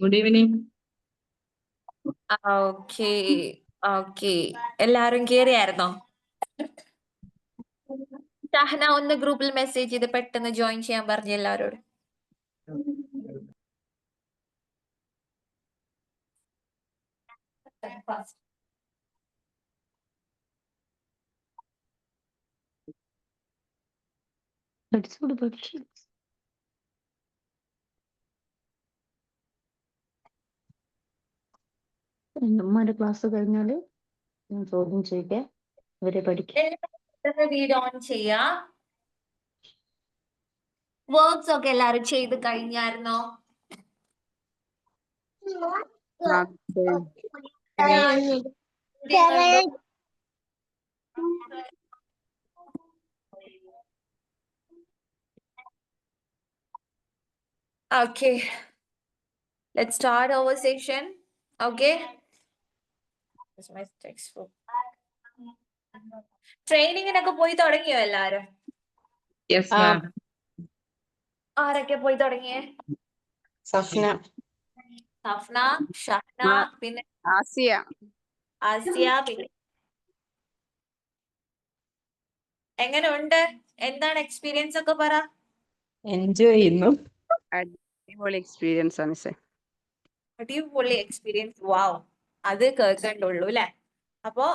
Good evening. Okay okay, എല്ലാരും കേറിയായിരുന്നോ? ഷഹന ഒന്ന് ഗ്രൂപ്പിൽ മെസ്സേജ് ചെയ്ത് പെട്ടെന്ന് ജോയിൻ ചെയ്യാൻ പറഞ്ഞു എല്ലാവരോടും. ഉമ്മയുടെ ക്ലാസ് കഴിഞ്ഞാല് ഞാൻ ചോദ്യം ചെയ്യിക്കാൻ അവരെ പഠിക്കും. വീഡിയോ ഓൺ ചെയ്യാ. വർക്ക്സ് ഒക്കെ എല്ലാരും ചെയ്ത് കഴിഞ്ഞായിരുന്നോ? Okay, let's start our session. Okay. This is my textbook. ട്രെയിനിങ്ങിനൊക്കെ പോയി തുടങ്ങിയോ എല്ലാരും? Yes ma'am. ആരൊക്കെ പോയി തുടങ്ങിയേ? സഫ്ന, സഫ്ന, ഷഹ്ന, പിന്നെ ആസിയ. പിന്നെ എങ്ങനെ ഉണ്ട്? എന്താണ് എക്സ്പീരിയൻസ് ഒക്കെ പറ. എൻജോയ് ചെയ്യുന്നു. അടിപൊളി എക്സ്പീരിയൻസ് ആണ് മിസ്സേ. അടിപൊളി എക്സ്പീരിയൻസ്. വാവ്, അത് കേൾക്കണ്ടുള്ളൂ അല്ലെ? അപ്പോ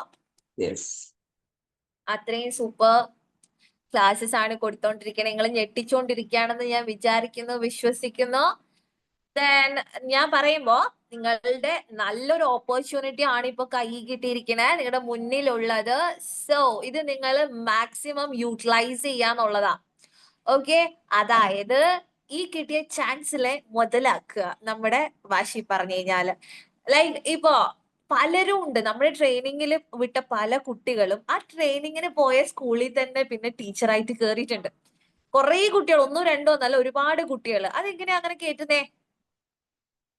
അത്രയും സൂപ്പർ ക്ലാസ്സസ് ആണ് കൊടുത്തോണ്ടിരിക്കുന്നത്. നിങ്ങൾ ഞെട്ടിച്ചോണ്ടിരിക്കുകയാണെന്ന് ഞാൻ വിചാരിക്കുന്നു, വിശ്വസിക്കുന്നു. ഞാൻ പറയുമ്പോ നിങ്ങളുടെ നല്ലൊരു ഓപ്പർച്യൂണിറ്റി ആണ് ഇപ്പൊ കൈ കിട്ടിയിരിക്കുന്നത്, നിങ്ങളുടെ മുന്നിലുള്ളത്. സോ ഇത് നിങ്ങൾ മാക്സിമം യൂട്ടിലൈസ് ചെയ്യാന്നുള്ളതാ. ഓക്കെ, അതായത് ഈ കിട്ടിയ ചാൻസിലെ മുതലാക്കുക. നമ്മുടെ ഭാഷ പറഞ്ഞു കഴിഞ്ഞാല് ലൈക്ക് ഇപ്പോ പലരും ഉണ്ട് നമ്മുടെ ട്രെയിനിങ്ങിൽ വിട്ട പല കുട്ടികളും ആ ട്രെയിനിങ്ങിന് പോയ സ്കൂളിൽ തന്നെ പിന്നെ ടീച്ചറായിട്ട് കേറിയിട്ടുണ്ട്. കുറെ കുട്ടികൾ, ഒന്നോ രണ്ടോ എന്നല്ല, ഒരുപാട് കുട്ടികൾ. അതെങ്ങനെയാ അങ്ങനെ കേട്ടുന്നേ?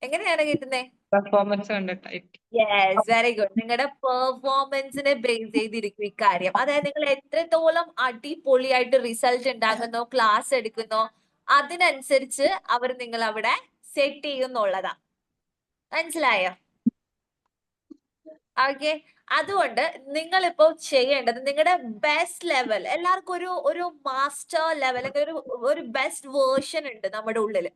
എങ്ങനെയാണ് കേട്ടുന്നേ? പെർഫോമൻസ് കണ്ടിട്ടായിരിക്കും. Yes, very good. നിങ്ങളുടെ പെർഫോമൻസിനെ ബേസ് ചെയ്തിരിക്കും ഇക്കാര്യം. അതായത് നിങ്ങൾ എത്രത്തോളം അടിപൊളിയായിട്ട് റിസൾട്ട് ഉണ്ടാകുന്നോ, ക്ലാസ് എടുക്കുന്നോ, അതിനനുസരിച്ച് അവർ നിങ്ങൾ അവിടെ സെറ്റ് ചെയ്യുന്നുള്ളതാ. മനസ്സിലായോ? ഓക്കെ, അതുകൊണ്ട് നിങ്ങളിപ്പോ ചെയ്യേണ്ടത് നിങ്ങളുടെ ബെസ്റ്റ് ലെവൽ, എല്ലാവർക്കും ഒരു മാസ്റ്റർ ലെവൽ, ഒരു ബെസ്റ്റ് വേർഷൻ ഉണ്ട് നമ്മുടെ ഉള്ളില്,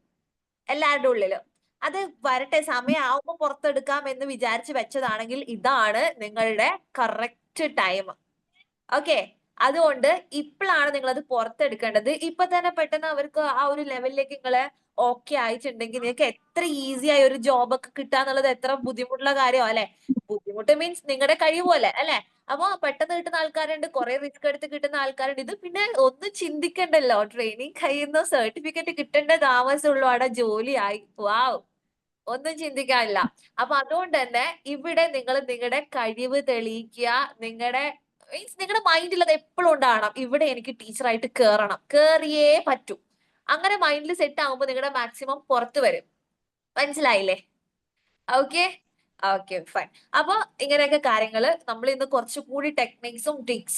എല്ലാവരുടെ ഉള്ളിലും. അത് വരട്ടെ, സമയമാവുമ്പോ പുറത്തെടുക്കാം എന്ന് വിചാരിച്ച് വെച്ചതാണെങ്കിൽ ഇതാണ് നിങ്ങളുടെ കറക്റ്റ് ടൈം. ഓക്കെ, അതുകൊണ്ട് ഇപ്പോഴാണ് നിങ്ങൾ അത് പുറത്തെടുക്കേണ്ടത്. ഇപ്പൊ തന്നെ പെട്ടെന്ന് അവർക്ക് ആ ഒരു ലെവലിലേക്ക് നിങ്ങളെ ഓക്കെ ആയിട്ടുണ്ടെങ്കിൽ നിങ്ങൾക്ക് എത്ര ഈസി ആയി ഒരു ജോബ് ഒക്കെ കിട്ടാന്നുള്ളത് എത്ര ബുദ്ധിമുട്ടുള്ള കാര്യമാണ് അല്ലെ? ബുദ്ധിമുട്ട് മീൻസ് നിങ്ങളുടെ കഴിവല്ലേ അല്ലെ? അപ്പൊ പെട്ടെന്ന് കിട്ടുന്ന ആൾക്കാരുണ്ട്, കുറെ റിസ്ക് എടുത്ത് കിട്ടുന്ന ആൾക്കാരുണ്ട്. ഇത് പിന്നെ ഒന്നും ചിന്തിക്കണ്ടല്ലോ, ട്രെയിനിങ് കഴിയുന്ന സർട്ടിഫിക്കറ്റ് കിട്ടേണ്ട താമസമുള്ളൂ, അവിടെ ജോലിയായി. വാവ്, ഒന്നും ചിന്തിക്കാനില്ല. അപ്പൊ അതുകൊണ്ട് തന്നെ ഇവിടെ നിങ്ങൾ നിങ്ങളുടെ കഴിവ് തെളിയിക്കുക. നിങ്ങളുടെ മീൻസ് നിങ്ങളുടെ മൈൻഡിൽ അത് എപ്പോഴും ഉണ്ടാവണം, ഇവിടെ എനിക്ക് ടീച്ചറായിട്ട് കേറണം, കേറിയേ പറ്റൂ. അങ്ങനെ മൈൻഡിൽ സെറ്റ് ആകുമ്പോൾ നിങ്ങളുടെ മാക്സിമം പുറത്ത് വരും. മനസ്സിലായില്ലേ? Okay okay, fine. അപ്പൊ ഇങ്ങനെയൊക്കെ കാര്യങ്ങള് നമ്മൾ ഇന്ന് കുറച്ചുകൂടി ടെക്നിക്സും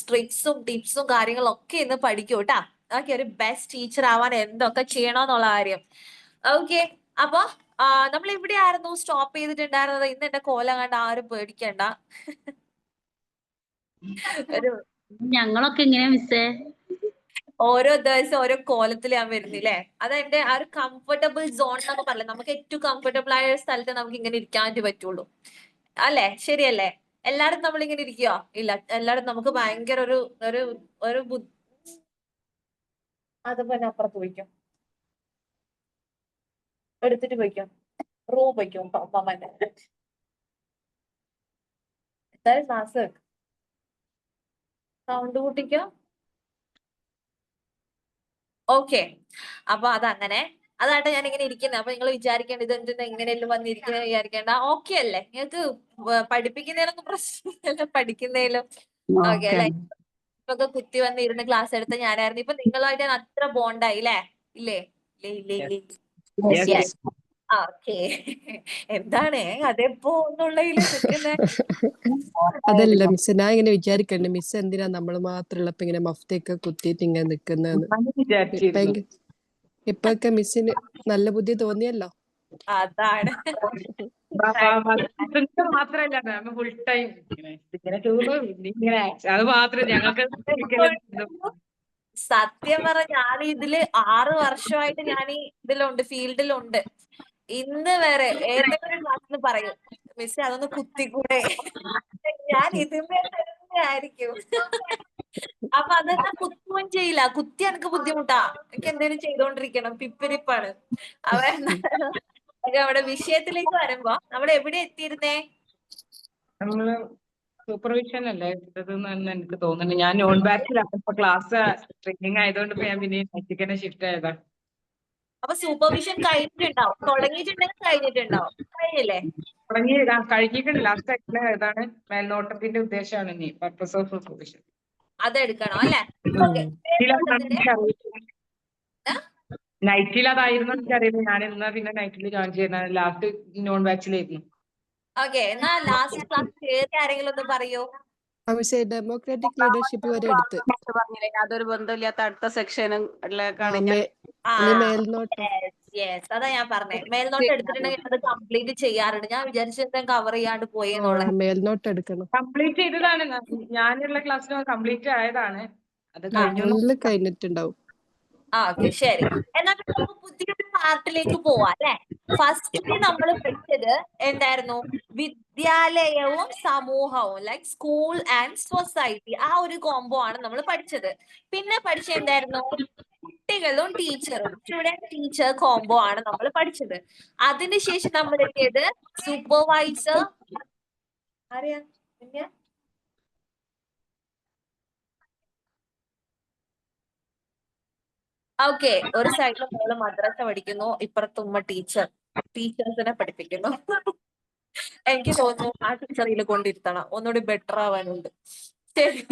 ട്രിക്സും ടിപ്സും കാര്യങ്ങളും ഒക്കെ ഇന്ന് പഠിക്കൂ കേട്ടാ. ഓക്കെ, ഒരു ബെസ്റ്റ് ടീച്ചർ ആവാൻ എന്തൊക്കെ ചെയ്യണമെന്നുള്ള കാര്യം. ഓക്കെ, അപ്പൊ നമ്മൾ എവിടെയായിരുന്നു സ്റ്റോപ്പ് ചെയ്തിട്ടുണ്ടായിരുന്നത്? ഇന്ന് എന്റെ കോലം കണ്ട ആരും പേടിക്കണ്ട. ഒരു ഞങ്ങളൊക്കെ എങ്ങനെയാ മിസ്സേ? ഓരോ ദിവസം ഓരോ കോലത്തിൽ ഞാൻ വരുന്നില്ലേ? അത് എന്റെ ആ ഒരു കംഫർട്ടബിൾ സോൺ എന്നൊക്കെ പറയില്ല, നമുക്ക് ഏറ്റവും കംഫർട്ടബിൾ ആയ സ്ഥലത്ത് നമുക്ക് ഇങ്ങനെ ഇരിക്കാൻ പറ്റുള്ളൂ അല്ലെ? ശരിയല്ലേ? എല്ലാരും നമ്മൾ ഇങ്ങനെ ഇരിക്കോ? ഇല്ല, എല്ലാരും നമുക്ക് ഭയങ്കര ഒരു ഒരു ഒരു അതിപ്പോ എന്നെ അപ്പുറത്ത് പോയിക്കും, എടുത്തിട്ട് പോയിക്കും, റൂം പോയിക്കും മമ്മന്റെ. എന്തായാലും ക്ലാസ് സൗണ്ട് കൂട്ടിക്കോ. ഓക്കെ, അപ്പൊ അതങ്ങനെ, അതാട്ടെ ഞാൻ ഇങ്ങനെ ഇരിക്കുന്നത്. അപ്പൊ നിങ്ങൾ വിചാരിക്കേണ്ട ഇത് എന്തെന്ന് ഇങ്ങനെയെല്ലാം വന്നിരിക്കുന്നത് വിചാരിക്കേണ്ട. ഓക്കെ അല്ലേ? നിങ്ങൾക്ക് പഠിപ്പിക്കുന്നതിലൊന്നും പ്രശ്നമില്ല, പഠിക്കുന്നതിലും ഓക്കെ അല്ലെ? ഇപ്പൊക്കെ കുത്തി വന്ന് ഇരുന്ന് ക്ലാസ് എടുത്ത ഞാനായിരുന്നു. ഇപ്പൊ നിങ്ങളുമായിട്ട് ഞാൻ അത്ര ബോണ്ടായി അല്ലേ? ഇല്ലേ? ഓക്കെ, എന്താണ് അതെപ്പോ എന്നുള്ളതില് നിൽക്കുന്നേ? അതല്ല മിസ്, ഞാൻ ഇങ്ങനെ വിചാരിക്കണ്ട് മിസ് എന്തിനാ നമ്മള് മാത്രമുള്ളപ്പോ ഇങ്ങനെ മഫ്തിയൊക്കെ കുത്തിയിട്ട് ഇങ്ങനെ നിക്കുന്നതെന്ന്. ഇപ്പൊക്കെ മിസ്സിന് നല്ല ബുദ്ധി തോന്നിയല്ലോ. അതാണ്. മാത്രല്ല മാം ഫുൾ ടൈം ഇങ്ങനെ ടൂറ് ഇങ്ങനെ അത് മാത്രം ഞങ്ങൾക്ക് സത്യം പറഞ്ഞ ഞാൻ ഇതില് 6 വർഷമായിട്ട് ഞാൻ ഈ ഇതിലുണ്ട്, ഫീൽഡിലുണ്ട്. ഇന്ന് വരെ ഏതെങ്കിലും ക്ലാസ്സിൽ പറയും മിസ് അതൊന്ന് കുത്തിക്കൂടെ, ഞാൻ ഇതിന്മേൽ തന്നെ ആയിരിക്കും. അപ്പൊ അതെന്നാ കുത്തുകയും ചെയ്യില്ല. കുത്തി എനിക്ക് ബുദ്ധിമുട്ടാ, എനിക്ക് എന്തെങ്കിലും ചെയ്തോണ്ടിരിക്കണം, പിപ്പിരിപ്പാണ്. അവ നമ്മുടെ വിഷയത്തിലേക്ക് വരുമ്പോ നമ്മൾ എവിടെ എത്തിയിരുന്നേ? നമ്മള് സൂപ്പർവിഷൻ അല്ലേ എടുത്തതെന്ന് എനിക്ക് തോന്നുന്നു. ഞാൻ നോൺ ബാച്ചിലാണ് ഇപ്പൊ ക്ലാസ് ട്രെയിനിങ് ആയതുകൊണ്ട് ഇപ്പൊ ഞാൻ പിന്നെ നെറ്റിക്കന്നെ ഷിഫ്റ്റ് ആയതാ. അപ്പൊ സൂപ്പർവിഷൻ കഴിഞ്ഞിട്ടുണ്ടാവും, തുടങ്ങിയിട്ടുണ്ടെങ്കിൽ കഴിഞ്ഞിട്ടുണ്ടാവും, കഴിഞ്ഞില്ലേ? തുടങ്ങി കഴിഞ്ഞിട്ടുണ്ട്. ലാസ്റ്റ് ആയിട്ടുള്ള ഏതാണ് മേൽനോട്ടത്തിന്റെ ഉദ്ദേശമാണ് ഇനി പർപ്പസ് ഓഫ് സൂപ്പർവിഷൻ. അതെടുക്കണം അല്ലെ? ഓക്കെ. നൈറ്റിൽ അതായിരുന്നു എനിക്കറിയില്ല. ഞാൻ ഇന്ന് പിന്നെ നൈറ്റിൽ ജോയിൻ ചെയ്യുന്ന ലാസ്റ്റ് നോൺ ബാച്ചിലായിരുന്നു. ഓക്കെ, എന്നാ ലാസ്റ്റ് ക്ലാസ് കയറി ആരെങ്കിലും ഒന്ന് പറയൂ. മിസ്സേ ഡെമോക്രാറ്റിക് ലീഡർഷിപ്പ് വരെ എടുത്ത് പറഞ്ഞില്ലേ യാതൊരു ബന്ധമില്ലാത്ത അടുത്ത സെക്ഷനിലേക്കാണ് ഞാൻ ഇനി മേൽനോട്ടം. യെസ്, അതാ ഞാൻ പറഞ്ഞേ. മേൽനോട്ടം എടുത്തിട്ടുണ്ടെങ്കിൽ അത് കംപ്ലീറ്റ് ചെയ്യാറുണ്ട്. ഞാൻ വിചാരിച്ചത് കവർ ചെയ്യാണ്ട് പോയി എന്നുള്ളത്. മേൽനോട്ടം എടുക്കണം. കംപ്ലീറ്റ് ചെയ്തതാണ്. ഞാനുള്ള ക്ലാസ്സിൽ കംപ്ലീറ്റ് ആയതാണ്. അത് കഴിഞ്ഞു. മുന്നിൽ കഴിഞ്ഞിട്ടുണ്ടാവും. ഓക്കെ, ശരി. എന്നാൽ നമുക്ക് പുതിയൊരു പാർട്ടിലേക്ക് പോവാം അല്ലെ? ഫസ്റ്റ് നമ്മൾ പഠിച്ചത് എന്തായിരുന്നു? വിദ്യാലയവും സമൂഹവും, ലൈക് സ്കൂൾ ആൻഡ് സൊസൈറ്റി. ആ ഒരു കോംബോ ആണ് നമ്മൾ പഠിച്ചത്. പിന്നെ പഠിച്ചത് എന്തായിരുന്നു? കുട്ടികളും ടീച്ചറും, സ്റ്റുഡന്റ് ടീച്ചർ കോംബോ ആണ് നമ്മൾ പഠിച്ചത്. അതിനുശേഷം നമ്മൾ എത്തിയത് സൂപ്പർവൈസർ. അറിയാം ഓക്കെ. ഒരു സൈഡിൽ മോള് മദ്രസ പഠിക്കുന്നു, ഇപ്പുറത്ത് ഉമ്മ ടീച്ചേഴ്സിനെ പഠിപ്പിക്കുന്നു. എനിക്ക് തോന്നുന്നു ആ ടീച്ചറിൽ കൊണ്ടിരുത്തണം, ഒന്നുകൂടി ബെറ്റർ ആവാനുണ്ട്. ശരി.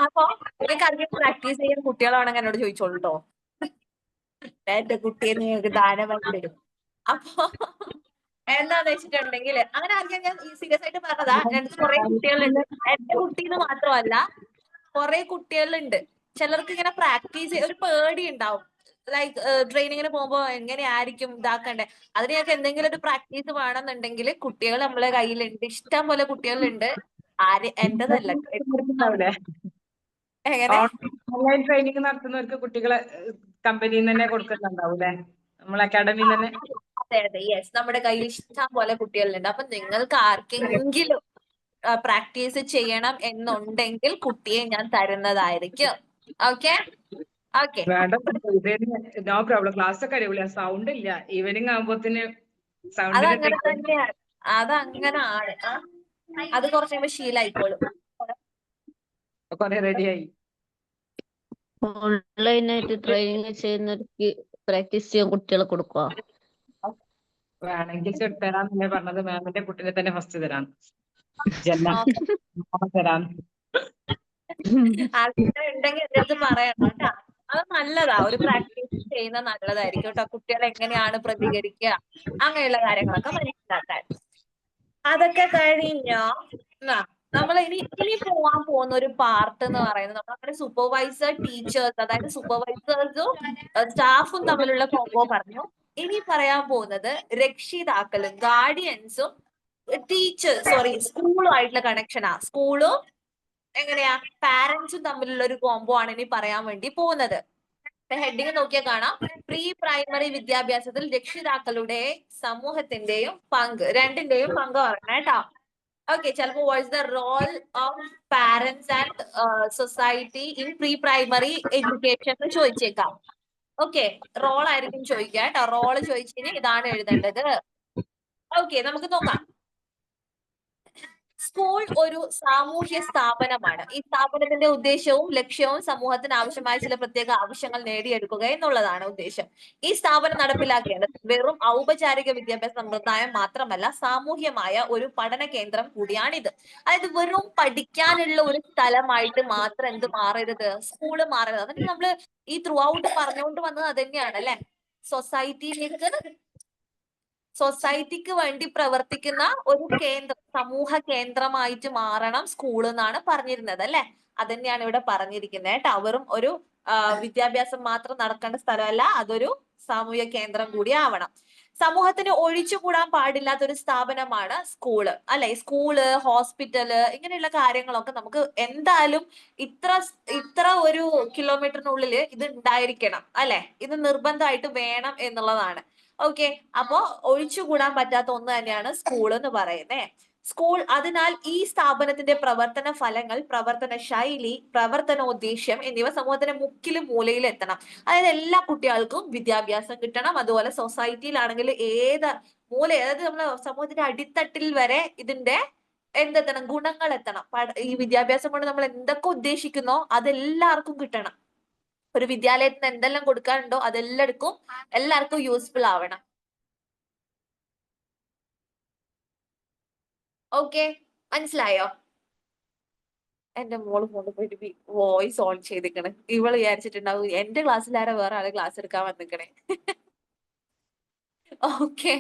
അപ്പൊ നിങ്ങൾക്ക് അധികം പ്രാക്ടീസ് ചെയ്യാൻ കുട്ടികളാണെങ്കിൽ എന്നോട് ചോദിച്ചോളൂ കേട്ടോ. എന്റെ കുട്ടിയെ നിങ്ങൾക്ക് ദാനമായി തരും. അപ്പൊ എന്താന്ന് വെച്ചിട്ടുണ്ടെങ്കിൽ അങ്ങനെ ആദ്യം ഞാൻ സീരിയസ് ആയിട്ട് പറഞ്ഞതാ. എനിക്ക് കുറെ കുട്ടികളുണ്ട്. എന്റെ കുട്ടീന്ന് മാത്രമല്ല, കുറെ കുട്ടികളുണ്ട്. ചിലർക്ക് ഇങ്ങനെ പ്രാക്ടീസ് ഒരു പേടി ഉണ്ടാവും. ലൈക്ക് ട്രെയിനിങ്ങിന് പോകുമ്പോ എങ്ങനെയായിരിക്കും ഇതാക്കണ്ടേ. അതിന് ഞങ്ങൾക്ക് എന്തെങ്കിലും ഒരു പ്രാക്ടീസ് വേണമെന്നുണ്ടെങ്കിൽ കുട്ടികൾ നമ്മളെ കയ്യിലുണ്ട്, ഇഷ്ടം പോലെ കുട്ടികളുണ്ട്. എന്റേതല്ല. എങ്ങനെ ഓൺലൈൻ ട്രെയിനിങ് നടത്തുന്നവർക്ക് കുട്ടികളെ കമ്പനിയിൽ നിന്ന് തന്നെ കൊടുക്കുന്നുണ്ടാവും അല്ലെ, നമ്മൾ അക്കാഡമിയിൽ തന്നെ. അതെ അതെ, യെസ്. നമ്മുടെ കയ്യിൽ ഇഷ്ടം പോലെ കുട്ടികളുണ്ട്. അപ്പൊ നിങ്ങൾക്ക് ആർക്കെങ്കിലും പ്രാക്ടീസ് ചെയ്യണം എന്നുണ്ടെങ്കിൽ കുട്ടിയെ ഞാൻ തരുന്നതായിരിക്കും. Okay okay. No problem. Class ഒക്കെ അടിപൊളിയാ. സൗണ്ട് ഇല്ല. ഈവനിങ് ആകുമ്പോത്തിന് അതങ്ങനെ തന്നെയാണ്, അതങ്ങനാണ്. അത് കുറച്ച് കഴിയുമ്പോ ശീലായിക്കോളും. കൊറേ റെഡിയായി. ഓൺലൈനായിട്ട് ട്രെയിനിങ് ചെയ്യുന്നവർക്ക് പ്രാക്ടീസ് ചെയ്യാൻ കുട്ടികളെ കൊടുക്കുക. വേണമെങ്കിൽ തരാന്നല്ലേ പറഞ്ഞത്. മാമിന്റെ കുട്ടീനെ തന്നെ ഫസ്റ്റ് തരാം. തരാം. ഉണ്ടെങ്കിൽ എന്റെ അടുത്ത് പറയണം കേട്ടാ. അത് നല്ലതാ, ഒരു പ്രാക്ടീസ് ചെയ്യുന്ന നല്ലതായിരിക്കും കേട്ടോ. കുട്ടികൾ എങ്ങനെയാണ് പ്രതികരിക്കുക, അങ്ങനെയുള്ള കാര്യങ്ങളൊക്കെ മനസ്സിലാക്കാൻ. അതൊക്കെ കഴിഞ്ഞോ? നമ്മൾ ഇനി പോവാൻ പോകുന്ന ഒരു പാർട്ട് എന്ന് പറയുന്നത് നമ്മളങ്ങനെ സൂപ്പർവൈസർ ടീച്ചേഴ്സ്, അതായത് സൂപ്പർവൈസേഴ്സും സ്റ്റാഫും തമ്മിലുള്ള കോംബോ പറഞ്ഞു. ഇനി പറയാൻ പോകുന്നത് രക്ഷിതാക്കളും ഗാർഡിയൻസും സ്കൂളും ആയിട്ടുള്ള കണക്ഷനാ. സ്കൂളും എങ്ങനെയാ പാരന്റ്സും തമ്മിലുള്ള ഒരു കോംബോ ആണ് ഇനി പറയാൻ വേണ്ടി പോകുന്നത്. ഹെഡിങ് നോക്കിയാൽ കാണാം, പ്രീ പ്രൈമറി വിദ്യാഭ്യാസത്തിൽ രക്ഷിതാക്കളുടെ സമൂഹത്തിന്റെയും പങ്ക്, രണ്ടിന്റെയും പങ്ക് പറയണം കേട്ടോ. ഓക്കെ, ചിലപ്പോ what's the role of parents and society in pre primary education എന്ന് ചോദിച്ചേക്കാം. ഓക്കെ, റോൾ ആയിരിക്കും ചോദിക്കുക കേട്ടോ. റോള് ചോദിച്ചതിന് ഇതാണ് എഴുതേണ്ടത്. ഓക്കെ, നമുക്ക് നോക്കാം. സ്കൂൾ ഒരു സാമൂഹ്യ സ്ഥാപനമാണ്. ഈ സ്ഥാപനത്തിന്റെ ഉദ്ദേശവും ലക്ഷ്യവും സമൂഹത്തിന് ആവശ്യമായ ചില പ്രത്യേക ആവശ്യങ്ങൾ നേടിയെടുക്കുക എന്നുള്ളതാണ് ഉദ്ദേശം. ഈ സ്ഥാപനം നടപ്പിലാക്കേണ്ടത് വെറും ഔപചാരിക വിദ്യാഭ്യാസ സമ്പ്രദായം മാത്രമല്ല, സാമൂഹ്യമായ ഒരു പഠന കേന്ദ്രം കൂടിയാണിത്. അതായത് വെറും പഠിക്കാനുള്ള ഒരു സ്ഥലമായിട്ട് മാത്രം എന്ത് മാറരുത്, സ്കൂള് മാറരുത്. അതിന് നമ്മള് ഈ ത്രൂ ഔട്ട് പറഞ്ഞുകൊണ്ട് വന്നത് അത് തന്നെയാണ് അല്ലെ. സൊസൈറ്റിക്ക് വേണ്ടി പ്രവർത്തിക്കുന്ന ഒരു കേന്ദ്രം, സമൂഹ കേന്ദ്രമായിട്ട് മാറണം സ്കൂൾ എന്നാണ് പറഞ്ഞിരുന്നത് അല്ലെ. അത് തന്നെയാണ് ഇവിടെ പറഞ്ഞിരിക്കുന്നത് കേട്ടോ. വെറും ഒരു വിദ്യാഭ്യാസം മാത്രം നടക്കേണ്ട സ്ഥലമല്ല, അതൊരു സാമൂഹ്യ കേന്ദ്രം കൂടി ആവണം. സമൂഹത്തിന് ഒഴിച്ചുകൂടാൻ പാടില്ലാത്ത ഒരു സ്ഥാപനമാണ് സ്കൂള്, അല്ലെ? സ്കൂള്, ഹോസ്പിറ്റല്, ഇങ്ങനെയുള്ള കാര്യങ്ങളൊക്കെ നമുക്ക് എന്തായാലും ഇത്ര ഒരു കിലോമീറ്ററിനുള്ളിൽ ഇത് ഉണ്ടായിരിക്കണം, അല്ലെ? ഇത് നിർബന്ധമായിട്ട് വേണം എന്നുള്ളതാണ്. ഓക്കെ, അപ്പോ ഒഴിച്ചുകൂടാൻ പറ്റാത്ത ഒന്ന് തന്നെയാണ് സ്കൂൾ എന്ന് പറയുന്നേ. സ്കൂൾ, അതിനാൽ ഈ സ്ഥാപനത്തിന്റെ പ്രവർത്തന ഫലങ്ങൾ, പ്രവർത്തന ശൈലി, പ്രവർത്തനോദ്ദേശ്യം എന്നിവ സമൂഹത്തിന്റെ മുക്കിലും മൂലയിലും എത്തണം. അതായത് എല്ലാ കുട്ടികൾക്കും വിദ്യാഭ്യാസം കിട്ടണം. അതുപോലെ സൊസൈറ്റിയിലാണെങ്കിൽ ഏത് മൂല, അതായത് നമ്മളെ സമൂഹത്തിന്റെ അടിത്തട്ടിൽ വരെ ഇതിന്റെ എന്തെത്തണം, ഗുണങ്ങൾ എത്തണം. ഈ വിദ്യാഭ്യാസം കൊണ്ട് നമ്മൾ എന്തൊക്കെ ഉദ്ദേശിക്കുന്നോ അതെല്ലാവർക്കും കിട്ടണം. ഒരു വിദ്യാലയത്തിന് എന്തെല്ലാം കൊടുക്കാനുണ്ടോ എല്ലാവർക്കും യൂസ്ഫുൾ ആവണം. ഓക്കെ, മനസ്സിലായോ? എന്റെ മോള് കൊണ്ട് പോയിട്ട് വോയിസ് ഓൺ ചെയ്തിക്കണ്. ഇവള് വിചാരിച്ചിട്ടുണ്ടാവും എന്റെ ക്ലാസ്സിലാരെ വേറെ ആള് ക്ലാസ് എടുക്കാൻ വന്നിക്കണേ. ഓക്കെ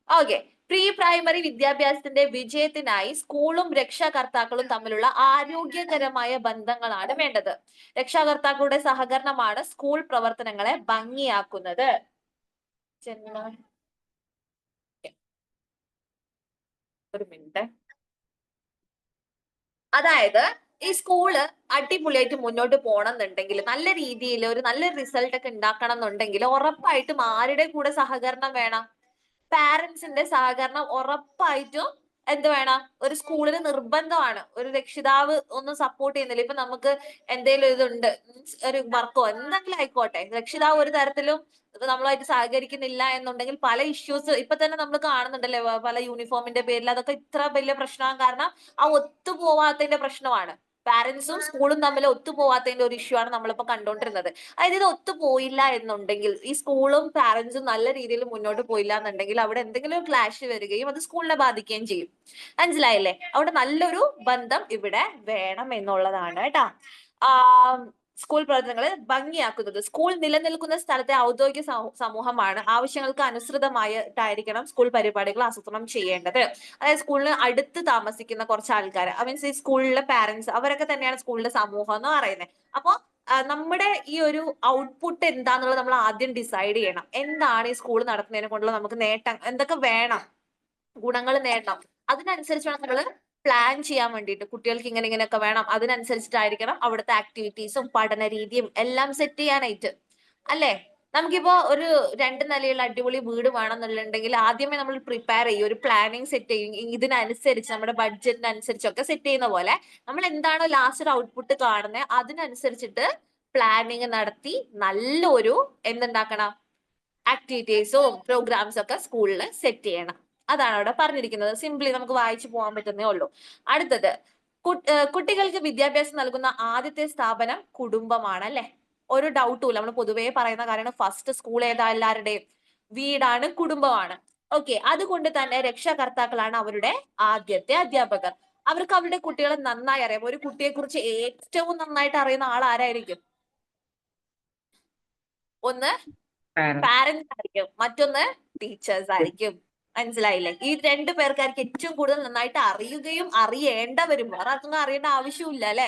ഓക്കെ പ്രീ പ്രൈമറി വിദ്യാഭ്യാസത്തിന്റെ വിജയത്തിനായി സ്കൂളും രക്ഷാകർത്താക്കളും തമ്മിലുള്ള ആരോഗ്യകരമായ ബന്ധങ്ങളാണ് വേണ്ടത്. രക്ഷാകർത്താക്കളുടെ സഹകരണമാണ് സ്കൂൾ പ്രവർത്തനങ്ങളെ ഭംഗിയാക്കുന്നത്. ഒരു മിനിറ്റ്. അതായത് ഈ സ്കൂള് അടിപൊളിയായിട്ട് മുന്നോട്ട് പോകണം എന്നുണ്ടെങ്കിൽ, നല്ല രീതിയിൽ ഒരു നല്ല റിസൾട്ട് ഒക്കെ ഉണ്ടാക്കണം എന്നുണ്ടെങ്കിൽ ഉറപ്പായിട്ടും ആരുടെ കൂടെ സഹകരണം വേണം? പാരന്റ്സിന്റെ സഹകരണം ഉറപ്പായിട്ടും എന്ത് വേണം? ഒരു സ്കൂളിന് നിർബന്ധമാണ്. ഒരു രക്ഷിതാവ് ഒന്നും സപ്പോർട്ട് ചെയ്യുന്നില്ല, ഇപ്പൊ നമുക്ക് എന്തെങ്കിലും ഇതുണ്ട്, ഒരു വർക്കോ എന്തെങ്കിലും ആയിക്കോട്ടെ, രക്ഷിതാവ് ഒരു തരത്തിലും നമ്മളുമായിട്ട് സഹകരിക്കുന്നില്ല എന്നുണ്ടെങ്കിൽ പല ഇഷ്യൂസ് ഇപ്പൊ തന്നെ നമ്മൾ കാണുന്നുണ്ടല്ലേ, പല യൂണിഫോമിന്റെ പേരിൽ അതൊക്കെ ഇത്ര വലിയ പ്രശ്നമാണ്. കാരണം ആ ഒത്തുപോവാത്തതിന്റെ പ്രശ്നമാണ്. പാരന്റ്സും സ്കൂളും തമ്മിൽ ഒത്തുപോവാത്തതിന്റെ ഒരു ഇഷ്യൂ ആണ് നമ്മളിപ്പോ കണ്ടുകൊണ്ടിരുന്നത്. അതായത് ഇത് ഒത്തുപോയില്ല എന്നുണ്ടെങ്കിൽ, ഈ സ്കൂളും പാരന്റ്സും നല്ല രീതിയിൽ മുന്നോട്ട് പോയില്ല എന്നുണ്ടെങ്കിൽ അവിടെ എന്തെങ്കിലും ക്ലാഷ് വരികയും അത് സ്കൂളിനെ ബാധിക്കുകയും ചെയ്യും. മനസ്സിലായില്ലേ? അവിടെ നല്ലൊരു ബന്ധം ഇവിടെ വേണം എന്നുള്ളതാണ് കേട്ടാ. സ്കൂൾ പ്രവർത്തനങ്ങളെ ഭംഗിയാക്കുന്നത്. സ്കൂൾ നിലനിൽക്കുന്ന സ്ഥലത്തെ ഔദ്യോഗിക സമൂഹമാണ് ആവശ്യങ്ങൾക്ക് അനുസൃതമായിട്ടായിരിക്കണം സ്കൂൾ പരിപാടികൾ ആസൂത്രണം ചെയ്യേണ്ടത്. അതായത് സ്കൂളിന് അടുത്ത് താമസിക്കുന്ന കുറച്ച് ആൾക്കാർ, മീൻസ് ഈ സ്കൂളിലെ പാരന്റ്സ്, അവരൊക്കെ തന്നെയാണ് സ്കൂളിന്റെ സമൂഹം എന്ന് പറയുന്നത്. അപ്പൊ നമ്മുടെ ഈ ഒരു ഔട്ട്പുട്ട് എന്താന്നുള്ളത് നമ്മൾ ആദ്യം ഡിസൈഡ് ചെയ്യണം. എന്താണ് ഈ സ്കൂൾ നടത്തുന്നതിനെ കൊണ്ടുള്ള നമുക്ക് നേട്ടം, എന്തൊക്കെ വേണം, ഗുണങ്ങൾ നേടണം. അതിനനുസരിച്ച് വേണം നമ്മൾ പ്ലാൻ ചെയ്യാൻ വേണ്ടിയിട്ട്. കുട്ടികൾക്ക് ഇങ്ങനെയൊക്കെ വേണം, അതിനനുസരിച്ചിട്ടായിരിക്കണം അവിടുത്തെ ആക്ടിവിറ്റീസും പഠന രീതിയും എല്ലാം സെറ്റ് ചെയ്യാനായിട്ട്, അല്ലേ? നമുക്കിപ്പോ ഒരു 2 നിലയുള്ള അടിപൊളി വീട് വേണമെന്നുണ്ടെങ്കിൽ ആദ്യമേ നമ്മൾ പ്രിപ്പയർ ചെയ്യും, ഒരു പ്ലാനിങ് സെറ്റ് ചെയ്യും. ഇതിനനുസരിച്ച് നമ്മുടെ ബഡ്ജറ്റിനനുസരിച്ചൊക്കെ സെറ്റ് ചെയ്യുന്ന പോലെ നമ്മൾ എന്താണോ ലാസ്റ്റ് ഒരു ഔട്ട്പുട്ട് കാണുന്നത് അതിനനുസരിച്ചിട്ട് പ്ലാനിങ് നടത്തി നല്ലൊരു എന്തുണ്ടാക്കണം, ആക്ടിവിറ്റീസും പ്രോഗ്രാംസും ഒക്കെ സ്കൂളിൽ സെറ്റ് ചെയ്യണം. അതാണ് അവിടെ പറഞ്ഞിരിക്കുന്നത്. സിംപ്ലി നമുക്ക് വായിച്ചു പോകാൻ പറ്റുന്നേ ഉള്ളൂ. അടുത്തത്, കുട്ടികൾക്ക് വിദ്യാഭ്യാസം നൽകുന്ന ആദ്യത്തെ സ്ഥാപനം കുടുംബമാണ്, അല്ലെ? ഒരു ഡൗട്ടും ഇല്ല, നമ്മൾ പൊതുവേ പറയുന്ന കാര്യമാണ്. ഫസ്റ്റ് സ്കൂൾ ഏതാ? എല്ലാവരുടെയും വീടാണ്, കുടുംബമാണ്. ഓക്കെ, അതുകൊണ്ട് തന്നെ രക്ഷാകർത്താക്കളാണ് അവരുടെ ആദ്യത്തെ അധ്യാപകർ. അവർക്ക് അവരുടെ കുട്ടികളെ നന്നായി അറിയാം. ഒരു കുട്ടിയെ കുറിച്ച് ഏറ്റവും നന്നായിട്ട് അറിയുന്ന ആൾ ആരായിരിക്കും? ഒന്ന് പാരന്റ്സ് ആയിരിക്കും, മറ്റൊന്ന് ടീച്ചേഴ്സ് ആയിരിക്കും. മനസ്സിലായില്ലേ? ഈ 2 പേർക്കായിരിക്കും ഏറ്റവും കൂടുതൽ നന്നായിട്ട് അറിയുകയും അറിയേണ്ടവരും. വേറെ ആർക്കും അറിയേണ്ട ആവശ്യമില്ല, അല്ലെ?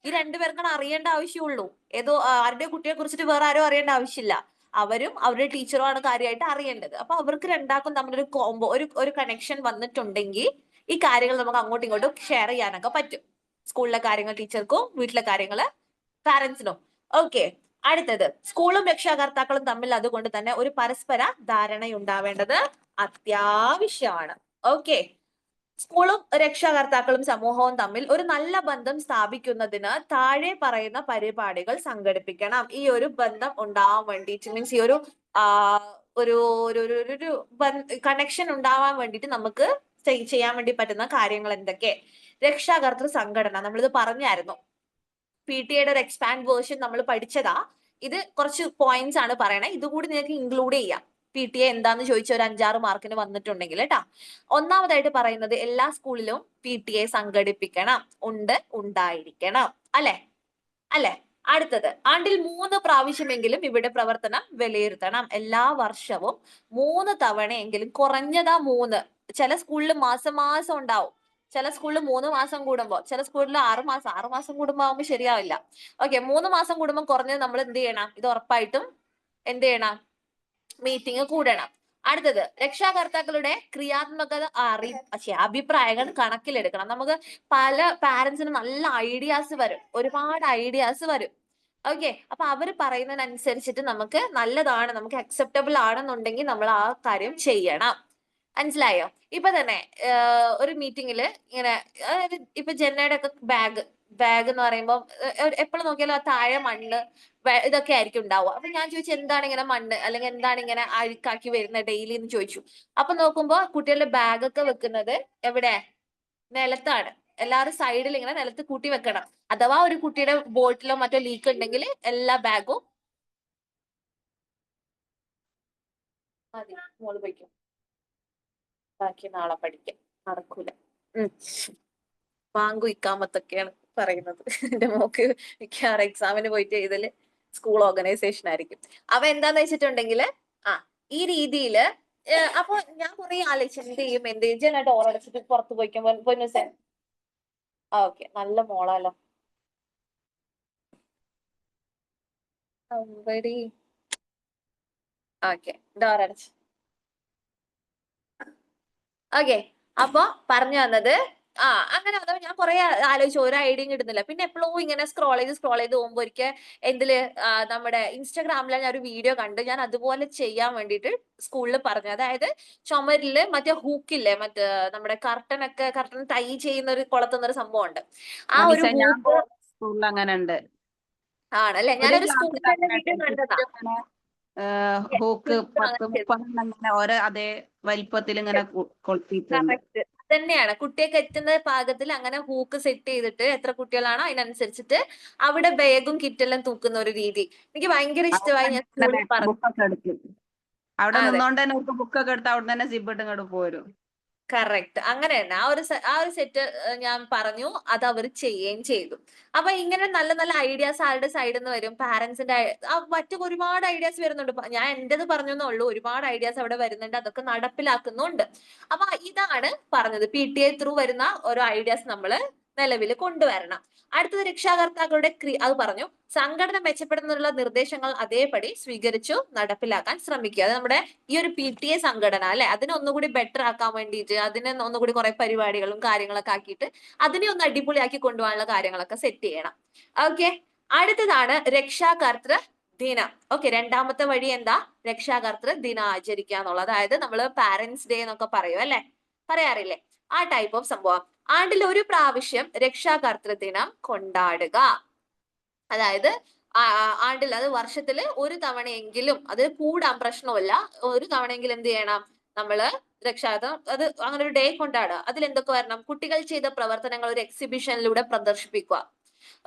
ഈ 2 പേർക്കാണ് അറിയേണ്ട ആവശ്യമുള്ളൂ. ഏതോ ആരുടെ കുട്ടിയെ കുറിച്ചിട്ട് വേറെ ആരും അറിയേണ്ട ആവശ്യമില്ല. അവരും അവരുടെ ടീച്ചറുമാണ് കാര്യമായിട്ട് അറിയേണ്ടത്. അപ്പൊ അവർക്ക് രണ്ടാക്കും തമ്മിലൊരു കോംബോ, ഒരു കണക്ഷൻ വന്നിട്ടുണ്ടെങ്കിൽ ഈ കാര്യങ്ങൾ നമുക്ക് അങ്ങോട്ടും ഇങ്ങോട്ടും ഷെയർ ചെയ്യാനൊക്കെ പറ്റും. സ്കൂളിലെ കാര്യങ്ങൾ ടീച്ചർക്കും, വീട്ടിലെ കാര്യങ്ങൾ പാരന്റ്സിനും. ഓക്കെ, അടുത്തത്, സ്കൂളും രക്ഷാകർത്താക്കളും തമ്മിൽ അതുകൊണ്ട് തന്നെ ഒരു പരസ്പര ധാരണയുണ്ടാവേണ്ടത് അത്യാവശ്യമാണ്. ഓക്കെ, സ്കൂളും രക്ഷാകർത്താക്കളും സമൂഹവും തമ്മിൽ ഒരു നല്ല ബന്ധം സ്ഥാപിക്കുന്നതിന് താഴെ പറയുന്ന പരിപാടികൾ സംഘടിപ്പിക്കണം. ഈ ഒരു ബന്ധം ഉണ്ടാവാൻ വേണ്ടിയിട്ട്, മീൻസ് ഈ ഒരു ഒരു കണക്ഷൻ ഉണ്ടാവാൻ വേണ്ടിയിട്ട് നമുക്ക് ചെയ്യാൻ വേണ്ടി പറ്റുന്ന കാര്യങ്ങൾ എന്തൊക്കെ? രക്ഷാകർതൃ സംഘടന, നമ്മളിത് പറഞ്ഞായിരുന്നു. PTA ഒരു എക്സ്പാൻഡ് വേർഷൻ നമ്മൾ പഠിച്ചതാ. ഇത് കുറച്ച് പോയിന്റ്സ് ആണ് പറയണേ, ഇതുകൂടി നിങ്ങൾക്ക് ഇൻക്ലൂഡ് ചെയ്യാം. PTA എന്താന്ന് ചോദിച്ച ഒരു 5-6 മാർക്കിന് വന്നിട്ടുണ്ടെങ്കിൽ കേട്ടാ. ഒന്നാമതായിട്ട് പറയുന്നത്, എല്ലാ സ്കൂളിലും PTA സംഘടിപ്പിക്കണം, ഉണ്ടായിരിക്കണം, അല്ലെ? അടുത്തത്, ആണ്ടിൽ 3 പ്രാവശ്യമെങ്കിലും ഇവിടെ പ്രവർത്തനം വിലയിരുത്തണം. എല്ലാ വർഷവും 3 തവണയെങ്കിലും, കുറഞ്ഞതാ 3, ചില സ്കൂളിൽ മാസം ഉണ്ടാവും. ചില സ്കൂളിൽ 3 മാസം കൂടുമ്പോൾ, ചില സ്കൂളിൽ 6 മാസം, 6 മാസം കൂടുമ്പോൾ ആവുമ്പോൾ ശരിയാവില്ല. ഓക്കെ, 3 മാസം കൂടുമ്പോൾ കുറഞ്ഞത് നമ്മൾ എന്ത് ചെയ്യണം? ഇത് ഉറപ്പായിട്ടും എന്ത് ചെയ്യണം? മീറ്റിംഗ് കൂടണം. അടുത്തത്, രക്ഷാകർത്താക്കളുടെ ക്രിയാത്മകത അഭിപ്രായങ്ങൾ കണക്കിലെടുക്കണം. നമുക്ക് പല പാരന്റ്സിന് നല്ല ഐഡിയാസ് വരും, ഒരുപാട് ഐഡിയാസ് വരും. ഓക്കെ, അപ്പൊ അവര് പറയുന്നതിനനുസരിച്ചിട്ട് നമുക്ക് നല്ലതാണ്, നമുക്ക് അക്സെപ്റ്റബിൾ ആണെന്നുണ്ടെങ്കിൽ നമ്മൾ ആ കാര്യം ചെയ്യണം. മനസ്സിലായോ? ഇപ്പൊ തന്നെ ഒരു മീറ്റിംഗില് ഇങ്ങനെ, അതായത് ഇപ്പൊ ജെന്നയുടെ ഒക്കെ ബാഗ് എന്ന് പറയുമ്പോൾ എപ്പോഴും നോക്കിയാലും ആ താഴെ മണ്ണ് ഇതൊക്കെ ആയിരിക്കും ഉണ്ടാവുക. അപ്പൊ ഞാൻ ചോദിച്ചു എന്താണ് ഇങ്ങനെ മണ്ണ് അല്ലെങ്കിൽ എന്താണ് ഇങ്ങനെ അഴുക്കാക്കി വരുന്നത് ഡെയിലി എന്ന് ചോദിച്ചു. അപ്പൊ നോക്കുമ്പോ കുട്ടികളുടെ ബാഗൊക്കെ വെക്കുന്നത് എവിടെ? നിലത്താണ്. എല്ലാവരും സൈഡിൽ ഇങ്ങനെ നിലത്ത് കൂട്ടി വെക്കണം. അഥവാ ഒരു കുട്ടിയുടെ ബോട്ടിലോ മറ്റോ ലീക്ക് ഉണ്ടെങ്കിൽ എല്ലാ ബാഗും മതി, മോള് പോയിക്കും, ബാക്കി നാളെ പഠിക്കാം, നടക്കൂല. ബാങ്കു ഇക്കാമത്തൊക്കെയാണ് പറയുന്നത്. എന്റെ മോക്ക് മിക്കവാറും എക്സാമിന് പോയിട്ട് എഴുതല് സ്കൂൾ ഓർഗനൈസേഷൻ ആയിരിക്കും. അപ്പൊ എന്താന്ന് വെച്ചിട്ടുണ്ടെങ്കിൽ ഈ രീതിയില് അപ്പൊ ഞാൻ കുറെ ആലോചിച്ചു എന്ത് ചെയ്യും ജന ഡോർ അടച്ചിട്ട് പുറത്ത് പോയിക്കുമ്പോ പൊന്നുസേ. ഓക്കെ, നല്ല മോളാലോ. ഓക്കെ, ഡോർ അടച്ചു. ഓക്കെ, അപ്പൊ പറഞ്ഞു വന്നത് അങ്ങനെ അതോ ഞാൻ കുറെ ആലോചിച്ചു, ഒരു ഐഡിയയും കിട്ടുന്നില്ല. പിന്നെ എപ്പോഴും ഇങ്ങനെ സ്ക്രോൾ ചെയ്ത് പോകുമ്പോൾ ഒരിക്കൽ എന്തില് നമ്മുടെ ഇൻസ്റ്റാഗ്രാമിൽ ഞാൻ ഒരു വീഡിയോ കണ്ട്, ഞാൻ അതുപോലെ ചെയ്യാൻ വേണ്ടിയിട്ട് സ്കൂളിൽ പറഞ്ഞു. അതായത് ചുമരില് മറ്റേ ഹൂക്കില്ലേ, മറ്റേ നമ്മുടെ കർട്ടൻ ടൈ ചെയ്യുന്ന ഒരു കൊളത്തുന്ന ഒരു സംഭവം ഉണ്ട്. ആ ഒരു ഹൂക്ക് സ്കൂളിൽ അങ്ങനെ ഉണ്ട് ആണല്ലേ? ഞാനൊരു സ്കൂളിൽ തന്നെ വീഡിയോ കണ്ടതാ. ഹൂക്ക് 10-30 അങ്ങനെ ഓരോ അതേ വലിപ്പത്തിൽ ഇങ്ങനെ കൊളുത്തിയിട്ടുണ്ട്. തന്നെയാണ് കുട്ടിയൊക്കെ എത്തുന്ന പാകത്തിൽ അങ്ങനെ ഹൂക്ക് സെറ്റ് ചെയ്തിട്ട് എത്ര കുട്ടികളാണോ അതിനനുസരിച്ചിട്ട് അവിടെ ബാഗും കിറ്റെല്ലാം തൂക്കുന്ന ഒരു രീതി എനിക്ക് ഭയങ്കര ഇഷ്ടമായി. ഞാൻ സ്കൂളിൽ പറഞ്ഞു. അവിടെ നിന്നോണ്ട് തന്നെ ബുക്കൊക്കെ എടുത്ത് അവിടെ തന്നെ സിബിട്ട് ഇങ്ങോട്ട് പോരും. കറക്റ്റ്, അങ്ങനെ തന്നെ ആ ഒരു സെറ്റ് ഞാൻ പറഞ്ഞു, അത് അവർ ചെയ്യുകയും ചെയ്തു. അപ്പൊ ഇങ്ങനെ നല്ല നല്ല ഐഡിയാസ് ആരുടെ സൈഡിൽ നിന്ന് വരും? പാരന്റ്സിന്റെ. മറ്റു ഒരുപാട് ഐഡിയാസ് വരുന്നുണ്ട്. ഞാൻ എന്റേത് പറഞ്ഞേ ഉള്ളൂ, ഒരുപാട് ഐഡിയാസ് അവിടെ വരുന്നുണ്ട്, അതൊക്കെ നടപ്പിലാക്കുന്നുണ്ട്. അപ്പൊ ഇതാണ് പറഞ്ഞത്, PTA ത്രൂ വരുന്ന ഓരോ ഐഡിയാസ് നമ്മൾ നിലവിൽ കൊണ്ടുവരണം. അടുത്തത്, രക്ഷാകർത്താക്കളുടെ അത് പറഞ്ഞു, സംഘടന മെച്ചപ്പെടുന്നതിനുള്ള നിർദ്ദേശങ്ങൾ അതേപടി സ്വീകരിച്ചു നടപ്പിലാക്കാൻ ശ്രമിക്കുക. അത് നമ്മുടെ ഈ ഒരു PTA സംഘടന അല്ലെ, അതിനെ ഒന്നുകൂടി ബെറ്റർ ആക്കാൻ വേണ്ടിയിട്ട് അതിനെ ഒന്നുകൂടി കുറെ പരിപാടികളും കാര്യങ്ങളൊക്കെ ആക്കിയിട്ട് അതിനെ ഒന്ന് അടിപൊളിയാക്കി കൊണ്ടുപോകാനുള്ള കാര്യങ്ങളൊക്കെ സെറ്റ് ചെയ്യണം. ഓക്കെ, അടുത്തതാണ് രക്ഷാകർതൃ ദിനം. ഓക്കെ, രണ്ടാമത്തെ വഴി എന്താ? രക്ഷാകർതൃ ദിനം ആചരിക്കുക എന്നുള്ളത്. അതായത് നമ്മൾ പാരന്റ്സ് ഡേ എന്നൊക്കെ പറയും അല്ലെ, പറയാറില്ലേ? ആ ടൈപ്പ് ഓഫ് സംഭവം. ആണ്ടിൽ ഒരു പ്രാവശ്യം രക്ഷാകർതൃ ദിനം കൊണ്ടാടുക. അതായത് ആണ്ടിൽ, അത് വർഷത്തില് ഒരു തവണയെങ്കിലും, അത് കൂടാൻ പ്രശ്നമില്ല, ഒരു തവണയെങ്കിലും എന്ത് ചെയ്യണം? നമ്മള് രക്ഷാകർതൃ അത് അങ്ങനെ ഒരു ഡേ കൊണ്ടാടുക. അതിൽ എന്തൊക്കെ വരണം? കുട്ടികൾ ചെയ്ത പ്രവർത്തനങ്ങൾ ഒരു എക്സിബിഷനിലൂടെ പ്രദർശിപ്പിക്കുക.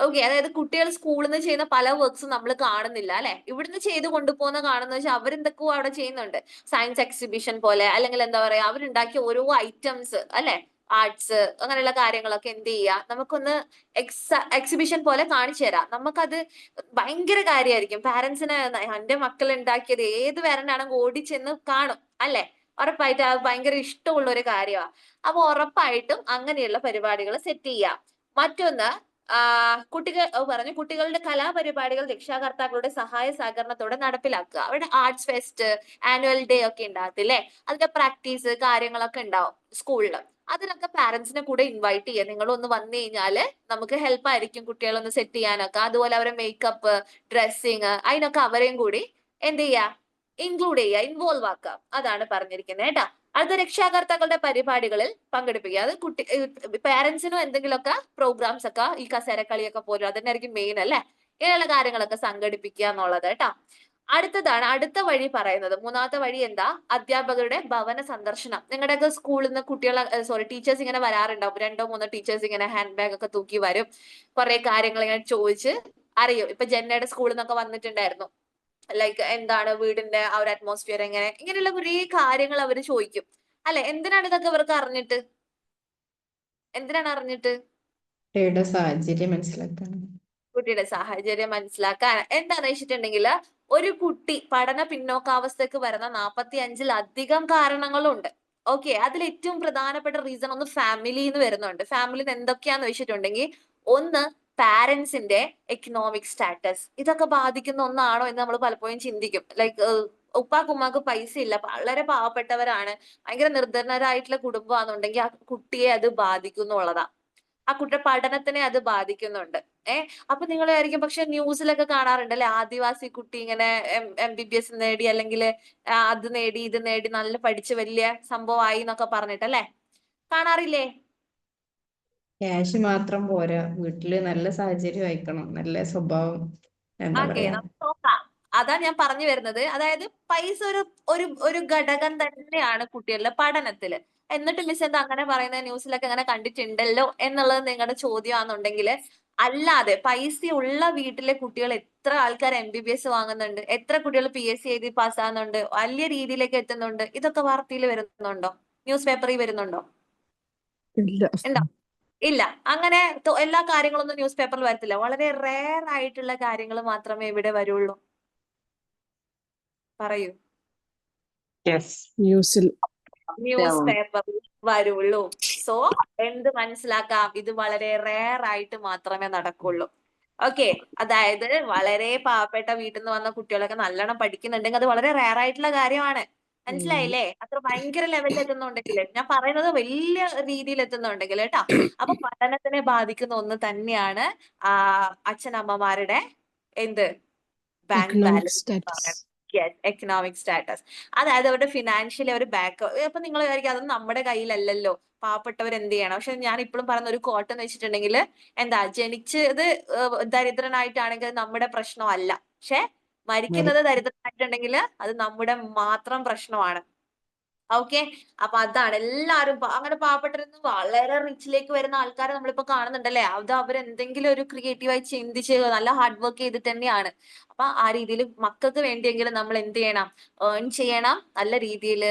ഓക്കെ, അതായത് കുട്ടികൾ സ്കൂളിൽ നിന്ന് ചെയ്യുന്ന പല വർക്ക്സും നമ്മൾ കാണുന്നില്ല അല്ലെ, ഇവിടുന്ന് ചെയ്ത് കൊണ്ടുപോകുന്ന കാണുന്ന വെച്ചാൽ അവരെന്തൊക്കെയോ അവിടെ ചെയ്യുന്നുണ്ട്. സയൻസ് എക്സിബിഷൻ പോലെ, അല്ലെങ്കിൽ എന്താ പറയാ, അവരുണ്ടാക്കിയ ഓരോ ഐറ്റംസ് അല്ലെ, ആർട്സ് അങ്ങനെയുള്ള കാര്യങ്ങളൊക്കെ എന്ത് ചെയ്യുക, നമുക്കൊന്ന് എക്സിബിഷൻ പോലെ കാണിച്ചു തരാം. നമുക്കത് ഭയങ്കര കാര്യമായിരിക്കും. പാരന്റ്സിന് എന്റെ മക്കൾ ഉണ്ടാക്കിയത് ഏത് പാരന്റ് ആണെങ്കിൽ ഓടിച്ചെന്ന് കാണും അല്ലെ, ഉറപ്പായിട്ട് അത് ഭയങ്കര ഇഷ്ടമുള്ള ഒരു കാര്യമാണ്. അപ്പൊ ഉറപ്പായിട്ടും അങ്ങനെയുള്ള പരിപാടികൾ സെറ്റ് ചെയ്യാം. മറ്റൊന്ന്, കുട്ടികളുടെ കലാപരിപാടികൾ രക്ഷാകർത്താക്കളുടെ സഹായ സഹകരണത്തോടെ നടപ്പിലാക്കുക. അവിടെ ആർട്സ് ഫെസ്റ്റ്, ആനുവൽ ഡേ ഒക്കെ ഉണ്ടാകത്തില്ലേ, അതിന്റെ പ്രാക്ടീസ് കാര്യങ്ങളൊക്കെ ഉണ്ടാവും സ്കൂളിൽ. അതിനൊക്കെ പാരന്റ്സിനെ കൂടെ ഇൻവൈറ്റ് ചെയ്യുക. നിങ്ങളൊന്ന് വന്നു കഴിഞ്ഞാല് നമുക്ക് ഹെൽപ്പ് ആയിരിക്കും കുട്ടികളൊന്ന് സെറ്റ് ചെയ്യാനൊക്കെ. അതുപോലെ അവരെ മേക്കപ്പ്, ഡ്രസ്സിങ്, അതിനൊക്കെ അവരെയും കൂടി എന്ത് ചെയ്യുക, ഇൻക്ലൂഡ് ചെയ്യുക, ഇൻവോൾവ് ആക്കുക. അതാണ് പറഞ്ഞിരിക്കുന്നത് കേട്ടോ. അടുത്ത, രക്ഷാകർത്താക്കളുടെ പരിപാടികളിൽ പങ്കെടുപ്പിക്കുക. അത് പാരന്റ്സിനും എന്തെങ്കിലുമൊക്കെ പ്രോഗ്രാംസ് ഒക്കെ, ഈ കസേരക്കളിയൊക്കെ പോലും അതന്നെയായിരിക്കും മെയിൻ അല്ലെ, ഇങ്ങനെയുള്ള കാര്യങ്ങളൊക്കെ സംഘടിപ്പിക്കുക എന്നുള്ളത് കേട്ടോ. അടുത്തതാണ്, അടുത്ത വഴി പറയുന്നത്, മൂന്നാമത്തെ വഴി എന്താ? അധ്യാപകരുടെ ഭവന സന്ദർശനം. നിങ്ങളുടെയൊക്കെ സ്കൂളിൽ നിന്ന് ടീച്ചേഴ്സ് ഇങ്ങനെ വരാറുണ്ടാവും. 2-3 ടീച്ചേഴ്സ് ഇങ്ങനെ ഹാൻഡ് ബാഗ് ഒക്കെ തൂക്കി വരും, കുറെ കാര്യങ്ങൾ ഇങ്ങനെ ചോദിച്ച് അറിയും. ഇപ്പൊ ജെന്നയുടെ സ്കൂളിൽ നിന്നൊക്കെ വന്നിട്ടുണ്ടായിരുന്നു. ലൈക്ക് എന്താണ് വീടിന്റെ ആ ഒരു അറ്റ്മോസ്ഫിയർ, ഇങ്ങനെയുള്ള കുറേ കാര്യങ്ങൾ അവർ ചോദിക്കും അല്ലെ. എന്തിനാണ് ഇതൊക്കെ ഇവർക്ക് അറിഞ്ഞിട്ട്? എന്തിനാണ് അറിഞ്ഞിട്ട്? കുട്ടിയുടെ സാഹചര്യം മനസ്സിലാക്കാൻ. കുട്ടിയുടെ സാഹചര്യം മനസ്സിലാക്കാൻ. എന്താന്ന് വെച്ചിട്ടുണ്ടെങ്കിൽ, ഒരു കുട്ടി പഠന പിന്നോക്കാവസ്ഥക്ക് വരുന്ന 45-ലധികം കാരണങ്ങളുണ്ട്. ഓക്കെ, അതിൽ ഏറ്റവും പ്രധാനപ്പെട്ട റീസൺ ഒന്ന് ഫാമിലിന്ന് വരുന്നുണ്ട്. ഫാമിലിന്ന് എന്തൊക്കെയാന്ന് വെച്ചിട്ടുണ്ടെങ്കിൽ, ഒന്ന് പാരന്റ്സിന്റെ എക്കണോമിക് സ്റ്റാറ്റസ്. ഇതൊക്കെ ബാധിക്കുന്ന ഒന്നാണോ എന്ന് നമ്മൾ പലപ്പോഴും ചിന്തിക്കും. ലൈക്ക് ഉപ്പാക്ക് ഉമ്മാക്ക് പൈസ ഇല്ല, വളരെ പാവപ്പെട്ടവരാണ്, ഭയങ്കര നിർധനരായിട്ടുള്ള കുടുംബമാണെന്നുണ്ടെങ്കിൽ ആ കുട്ടിയെ അത് ബാധിക്കുന്നുള്ളതാ. ആ കുട്ടിയുടെ പഠനത്തിനെ അത് ബാധിക്കുന്നുണ്ട്. അപ്പൊ നിങ്ങൾ വിചാരിക്കും, പക്ഷെ ന്യൂസിലൊക്കെ കാണാറുണ്ടല്ലേ, ആദിവാസി കുട്ടി ഇങ്ങനെ MBBS നേടി, അല്ലെങ്കിൽ അത് നേടി ഇത് നേടി നല്ല പഠിച്ച് വലിയ സംഭവമായി എന്നൊക്കെ പറഞ്ഞിട്ടല്ലേ, കാണാറില്ലേ? ക്യാഷ് മാത്രം പോരാ, വീട്ടില് നല്ല സാഹചര്യം ആയിക്കണം, നല്ല സ്വഭാവം, എന്താ ഓക്കെ, പറയാ, നമുക്ക് നോക്കാം. അതാ ഞാൻ പറഞ്ഞു വരുന്നത്. അതായത് പൈസ ഒരു ഒരു ഒരു ഘടകം തന്നെയാണ് കുട്ടികളുടെ പഠനത്തില്. എന്നിട്ട് മിസ് എന്താ അങ്ങനെ പറയുന്നത്, ന്യൂസിലൊക്കെ അങ്ങനെ കണ്ടിട്ടുണ്ടല്ലോ എന്നുള്ളത് നിങ്ങളുടെ ചോദ്യമാണെന്നുണ്ടെങ്കിൽ, അല്ലാതെ പൈസ ഉള്ള വീട്ടിലെ കുട്ടികൾ എത്ര ആൾക്കാർ MBBS വാങ്ങുന്നുണ്ട്, എത്ര കുട്ടികൾ PSC എഴുതി പാസ്സാകുന്നുണ്ട്, വലിയ രീതിയിലേക്ക് എത്തുന്നുണ്ട്. ഇതൊക്കെ വാർത്തയിൽ വരുന്നുണ്ടോ? ന്യൂസ് പേപ്പറിൽ വരുന്നുണ്ടോ? ഇല്ല. ഉണ്ടോ? ഇല്ല. അങ്ങനെ എല്ലാ കാര്യങ്ങളൊന്നും ന്യൂസ് പേപ്പറിൽ വരത്തില്ല. വളരെ റെയർ ആയിട്ടുള്ള കാര്യങ്ങൾ മാത്രമേ ഇവിടെ വരുള്ളൂ. പറയൂ. യെസ്. ന്യൂസിൽ ന്യൂസ് പേപ്പറിൽ വരുള്ളൂ. സോ എന്ത് മനസ്സിലാക്കാം, ഇത് വളരെ റെയർ ആയിട്ട് മാത്രമേ നടക്കുള്ളൂ. ഓക്കെ, അതായത് വളരെ പാവപ്പെട്ട വീട്ടിൽ നിന്ന് വന്ന കുട്ടികളൊക്കെ നല്ലോണം പഠിക്കുന്നുണ്ടെങ്കിൽ അത് വളരെ റെയർ ആയിട്ടുള്ള കാര്യമാണ്. മനസ്സിലായില്ലേ? അത്ര ഭയങ്കര ലെവലിൽ എത്തുന്നുണ്ടെങ്കിൽ, ഞാൻ പറയുന്നത് വലിയ രീതിയിൽ എത്തുന്നുണ്ടെങ്കിൽ കേട്ടോ. അപ്പൊ പഠനത്തിനെ ബാധിക്കുന്ന ഒന്ന് തന്നെയാണ് അച്ഛനമ്മമാരുടെ എന്ത് bank economic balance status. Economic status. അതായത് അവരുടെ ഫിനാൻഷ്യലി അവർ ബാക്ക്. അപ്പൊ നിങ്ങൾ വിചാരിക്കും അതൊന്നും നമ്മുടെ കയ്യിലല്ലല്ലോ, പാവപ്പെട്ടവർ എന്ത് ചെയ്യണം. പക്ഷെ ഞാൻ ഇപ്പോഴും പറയുന്ന ഒരു കോട്ട് എന്ന് വെച്ചിട്ടുണ്ടെങ്കിൽ, എന്താ, ജനിച്ചത് ദരിദ്രനായിട്ടാണെങ്കിൽ നമ്മുടെ പ്രശ്നമല്ല. പക്ഷെ മരിക്കുന്നത് ദരിദ്രനായിട്ടുണ്ടെങ്കിൽ അത് നമ്മുടെ മാത്രം പ്രശ്നമാണ്. ഓക്കെ, അപ്പൊ അതാണ് എല്ലാരും അങ്ങനെ പാവപ്പെട്ടവരിന്ന് വളരെ റിച്ചിലേക്ക് വരുന്ന ആൾക്കാരെ നമ്മളിപ്പോ കാണുന്നുണ്ടല്ലേ. അത് അവരെന്തെങ്കിലും ഒരു ക്രിയേറ്റീവായി ചിന്തിച്ച് നല്ല ഹാർഡ് വർക്ക് ചെയ്തിട്ട് തന്നെയാണ്. അപ്പൊ ആ രീതിയിൽ മക്കൾക്ക് വേണ്ടിയെങ്കിലും നമ്മൾ എന്ത് ചെയ്യണം, ഏൺ ചെയ്യണം, നല്ല രീതിയിൽ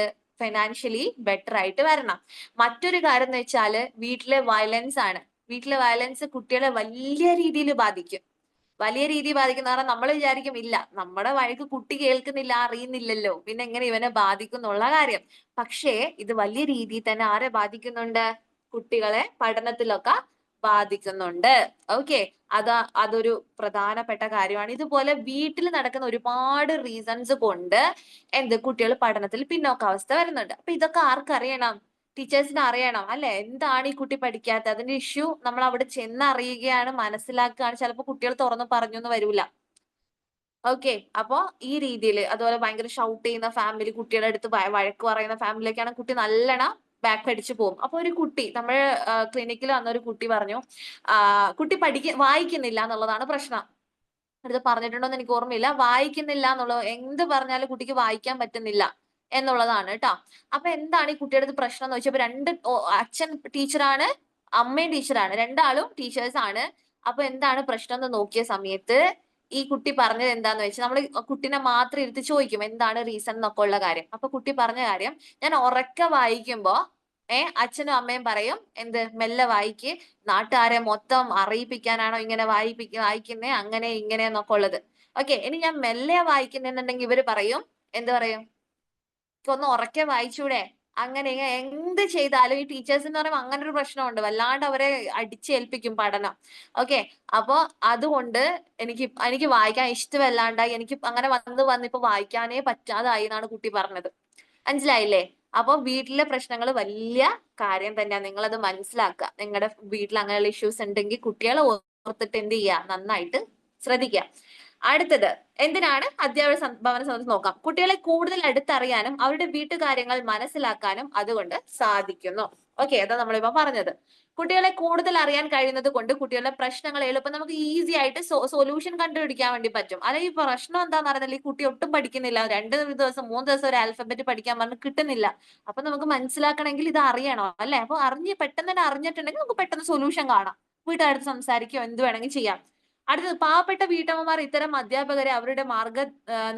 ഫൈനാൻഷ്യലി ബെറ്റർ ആയിട്ട് വരണം. മറ്റൊരു കാര്യം എന്ന് വെച്ചാല് വീട്ടിലെ വയലൻസ് ആണ്. വീട്ടിലെ വയലൻസ് കുട്ടികളെ വലിയ രീതിയിൽ ബാധിക്കും. വലിയ രീതിയിൽ ബാധിക്കുന്ന കാരണം നമ്മൾ വിചാരിക്കും, ഇല്ല നമ്മുടെ വഴക്ക് കുട്ടി കേൾക്കുന്നില്ല, അറിയുന്നില്ലല്ലോ, പിന്നെ എങ്ങനെ ഇവനെ ബാധിക്കുന്നുള്ള കാര്യം. പക്ഷേ ഇത് വലിയ രീതിയിൽ തന്നെ ആരെ ബാധിക്കുന്നുണ്ട്, കുട്ടികളെ പഠനത്തിലൊക്കെ ബാധിക്കുന്നുണ്ട്. ഓക്കെ, അതൊരു പ്രധാനപ്പെട്ട കാര്യമാണ്. ഇതുപോലെ വീട്ടിൽ നടക്കുന്ന ഒരുപാട് റീസൺസ് കൊണ്ട് കുട്ടികൾ പഠനത്തിൽ പിന്നോക്കാവസ്ഥ വരുന്നുണ്ട്. അപ്പൊ ഇതൊക്കെ ആർക്കറിയണം? ടീച്ചേഴ്സിന് അറിയണം അല്ലെ, എന്താണ് ഈ കുട്ടി പഠിക്കാത്തത്, അതിന്റെ ഇഷ്യൂ നമ്മൾ അവിടെ ചെന്ന് അറിയുകയാണ്, മനസ്സിലാക്കുകയാണ്. ചിലപ്പോൾ കുട്ടികൾ തുറന്നു പറഞ്ഞൊന്നും വരൂല. ഓക്കെ, അപ്പൊ ഈ രീതിയിൽ അതുപോലെ ഭയങ്കര ഷൗട്ട് ചെയ്യുന്ന ഫാമിലി, കുട്ടിയുടെ അടുത്ത് വഴക്ക് പറയുന്ന ഫാമിലിയൊക്കെയാണ്, കുട്ടി നല്ലോണം ബാക്ക് അടിച്ചു പോകും. അപ്പൊ ഒരു കുട്ടി നമ്മുടെ ക്ലിനിക്കിൽ വന്ന ഒരു കുട്ടി പറഞ്ഞു, കുട്ടി വായിക്കുന്നില്ല എന്നുള്ളതാണ് പ്രശ്നം. അടുത്ത് പറഞ്ഞിട്ടുണ്ടോ എന്ന് എനിക്ക് ഓർമ്മയില്ല. വായിക്കുന്നില്ല എന്നുള്ളത്, എന്ത് പറഞ്ഞാലും കുട്ടിക്ക് വായിക്കാൻ പറ്റുന്നില്ല എന്നുള്ളതാണ് കേട്ടോ. അപ്പൊ എന്താണ് ഈ കുട്ടിയുടെ അടുത്ത് പ്രശ്നം എന്ന് വെച്ചപ്പോ, അച്ഛൻ ടീച്ചറാണ്, അമ്മയും ടീച്ചറാണ്, രണ്ടാളും ടീച്ചേഴ്സ് ആണ്. അപ്പൊ എന്താണ് പ്രശ്നം എന്ന് നോക്കിയ സമയത്ത് ഈ കുട്ടി പറഞ്ഞത് എന്താന്ന് വെച്ചാൽ, നമ്മൾ കുട്ടീനെ മാത്രം ഇരുത്തി ചോദിക്കും എന്താണ് റീസൺ എന്നൊക്കെ ഉള്ള കാര്യം. അപ്പൊ കുട്ടി പറഞ്ഞ കാര്യം, ഞാൻ ഉറക്കെ വായിക്കുമ്പോ അച്ഛനും അമ്മയും പറയും, മെല്ലെ വായിക്ക്, നാട്ടുകാരെ മൊത്തം അറിയിപ്പിക്കാനാണോ ഇങ്ങനെ വായിക്കുന്നേ, അങ്ങനെ ഇങ്ങനെ എന്നൊക്കെ ഉള്ളത്. ഓക്കെ, ഇനി ഞാൻ മെല്ലെ വായിക്കുന്നുണ്ടെങ്കിൽ ഇവര് പറയും, എന്ത് പറയും, ഒന്ന് ഉറക്കെ വായിച്ചൂടെ, അങ്ങനെ എന്ത് ചെയ്താലും ഈ ടീച്ചേഴ്സ് എന്ന് പറയുമ്പോൾ അങ്ങനെ ഒരു പ്രശ്നമുണ്ട്, വല്ലാണ്ട് അവരെ അടിച്ചേൽപ്പിക്കും പഠനം. ഓക്കെ, അപ്പൊ അതുകൊണ്ട് എനിക്ക് വായിക്കാൻ ഇഷ്ടമല്ലാണ്ടായി, എനിക്ക് അങ്ങനെ വന്നിപ്പോ വായിക്കാനേ പറ്റാതായി എന്നാണ് കുട്ടി പറഞ്ഞത്. മനസ്സിലായില്ലേ? അപ്പൊ വീട്ടിലെ പ്രശ്നങ്ങൾ വലിയ കാര്യം തന്നെയാണ്. നിങ്ങളത് മനസ്സിലാക്കുക. നിങ്ങളുടെ വീട്ടിൽ അങ്ങനെയുള്ള ഇഷ്യൂസ് ഉണ്ടെങ്കിൽ കുട്ടികളെ ഓർത്തിട്ട് എന്ത് ചെയ്യുക, നന്നായിട്ട് ശ്രദ്ധിക്കുക. അടുത്തത് എന്തിനാണ് അധ്യാപക ഭവന സദസ്സ് നോക്കാം. കുട്ടികളെ കൂടുതൽ അടുത്തറിയാനും അവരുടെ വീട്ടുകാര്യങ്ങൾ മനസ്സിലാക്കാനും അതുകൊണ്ട് സാധിക്കുന്നു. ഓക്കെ, അതാ നമ്മളിപ്പോ പറഞ്ഞത്. കുട്ടികളെ കൂടുതൽ അറിയാൻ കഴിയുന്നത് കൊണ്ട് കുട്ടികളുടെ പ്രശ്നങ്ങൾ എളുപ്പം നമുക്ക് ഈസി ആയിട്ട് സൊല്യൂഷൻ കണ്ടുപിടിക്കാൻ വേണ്ടി പറ്റും. അല്ലെങ്കിൽ ഈ പ്രശ്നം എന്താണെന്ന് അറിയുന്നില്ല, ഈ കുട്ടി ഒട്ടും പഠിക്കുന്നില്ല, 2 ദിവസം 3 ദിവസം ഒരു ആൽഫബറ്റ് പഠിക്കാൻ പറഞ്ഞ് കിട്ടുന്നില്ല. അപ്പൊ നമുക്ക് മനസ്സിലാക്കണമെങ്കിൽ ഇത് അറിയണോ അല്ലെ. അപ്പൊ പെട്ടെന്ന് തന്നെ അറിഞ്ഞിട്ടുണ്ടെങ്കിൽ നമുക്ക് പെട്ടെന്ന് സൊല്യൂഷൻ കാണാം, വീട്ടുകാരുടെ സംസാരിക്കുകയോ എന്ത് വേണമെങ്കിൽ ചെയ്യാം. അടുത്തത്, പാവപ്പെട്ട വീട്ടമ്മമാർ ഇത്തരം അധ്യാപകരെ അവരുടെ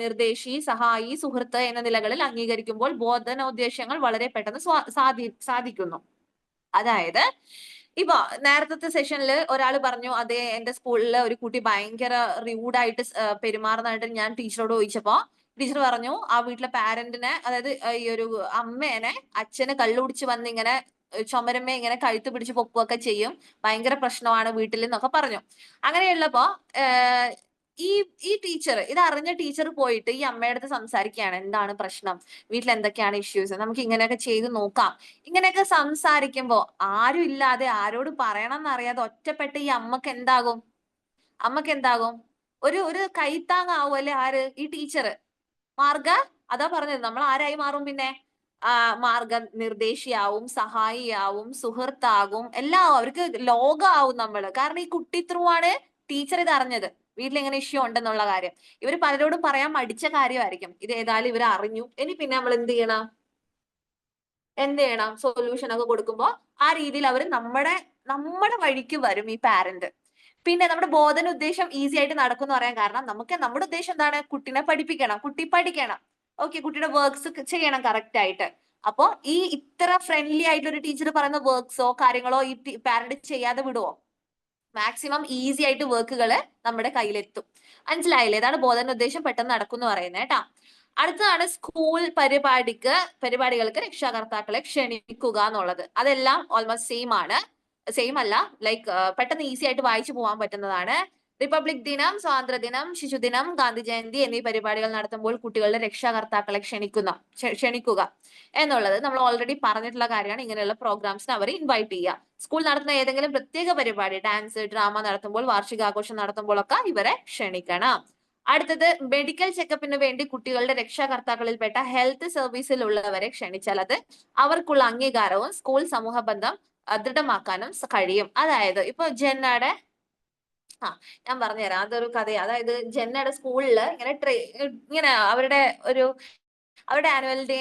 നിർദ്ദേശി, സഹായി, സുഹൃത്ത് എന്ന നിലകളിൽ അംഗീകരിക്കുമ്പോൾ ബോധനോദ്ദേശങ്ങൾ വളരെ പെട്ടെന്ന് സാധിക്കുന്നു. അതായത് ഇപ്പൊ നേരത്തെ സെഷനിൽ ഒരാൾ പറഞ്ഞു, അതെ എന്റെ സ്കൂളിൽ ഒരു കുട്ടി ഭയങ്കര റൂഡായിട്ട് പെരുമാറുന്നതായിട്ട് ഞാൻ ടീച്ചറോട് ചോദിച്ചപ്പോ ടീച്ചർ പറഞ്ഞു ആ വീട്ടിലെ പാരന്റിനെ, അതായത് ഈ ഒരു അമ്മേനെ അച്ഛന് കള്ളു കുടിച്ച് വന്ന് ഇങ്ങനെ ചുമരമ്മേ ഇങ്ങനെ കഴുത്ത് പിടിച്ച് പൊക്കുകയൊക്കെ ചെയ്യും, ഭയങ്കര പ്രശ്നമാണ് വീട്ടിൽ എന്നൊക്കെ പറഞ്ഞു. അങ്ങനെയുള്ളപ്പോ ഈ ടീച്ചർ, ഇത് അറിഞ്ഞ ടീച്ചർ പോയിട്ട് ഈ അമ്മയുടെ അടുത്ത് സംസാരിക്കുകയാണ്, എന്താണ് പ്രശ്നം, വീട്ടിൽ എന്തൊക്കെയാണ് ഇഷ്യൂസ്, നമുക്ക് ഇങ്ങനെയൊക്കെ ചെയ്ത് നോക്കാം. ഇങ്ങനെയൊക്കെ സംസാരിക്കുമ്പോ ആരും ഇല്ലാതെ ആരോട് പറയണം എന്നറിയാതെ ഒറ്റപ്പെട്ട ഈ അമ്മക്ക് എന്താകും? ഒരു കൈത്താങ്ങാവും അല്ലെ ആര്? ഈ ടീച്ചർ. അതാ പറഞ്ഞത്, നമ്മൾ ആരായി മാറും പിന്നെ? മാർഗ നിർദ്ദേശിയാവും, സഹായിയാവും, സുഹൃത്താകും, എല്ലാം അവർക്ക് ലോകമാവും നമ്മള്. കാരണം ഈ കുട്ടി ത്രൂ ആണ് ടീച്ചർ ഇത് അറിഞ്ഞത്, വീട്ടിൽ എങ്ങനെ ഇഷ്യൂ ഉണ്ടെന്നുള്ള കാര്യം. ഇവര് പലരോടും പറയാൻ മടിച്ച കാര്യമായിരിക്കും. ഇത് ഏതായാലും ഇവർ അറിഞ്ഞു. ഇനി പിന്നെ നമ്മൾ എന്ത് ചെയ്യണം? സൊല്യൂഷൻ ഒക്കെ കൊടുക്കുമ്പോ ആ രീതിയിൽ അവർ നമ്മുടെ വഴിക്ക് വരും ഈ പാരന്റ്. പിന്നെ നമ്മുടെ ബോധന ഉദ്ദേശം ഈസി ആയിട്ട് നടക്കും പറയാൻ കാരണം, നമ്മുടെ ഉദ്ദേശം എന്താണ്? കുട്ടിനെ പഠിപ്പിക്കണം, കുട്ടി പഠിക്കണം, ഓക്കെ, കുട്ടിയുടെ വർക്ക്സ് ചെയ്യണം കറക്റ്റ് ആയിട്ട്. അപ്പോ ഈ ഇത്ര ഫ്രണ്ട്ലി ആയിട്ട് ഒരു ടീച്ചർ പറയുന്ന വർക്ക്സോ കാര്യങ്ങളോ ഈ പാരന്റ് ചെയ്യാതെ വിടുവോ? മാക്സിമം ഈസി ആയിട്ട് വർക്കുകൾ നമ്മുടെ കയ്യിലെത്തും. മനസ്സിലായില്ലേ? ഇതാണ് ബോധന ഉദ്ദേശം പെട്ടെന്ന് നടക്കും എന്ന് പറയുന്നത് കേട്ടാ. അടുത്തതാണ് സ്കൂൾ പരിപാടികൾക്ക് രക്ഷാകർത്താക്കളെ ക്ഷണിക്കുക എന്നുള്ളത്. അതെല്ലാം ഓൾമോസ്റ്റ് സെയിം അല്ല, ലൈക്ക് പെട്ടെന്ന് ഈസി ആയിട്ട് വായിച്ചു പോകാൻ പറ്റുന്നതാണ്. റിപ്പബ്ലിക് ദിനം, സ്വാതന്ത്ര്യദിനം, ശിശുദിനം, ഗാന്ധി ജയന്തി എന്നീ പരിപാടികൾ നടത്തുമ്പോൾ കുട്ടികളുടെ രക്ഷാകർത്താക്കളെ ക്ഷണിക്കുക എന്നുള്ളത് നമ്മൾ ഓൾറെഡി പറഞ്ഞിട്ടുള്ള കാര്യമാണ്. ഇങ്ങനെയുള്ള പ്രോഗ്രാംസിന് അവർ ഇൻവൈറ്റ് ചെയ്യുക. സ്കൂൾ നടത്തുന്ന ഏതെങ്കിലും പ്രത്യേക പരിപാടി, ഡാൻസ്, ഡ്രാമ നടത്തുമ്പോൾ, വാർഷികാഘോഷം നടത്തുമ്പോഴൊക്കെ ഇവരെ ക്ഷണിക്കണം. അടുത്തത് മെഡിക്കൽ ചെക്കപ്പിന് വേണ്ടി കുട്ടികളുടെ രക്ഷാകർത്താക്കളിൽപ്പെട്ട ഹെൽത്ത് സർവീസിലുള്ളവരെ ക്ഷണിച്ചാൽ അത് അവർക്കുള്ള അംഗീകാരവും സ്കൂൾ സമൂഹ ബന്ധം ദൃഢമാക്കാനും കഴിയും. അതായത് ഇപ്പൊ ജെന്നയുടെ ഞാൻ പറഞ്ഞുതരാം, അതൊരു കഥയാണ്. അതായത് ജെന്നയുടെ സ്കൂളില് ഇങ്ങനെ അവരുടെ ആനുവൽ ഡേ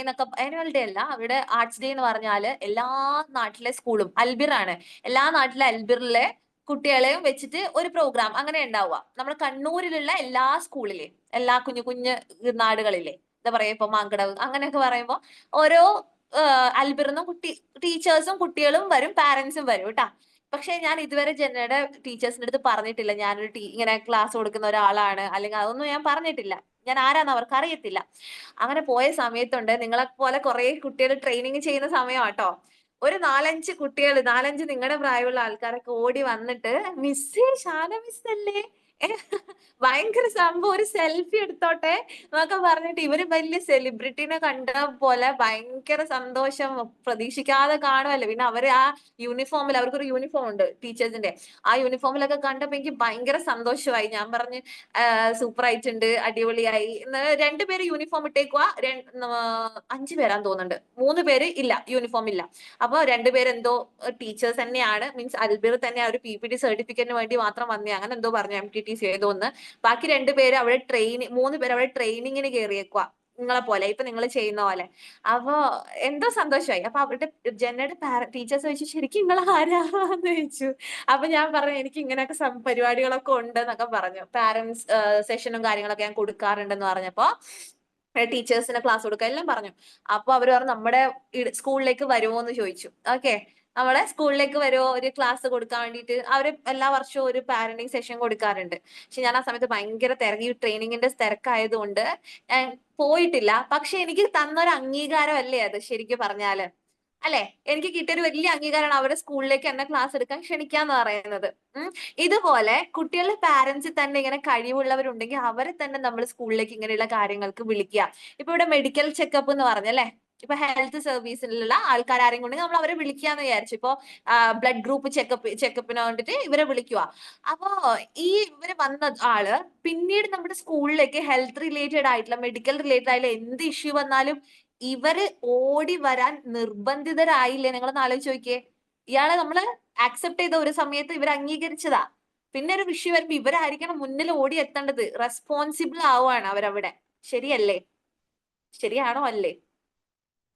അല്ല, അവരുടെ ആർട്സ് ഡേ എന്ന് പറഞ്ഞാല് എല്ലാ നാട്ടിലെ സ്കൂളും അൽബിറാണ്, എല്ലാ നാട്ടിലെ അൽബിറിലെ കുട്ടികളെയും വെച്ചിട്ട് ഒരു പ്രോഗ്രാം അങ്ങനെ ഉണ്ടാവുക. നമ്മുടെ കണ്ണൂരിലുള്ള എല്ലാ സ്കൂളിലെ, എല്ലാ കുഞ്ഞു നാടുകളിലെ, എന്താ പറയാ, ഇപ്പൊ മാങ്കടവ് അങ്ങനെയൊക്കെ പറയുമ്പോ ഓരോ അൽബിറിന്നും ടീച്ചേഴ്സും കുട്ടികളും വരും, പാരന്റ്സും വരും കേട്ടാ. പക്ഷെ ഞാൻ ഇതുവരെ ജെന്നയുടെ ടീച്ചേഴ്സിന്റെ അടുത്ത് പറഞ്ഞിട്ടില്ല ഞാനൊരു ഇങ്ങനെ ക്ലാസ് കൊടുക്കുന്ന ഒരാളാണ്, അല്ലെങ്കിൽ അതൊന്നും ഞാൻ പറഞ്ഞിട്ടില്ല. ഞാൻ ആരാന്ന് അവർക്ക് അറിയത്തില്ല. അങ്ങനെ പോയ സമയത്തുണ്ട്, നിങ്ങളെ പോലെ കുറെ കുട്ടികൾ ട്രെയിനിങ് ചെയ്യുന്ന സമയമാട്ടോ, ഒരു 4-5 നിങ്ങളുടെ പ്രായമുള്ള ആൾക്കാരൊക്കെ ഓടി വന്നിട്ട്, മിസ്സേ ഷാന മിസ് അല്ലേ, ഭയങ്കര സംഭവം, ഒരു സെൽഫി എടുത്തോട്ടെ എന്നൊക്കെ പറഞ്ഞിട്ട് ഇവര് വലിയ സെലിബ്രിറ്റിനെ കണ്ട പോലെ ഭയങ്കര സന്തോഷം, പ്രതീക്ഷിക്കാതെ കാണുമല്ലോ. പിന്നെ അവര് ആ യൂണിഫോമിൽ, അവർക്കൊരു യൂണിഫോം ഉണ്ട് ടീച്ചേഴ്സിന്റെ, ആ യൂണിഫോമിലൊക്കെ കണ്ടപ്പോ എനിക്ക് ഭയങ്കര സന്തോഷമായി. ഞാൻ പറഞ്ഞ് സൂപ്പർ ആയിട്ടുണ്ട്, അടിപൊളിയായി. 2 പേര് യൂണിഫോം ഇട്ടേക്കുക, 5 പേരാന്ന് തോന്നുന്നുണ്ട്, 3 പേര് ഇല്ല, യൂണിഫോം ഇല്ല. അപ്പൊ 2 പേര് എന്തോ ടീച്ചേഴ്സ് തന്നെയാണ്, മീൻസ് അൽബിർ തന്നെ ഒരു PPT സർട്ടിഫിക്കറ്റിന് വേണ്ടി മാത്രം വന്നേ, അങ്ങനെ എന്തോ പറഞ്ഞു, MTTC ഏതോന്ന്. ബാക്കി 2 പേര് അവിടെ 3 പേര് അവിടെ ട്രെയിനിങ്ങിന് കയറിയേക്കുക, നിങ്ങളെ പോലെ, ഇപ്പൊ നിങ്ങൾ ചെയ്യുന്ന പോലെ. അപ്പൊ എന്തോ സന്തോഷമായി. അപ്പൊ അവരുടെ ജെന്നയുടെ ടീച്ചേഴ്സ് ചോദിച്ചു, ശരിക്കും നിങ്ങൾ ആരാന്ന് ചോദിച്ചു. അപ്പൊ ഞാൻ പറഞ്ഞു, എനിക്ക് ഇങ്ങനെയൊക്കെ പരിപാടികളൊക്കെ ഉണ്ട് എന്നൊക്കെ പറഞ്ഞു. പാരന്റ്സ് സെഷനും കാര്യങ്ങളൊക്കെ ഞാൻ കൊടുക്കാറുണ്ടെന്ന് പറഞ്ഞപ്പോ ടീച്ചേഴ്സിന് ക്ലാസ് കൊടുക്കുക എല്ലാം പറഞ്ഞു. അപ്പൊ അവര് പറഞ്ഞു, നമ്മുടെ സ്കൂളിലേക്ക് വരുമോ എന്ന് ചോദിച്ചു. ഓക്കെ, നമ്മളെ സ്കൂളിലേക്ക് വരുമോ ഒരു ക്ലാസ് കൊടുക്കാൻ വേണ്ടിയിട്ട്. അവര് എല്ലാ വർഷവും ഒരു പാരന്റിങ് സെഷൻ കൊടുക്കാറുണ്ട്. പക്ഷെ ഞാൻ ആ സമയത്ത് ഭയങ്കര ഈ ട്രെയിനിങ്ങിന്റെ തിരക്കായതുകൊണ്ട് ഞാൻ പോയിട്ടില്ല. പക്ഷെ എനിക്ക് തന്നൊരു അംഗീകാരം അല്ലേ അത്, ശരിക്കും പറഞ്ഞാല് അല്ലെ, എനിക്ക് കിട്ടിയൊരു വലിയ അംഗീകാരമാണ് അവരുടെ സ്കൂളിലേക്ക് എന്നെ ക്ലാസ് എടുക്കാൻ ക്ഷണിക്കാന്ന് പറയുന്നത്. ഇതുപോലെ കുട്ടികളുടെ പാരന്റ്സിൽ തന്നെ ഇങ്ങനെ കഴിവുള്ളവരുണ്ടെങ്കിൽ അവരെ തന്നെ നമ്മൾ സ്കൂളിലേക്ക് ഇങ്ങനെയുള്ള കാര്യങ്ങൾക്ക് വിളിക്കുക. ഇപ്പൊ ഇവിടെ മെഡിക്കൽ ചെക്കപ്പ് എന്ന് പറഞ്ഞല്ലേ, ഇപ്പൊ ഹെൽത്ത് സർവീസിലുള്ള ആൾക്കാർ ആരെങ്കിലും ഉണ്ടെങ്കിൽ നമ്മൾ അവരെ വിളിക്കാന്ന് വിചാരിച്ചു. ഇപ്പൊ ബ്ലഡ് ഗ്രൂപ്പ് ചെക്കപ്പിന് വേണ്ടിട്ട് ഇവരെ വിളിക്കുക. അപ്പോ ഇവര് വന്ന ആള് പിന്നീട് നമ്മുടെ സ്കൂളിലേക്ക് ഹെൽത്ത് റിലേറ്റഡ് ആയിട്ടുള്ള, മെഡിക്കൽ റിലേറ്റഡ് ആയിട്ടുള്ള എന്ത് ഇഷ്യൂ വന്നാലും ഇവര് ഓടി വരാൻ നിർബന്ധിതരായില്ലേ? നിങ്ങളൊന്ന് ആലോചിച്ച് നോക്കിയേ. ഇയാളെ നമ്മള് ആക്സെപ്റ്റ് ചെയ്ത ഒരു സമയത്ത് ഇവർ അംഗീകരിച്ചതാ. പിന്നെ ഒരു വിഷയം വരുമ്പോ ഇവരായിരിക്കണം മുന്നിൽ ഓടി എത്തേണ്ടത്. റെസ്പോൺസിബിൾ ആവുകയാണ് അവരവിടെ. ശരിയല്ലേ? ശരിയാണോ അല്ലേ?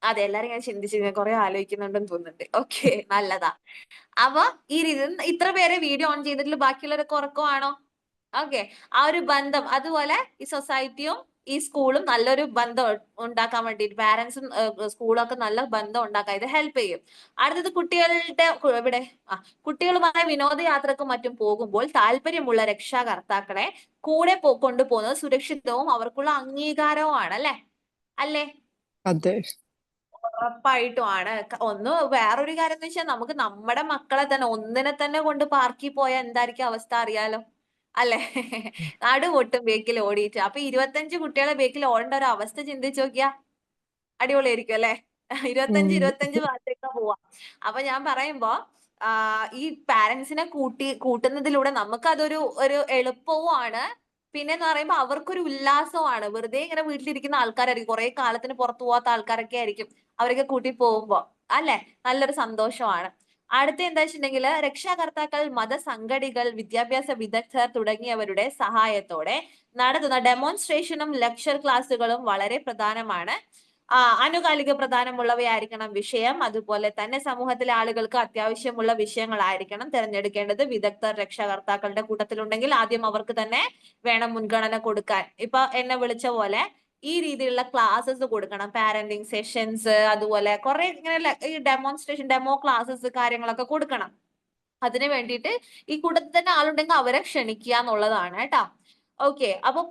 അതെ, എല്ലാരും ഇങ്ങനെ ചിന്തിച്ച് കുറെ ആലോചിക്കുന്നുണ്ടെന്ന് തോന്നുന്നുണ്ട്. ഓക്കെ, നല്ലതാ. അപ്പൊ ഈ രീതി ഇത്ര പേരെ വീഡിയോ ഓൺ ചെയ്തിട്ടുള്ള, ബാക്കിയുള്ളവരൊക്കെ ഉറക്കമാണോ? ഓക്കെ, ആ ഒരു ബന്ധം, അതുപോലെ ഈ സൊസൈറ്റിയും ഈ സ്കൂളും നല്ലൊരു ബന്ധം ഉണ്ടാക്കാൻ വേണ്ടിയിട്ട് പാരന്റ്സും സ്കൂളൊക്കെ നല്ല ബന്ധം ഉണ്ടാക്കാൻ ഇത് ഹെൽപ്പ് ചെയ്യും. അടുത്തത് കുട്ടികളുടെ ഇവിടെ കുട്ടികളുമായി വിനോദയാത്രക്കും മറ്റും പോകുമ്പോൾ താല്പര്യമുള്ള രക്ഷാകർത്താക്കളെ കൂടെ കൊണ്ടുപോകുന്നത് സുരക്ഷിതവും അവർക്കുള്ള അംഗീകാരവുമാണ് അല്ലെ? അല്ലേ? അതെ. ഉറപ്പായിട്ടും ആണ്. ഒന്ന് വേറൊരു കാര്യം എന്ന് വെച്ചാൽ നമുക്ക് നമ്മുടെ മക്കളെ തന്നെ ഒന്നിനെ തന്നെ കൊണ്ട് പാർക്കിൽ പോയാൽ എന്തായിരിക്കും അവസ്ഥ അറിയാലോ അല്ലെ? നടു പൊട്ടും ബേക്കിൽ ഓടിയിട്ട്. അപ്പൊ 25 കുട്ടികളെ ബേക്കിൽ ഓടേണ്ട ഒരു അവസ്ഥ ചിന്തിച്ചു നോക്കിയാ അടിപൊളിയായിരിക്കും അല്ലെ? 25 ഭാഗത്തേക്ക് പോവാം. അപ്പൊ ഞാൻ പറയുമ്പോ ഈ പാരന്റ്സിനെ കൂട്ടുന്നതിലൂടെ നമുക്ക് അതൊരു എളുപ്പവുമാണ്. പിന്നെന്ന് പറയുമ്പോ അവർക്കൊരു ഉല്ലാസമാണ്. വെറുതെ ഇങ്ങനെ വീട്ടിലിരിക്കുന്ന ആൾക്കാരായിരിക്കും, കുറെ കാലത്തിന് പുറത്തു പോവാത്ത ആൾക്കാരൊക്കെ ആയിരിക്കും അവരൊക്കെ കൂട്ടി പോകുമ്പോ അല്ലെ? നല്ലൊരു സന്തോഷമാണ്. അടുത്ത എന്താ വെച്ചിട്ടുണ്ടെങ്കിൽ രക്ഷാകർത്താക്കൾ, മതസംഘടികൾ, വിദ്യാഭ്യാസ വിദഗ്ധർ തുടങ്ങിയവരുടെ സഹായത്തോടെ നടത്തുന്ന ഡെമോൺസ്ട്രേഷനും ലെക്ചർ ക്ലാസ്സുകളും വളരെ പ്രധാനമാണ്. ആനുകാലിക പ്രധാനമുള്ളവയായിരിക്കണം വിഷയം. അതുപോലെ തന്നെ സമൂഹത്തിലെ ആളുകൾക്ക് അത്യാവശ്യമുള്ള വിഷയങ്ങളായിരിക്കണം തിരഞ്ഞെടുക്കേണ്ടത്. വിദഗ്ധർ രക്ഷാകർത്താക്കളുടെ കൂട്ടത്തിലുണ്ടെങ്കിൽ ആദ്യം അവർക്ക് തന്നെ വേണം മുൻഗണന കൊടുക്കാൻ. ഇപ്പൊ എന്നെ വിളിച്ച പോലെ ഈ രീതിയിലുള്ള ക്ലാസ്സസ് കൊടുക്കണം, പാരന്റിങ് സെഷൻസ്, അതുപോലെ കുറെ ഇങ്ങനെ ഈ ഡെമോ ക്ലാസ്സസ് കാര്യങ്ങളൊക്കെ കൊടുക്കണം. അതിന് വേണ്ടിയിട്ട് ഈ കൂട്ടത്തിൽ തന്നെ ആളുണ്ടെങ്കിൽ അവരെ ക്ഷണിക്കുക എന്നുള്ളതാണ് കേട്ടോ. ഓക്കെ, അപ്പൊ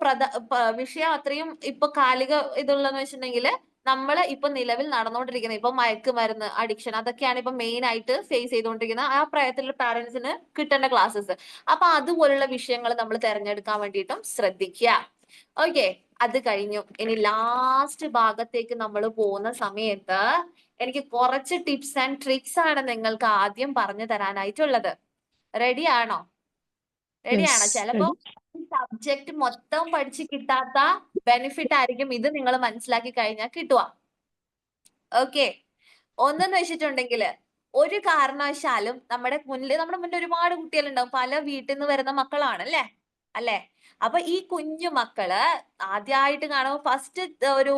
വിഷയം അത്രയും ഇപ്പൊ കാലിക ഇതുള്ളതെന്ന് വെച്ചിട്ടുണ്ടെങ്കിൽ നമ്മൾ ഇപ്പൊ നിലവിൽ നടന്നുകൊണ്ടിരിക്കുന്നത് ഇപ്പൊ മയക്കുമരുന്ന് അഡിക്ഷൻ അതൊക്കെയാണ് ഇപ്പൊ മെയിൻ ആയിട്ട് ഫേസ് ചെയ്തുകൊണ്ടിരിക്കുന്ന ആ പ്രായത്തിലുള്ള പാരന്റ്സിന് കിട്ടേണ്ട ക്ലാസ്സസ്. അപ്പൊ അതുപോലുള്ള വിഷയങ്ങൾ നമ്മൾ തിരഞ്ഞെടുക്കാൻ വേണ്ടിയിട്ടും ശ്രദ്ധിക്കുക. ഓക്കെ, അത് കഴിഞ്ഞു. ഇനി ലാസ്റ്റ് ഭാഗത്തേക്ക് നമ്മൾ പോകുന്ന സമയത്ത് എനിക്ക് കുറച്ച് ടിപ്സ് ആൻഡ് ട്രിക്സ് ആണ് നിങ്ങൾക്ക് ആദ്യം പറഞ്ഞു തരാനായിട്ടുള്ളത്. റെഡി ആണോ? റെഡിയാണോ? ചിലപ്പോ സബ്ജക്ട് മൊത്തം പഠിച്ച് കിട്ടാത്ത ബെനിഫിറ്റ് ആയിരിക്കും ഇത് നിങ്ങൾ മനസ്സിലാക്കി കഴിഞ്ഞാൽ കിട്ടുക. ഓക്കെ, ഒന്നെന്ന് വെച്ചിട്ടുണ്ടെങ്കിൽ ഒരു കാരണവശാലും നമ്മുടെ മുന്നിൽ ഒരുപാട് കുട്ടികളുണ്ടാവും, പല വീട്ടിൽ നിന്ന് വരുന്ന മക്കളാണ് അല്ലേ? അപ്പൊ ഈ കുഞ്ഞു മക്കള് ആദ്യമായിട്ട് കാണുമ്പോൾ ഫസ്റ്റ് ഒരു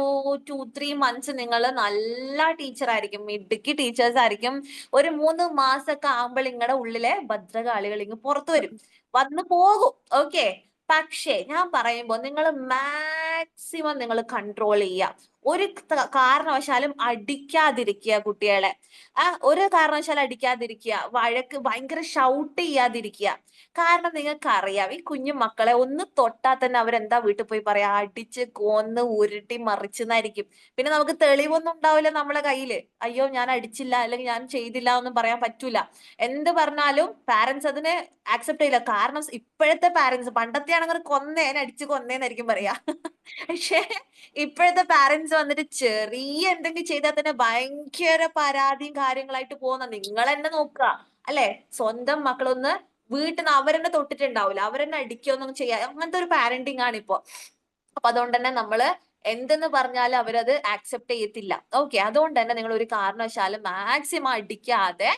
2-3 months നിങ്ങൾ നല്ല ടീച്ചർ ആയിരിക്കും, മിടുക്കി ടീച്ചേഴ്സ് ആയിരിക്കും. ഒരു 3 മാസമൊക്കെ ആകുമ്പോൾ നിങ്ങളുടെ ഉള്ളിലെ ഭദ്രകാളികൾ ഇങ്ങ് പുറത്തു വന്നു പോകും. ഓക്കെ, പക്ഷേ ഞാൻ പറയുമ്പോൾ നിങ്ങൾ മാക്സിമം നിങ്ങൾ കൺട്രോൾ ചെയ്യുക. ഒരു കാരണവശാലും അടിക്കാതിരിക്കുക കുട്ടികളെ. ഒരു കാരണവശാലും അടിക്കാതിരിക്കുക, വഴക്ക് ഭയങ്കര ഷൗട്ട് ചെയ്യാതിരിക്കുക. കാരണം നിങ്ങൾക്കറിയാം ഈ കുഞ്ഞു മക്കളെ ഒന്ന് തൊട്ടാൽ തന്നെ അവരെന്താ വീട്ടിൽ പോയി പറയാ, അടിച്ച് കൊന്ന് ഉരുട്ടി മറിച്ചെന്നായിരിക്കും. പിന്നെ നമുക്ക് തെളിവൊന്നും ഉണ്ടാവില്ല നമ്മളെ കയ്യില്, അയ്യോ ഞാൻ അടിച്ചില്ല അല്ലെങ്കിൽ ഞാൻ ചെയ്തില്ല ഒന്നും പറയാൻ പറ്റൂല. എന്ത് പറഞ്ഞാലും പാരന്റ്സ് അതിനെ ആക്സെപ്റ്റ് ചെയ്യില്ല. കാരണം ഇപ്പോഴത്തെ പാരന്റ്സ്, പണ്ടത്തെ ആണെങ്കിൽ കൊന്നേനെ അടിച്ച് കൊന്നേന്നായിരിക്കും പറയാ. പക്ഷെ ഇപ്പോഴത്തെ പാരന്റ്സ് വന്നിട്ട് ചെറിയ എന്തെങ്കിലും ചെയ്താൽ തന്നെ ഭയങ്കര പരാതിയും കാര്യങ്ങളായിട്ട് പോകുന്ന നിങ്ങൾ തന്നെ നോക്കുക അല്ലെ? സ്വന്തം മക്കളൊന്ന് വീട്ടിൽ നിന്ന് അവരെന്നെ തൊട്ടിട്ടുണ്ടാവില്ല, അവരെന്നെ അടിക്കൊന്നും ചെയ്യാ, അങ്ങനത്തെ ഒരു പാരന്റിങ് ആണ് ഇപ്പൊ. അപ്പൊ അതുകൊണ്ട് തന്നെ നമ്മള് എന്തെന്ന് പറഞ്ഞാലും അവരത് ആക്സെപ്റ്റ് ചെയ്യത്തില്ല. ഓക്കെ, അതുകൊണ്ട് തന്നെ നിങ്ങൾ ഒരു കാരണവശാലും മാക്സിമം അടിക്കാതെ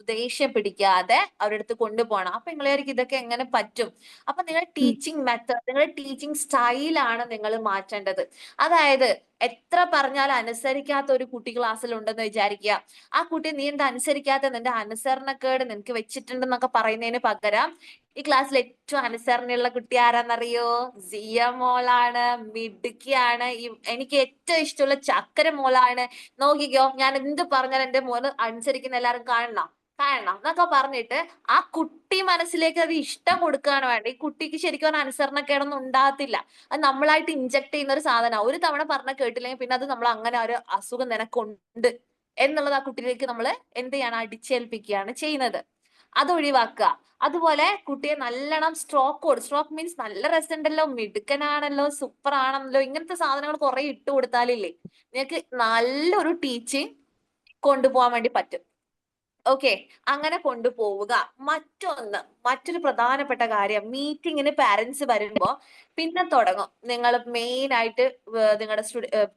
ദേഷ്യം പിടിക്കാതെ അവരുടെ അടുത്ത് കൊണ്ടുപോകണം. അപ്പൊ നിങ്ങളായിരിക്കും ഇതൊക്കെ എങ്ങനെ പറ്റും? അപ്പൊ നിങ്ങളുടെ ടീച്ചിങ് മെത്തേഡ്, നിങ്ങളുടെ ടീച്ചിങ് സ്റ്റൈലാണ് നിങ്ങൾ മാറ്റേണ്ടത്. അതായത് എത്ര പറഞ്ഞാലും അനുസരിക്കാത്ത ഒരു കുട്ടി ക്ലാസ്സിൽ ഉണ്ടെന്ന് വിചാരിക്കുക. ആ കുട്ടി നീ എന്താ അനുസരിക്കാത്ത, നിന്റെ അനുസരണക്കേട് നിനക്ക് വെച്ചിട്ടുണ്ടെന്നൊക്കെ പറയുന്നതിന് പകരം ഈ ക്ലാസ്സിൽ ഏറ്റവും അനുസരണയുള്ള കുട്ടി ആരാന്നറിയോ? സിയ മോളാണ്, മിടുക്കിയാണ്, എനിക്ക് ഏറ്റവും ഇഷ്ടമുള്ള ചക്കര മോളാണ്, നോക്കിക്കോ ഞാൻ എന്ത് പറഞ്ഞാൽ എന്റെ മോന് അനുസരിക്കുന്ന എല്ലാരും കാണണം എന്നൊക്കെ പറഞ്ഞിട്ട് ആ കുട്ടി മനസ്സിലേക്ക് അത് ഇഷ്ടം കൊടുക്കുകയാണ് വേണ്ട. ഈ കുട്ടിക്ക് ശരിക്കും അനുസരണക്കേടൊന്നും ഉണ്ടാകത്തില്ല. അത് നമ്മളായിട്ട് ഇഞ്ചക്ട് ചെയ്യുന്ന ഒരു സാധനം. ഒരു തവണ പറഞ്ഞ കേട്ടില്ലെങ്കിൽ പിന്നെ അത് നമ്മൾ അങ്ങനെ ഒരു അസുഖം നിനക്കുണ്ട് എന്നുള്ളത് ആ കുട്ടിയിലേക്ക് നമ്മൾ എന്ത് ചെയ്യാണ്, അടിച്ചേൽപ്പിക്കുകയാണ് ചെയ്യുന്നത്. അത് ഒഴിവാക്കുക. അതുപോലെ കുട്ടിയെ നല്ലോണം സ്ട്രോക്ക് മീൻസ് നല്ല രസമുണ്ടല്ലോ, മിടുക്കനാണല്ലോ, സൂപ്പർ ആണല്ലോ, ഇങ്ങനത്തെ സാധനങ്ങൾ കുറെ ഇട്ട് കൊടുത്താലില്ലേ നിങ്ങൾക്ക് നല്ലൊരു ടീച്ചിങ് കൊണ്ടുപോകാൻ വേണ്ടി പറ്റും. ഓക്കെ, അങ്ങനെ കൊണ്ടുപോവുക. മറ്റൊരു പ്രധാനപ്പെട്ട കാര്യം, മീറ്റിങ്ങിന് പാരന്റ്സ് വരുമ്പോ പിന്നെ തുടങ്ങും നിങ്ങൾ മെയിൻ ആയിട്ട് നിങ്ങളുടെ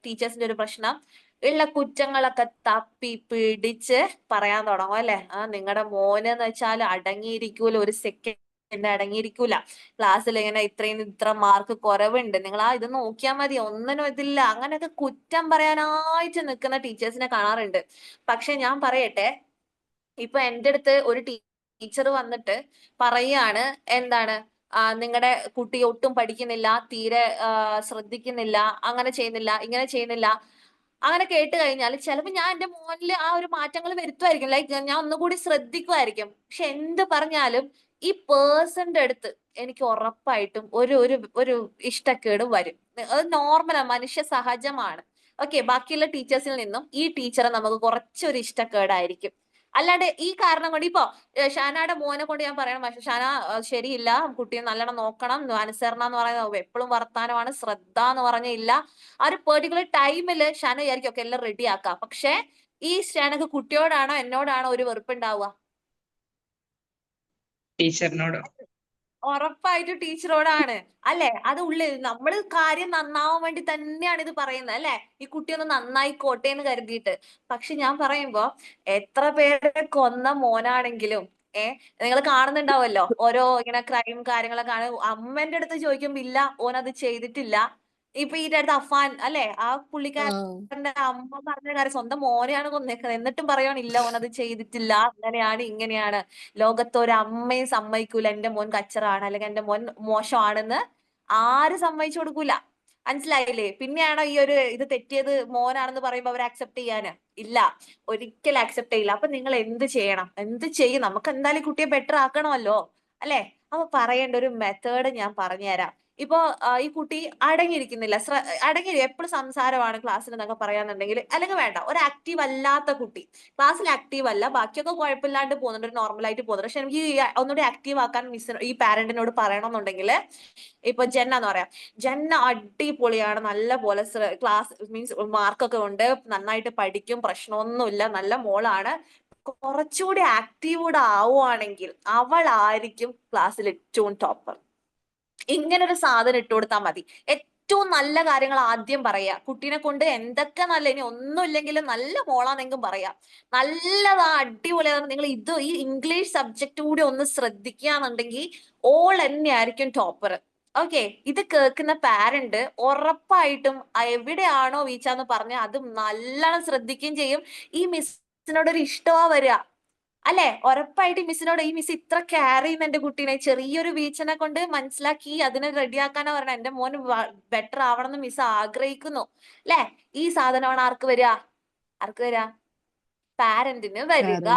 ടീച്ചേഴ്സിന്റെ ഒരു പ്രശ്നം ഉള്ള കുറ്റങ്ങളൊക്കെ തപ്പി പിടിച്ച് പറയാൻ തുടങ്ങും അല്ലെ? നിങ്ങളുടെ മോന് എന്ന് വെച്ചാൽ അടങ്ങിയിരിക്കൂല, ഒരു സെക്കൻഡ് അടങ്ങിയിരിക്കൂല, ക്ലാസ്സിൽ ഇങ്ങനെ ഇത്ര മാർക്ക് കുറവുണ്ട്, നിങ്ങൾ ഇത് നോക്കിയാൽ മതി, ഒന്നിനും ഇതില്ല, അങ്ങനെയൊക്കെ കുറ്റം പറയാനായിട്ട് നിൽക്കുന്ന ടീച്ചേഴ്സിനെ കാണാറുണ്ട്. പക്ഷെ ഞാൻ പറയട്ടെ, ഇപ്പൊ എന്റെ അടുത്ത് ഒരു ടീച്ചർ വന്നിട്ട് പറയാണ്, എന്താണ് നിങ്ങളുടെ കുട്ടി ഒട്ടും പഠിക്കുന്നില്ല, തീരെ ശ്രദ്ധിക്കുന്നില്ല, അങ്ങനെ ചെയ്യുന്നില്ല, ഇങ്ങനെ ചെയ്യുന്നില്ല, അങ്ങനെ കേട്ട് കഴിഞ്ഞാൽ ചിലപ്പോൾ ഞാൻ എന്റെ മോനിൽ ആ ഒരു മാറ്റങ്ങൾ വരുത്തുമായിരിക്കും, ലൈക്ക് ഞാൻ ഒന്നുകൂടി ശ്രദ്ധിക്കുമായിരിക്കും. പക്ഷെ എന്ത് പറഞ്ഞാലും ഈ പേഴ്സന്റെ അടുത്ത് എനിക്ക് ഉറപ്പായിട്ടും ഒരു ഒരു ഒരു ഇഷ്ടക്കേട് വരും. അത് നോർമലാണ്, മനുഷ്യ സഹജമാണ്. ഓക്കെ, ബാക്കിയുള്ള ടീച്ചേഴ്സിൽ നിന്നും ഈ ടീച്ചറെ നമുക്ക് കുറച്ചൊരു ഇഷ്ടക്കേടായിരിക്കും. അല്ലാണ്ട് ഈ കാരണം കൊണ്ട് ഇപ്പൊ ഷാനയുടെ മോനെ കൊണ്ട് ഞാൻ പറയണം, പക്ഷെ ഷാന ശരിയില്ല, കുട്ടിയെ നല്ലോണം നോക്കണം, അനുസരണ എന്ന് പറയുന്നത് എപ്പോഴും വർത്താനമാണ്, ശ്രദ്ധ എന്ന് പറഞ്ഞില്ല. ആ ഒരു പെർട്ടിക്കുലർ ടൈമില് ഷാന വിചാരിക്കും ഒക്കെ എല്ലാം റെഡി ആക്കാം. പക്ഷെ ഈ ഷാനക്ക് കുട്ടിയോടാണോ എന്നോടാണോ ഒരു വെറുപ്പുണ്ടാവുക? ടീച്ചറിനോട്. ഉറപ്പായിട്ടും ടീച്ചറോടാണ്, അല്ലെ? അത് ഉള്ളിൽ നമ്മള് കാര്യം നന്നാവാൻ വേണ്ടി തന്നെയാണ് ഇത് പറയുന്നത്, അല്ലെ? ഈ കുട്ടി ഒന്ന് നന്നായിക്കോട്ടെ എന്ന് കരുതിയിട്ട്. പക്ഷെ ഞാൻ പറയുമ്പോ എത്ര പേരെ കൊന്ന മോനാണെങ്കിലും നിങ്ങൾ കാണുന്നുണ്ടാവുമല്ലോ ഓരോ ഇങ്ങനെ ക്രൈം കാര്യങ്ങളൊക്കെ ആണ്, അമ്മേന്റെ അടുത്ത് ചോദിക്കുമ്പോ ഇല്ല ഓൻ അത് ചെയ്തിട്ടില്ല. ഇപ്പൊ ഈ അടുത്ത് അഫാൻ, അല്ലെ? ആ പുള്ളിക്കാരന്റെ അമ്മ പറഞ്ഞ കാര്യം സ്വന്തം മോനെയാണ് കൊന്നേക്കുന്നത്, എന്നിട്ടും പറയുവാനില്ല ഓൻ അത് ചെയ്തിട്ടില്ല, അങ്ങനെയാണ് ഇങ്ങനെയാണ്. ലോകത്ത് ഒരു അമ്മയും സമ്മതിക്കൂല എന്റെ മോൻ കച്ചറാണ് അല്ലെങ്കിൽ എന്റെ മോൻ മോശമാണെന്ന്. ആരും സമ്മതിച്ചു കൊടുക്കൂല. മനസ്സിലായില്ലേ? പിന്നെയാണോ ഈ ഒരു ഇത് തെറ്റിയത് മോനാണെന്ന് പറയുമ്പോ അവർ അക്സെപ്റ്റ് ചെയ്യാന്? ഇല്ല, ഒരിക്കലും അക്സെപ്റ്റ് ചെയ്യില്ല. അപ്പൊ നിങ്ങൾ എന്ത് ചെയ്യണം? എന്ത് ചെയ്യും? നമുക്ക് എന്തായാലും കുട്ടിയെ ബെറ്റർ ആക്കണമല്ലോ, അല്ലെ? അപ്പൊ പറയേണ്ട ഒരു മെത്തേഡ് ഞാൻ പറഞ്ഞുതരാം. ഇപ്പൊ ഈ കുട്ടി അടങ്ങിയിരിക്കുന്നില്ല, എപ്പോഴും സംസാരമാണ് ക്ലാസ്സിൽ എന്നൊക്കെ പറയാന്നുണ്ടെങ്കിൽ, അല്ലെങ്കിൽ വേണ്ട, ഒരു ആക്റ്റീവ് അല്ലാത്ത കുട്ടി, ക്ലാസ്സിൽ ആക്റ്റീവ് അല്ല, ബാക്കിയൊക്കെ കുഴപ്പമില്ലാണ്ട് പോകുന്നുണ്ട്, ഒരു നോർമൽ ആയിട്ട് പോകുന്നുണ്ട്, പക്ഷെ എനിക്ക് ഒന്നുകൂടി ആക്റ്റീവ് ആക്കാൻ ഈ പാരന്റിനോട് പറയണമെന്നുണ്ടെങ്കിൽ, ഇപ്പൊ ജന്ന എന്ന് പറയാം, ജന്ന അടിപൊളിയാണ്, നല്ല പോലെ ക്ലാസ് മീൻസ് മാർക്കൊക്കെ ഉണ്ട്, നന്നായിട്ട് പഠിക്കും, പ്രശ്നമൊന്നുമില്ല, നല്ല മോളാണ്. കുറച്ചുകൂടി ആക്റ്റീവ് കൂടെ ആവുകയാണെങ്കിൽ അവളായിരിക്കും ക്ലാസ്സിൽ ഏറ്റവും ടോപ്പർ. ഇങ്ങനൊരു സാധനം ഇട്ട് കൊടുത്താൽ മതി. ഏറ്റവും നല്ല കാര്യങ്ങൾ ആദ്യം പറയാ, കുട്ടീനെ കൊണ്ട് എന്തൊക്കെ നല്ല, ഇനി ഒന്നുമില്ലെങ്കിലും നല്ല മോളാന്നെങ്കിലും പറയാ, നല്ലതാ, അടിപൊളിയാണ്. നിങ്ങൾ ഇത് ഈ ഇംഗ്ലീഷ് സബ്ജക്റ്റ് കൂടി ഒന്ന് ശ്രദ്ധിക്കുകയാണെന്നുണ്ടെങ്കിൽ ഓൾ തന്നെയായിരിക്കും ടോപ്പർ. ഓക്കെ, ഇത് കേൾക്കുന്ന പാരന്റ് ഉറപ്പായിട്ടും എവിടെയാണോ വീച്ചാന്ന് പറഞ്ഞ അത് നല്ലോണം ശ്രദ്ധിക്കുകയും ചെയ്യും. ഈ മിസ്സിനോടൊരു ഇഷ്ടമാ വരിക, അല്ലെ? ഉറപ്പായിട്ട് മിസ്സിനോട് ഈ മിസ് ഇത്ര കെയർ ചെയ്യുന്ന എന്റെ കുട്ടീനെ, ചെറിയൊരു വീഴ്ചനെ കൊണ്ട് മനസ്സിലാക്കി അതിനെ റെഡിയാക്കാനാ പറഞ്ഞ, എന്റെ മോന് ബെറ്റർ ആവണം എന്ന് മിസ് ആഗ്രഹിക്കുന്നു, അല്ലെ? ഈ സാധനമാണ് ആർക്ക് വരിക? ആർക്ക് വരിക? പാരന്റിന് വരിക.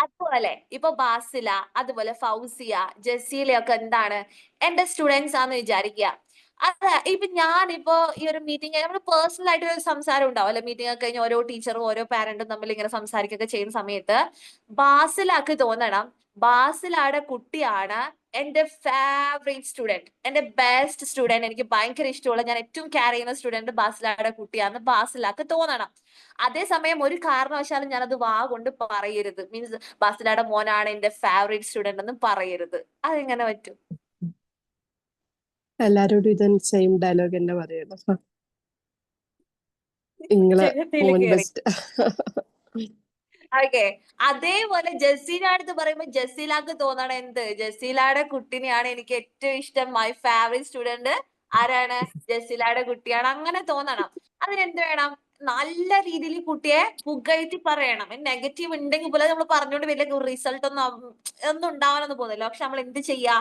അതുപോലെ ഇപ്പൊ ബാസില, അതുപോലെ ഫൗസിയ, ജസീലയൊക്കെ എന്താണ് എന്റെ സ്റ്റുഡൻസ് ആന്ന് വിചാരിക്കുക. അതെ, ഇപ്പൊ ഞാനിപ്പോ ഈ ഒരു മീറ്റിംഗ് നമ്മൾ പേഴ്സണൽ ആയിട്ട് ഒരു സംസാരം ഉണ്ടാവും, അല്ലെ? മീറ്റിംഗ് ഒക്കെ കഴിഞ്ഞ് ഓരോ ടീച്ചറും ഓരോ പാരന്റും തമ്മിൽ ഇങ്ങനെ സംസാരിക്കുകയൊക്കെ ചെയ്യുന്ന സമയത്ത് ബാസിലാക്ക് തോന്നണം ബാസിലയുടെ കുട്ടിയാണ് എന്റെ ഫേവറേറ്റ് സ്റ്റുഡന്റ്, എന്റെ ബെസ്റ്റ് സ്റ്റുഡന്റ്, എനിക്ക് ഭയങ്കര ഇഷ്ടമുള്ള, ഞാൻ ഏറ്റവും കെയർ ചെയ്യുന്ന സ്റ്റുഡന്റ് ബാസിലയുടെ കുട്ടിയാന്ന് ബാസിലാക്ക് തോന്നണം. അതേസമയം ഒരു കാരണവശാലും ഞാനത് കൊണ്ട് പറയരുത്, മീൻസ് ബാസിലയുടെ മോനാണ് എന്റെ ഫേവറേറ്റ് സ്റ്റുഡന്റ് എന്ന് പറയരുത്. അതെങ്ങനെ പറ്റും? എല്ലാരോടും ഇത് സെയിം ഡയലോഗ് തന്നെ പറയണം, നിങ്ങളെ ജഗത്തില് മോൻ കേറി. ബെസ്റ്റ്. ഓക്കെ, അതേപോലെ ജസീല അടുത്ത് പറയുമ്പോ ജസീലാക്ക് തോന്നണം എന്ത്? ജസീലയുടെ കുട്ടിനെയാണ് എനിക്ക് ഏറ്റവും ഇഷ്ടം, മൈ ഫേവറേറ്റ് സ്റ്റുഡന്റ് ആരാണ്? ജസീലയുടെ കുട്ടിയാണ്, അങ്ങനെ തോന്നണം. അതിനെന്ത് വേണം? നല്ല രീതിയിൽ കുട്ടിയെ പുകഴ്ത്തി പറയണം. നെഗറ്റീവ് ഉണ്ടെങ്കിൽ പോലെ നമ്മൾ പറഞ്ഞുകൊണ്ട് വലിയ റിസൾട്ട് ഒന്നും ഉണ്ടാവാനൊന്നും പോകുന്നില്ല. പക്ഷെ നമ്മൾ എന്ത് ചെയ്യാ?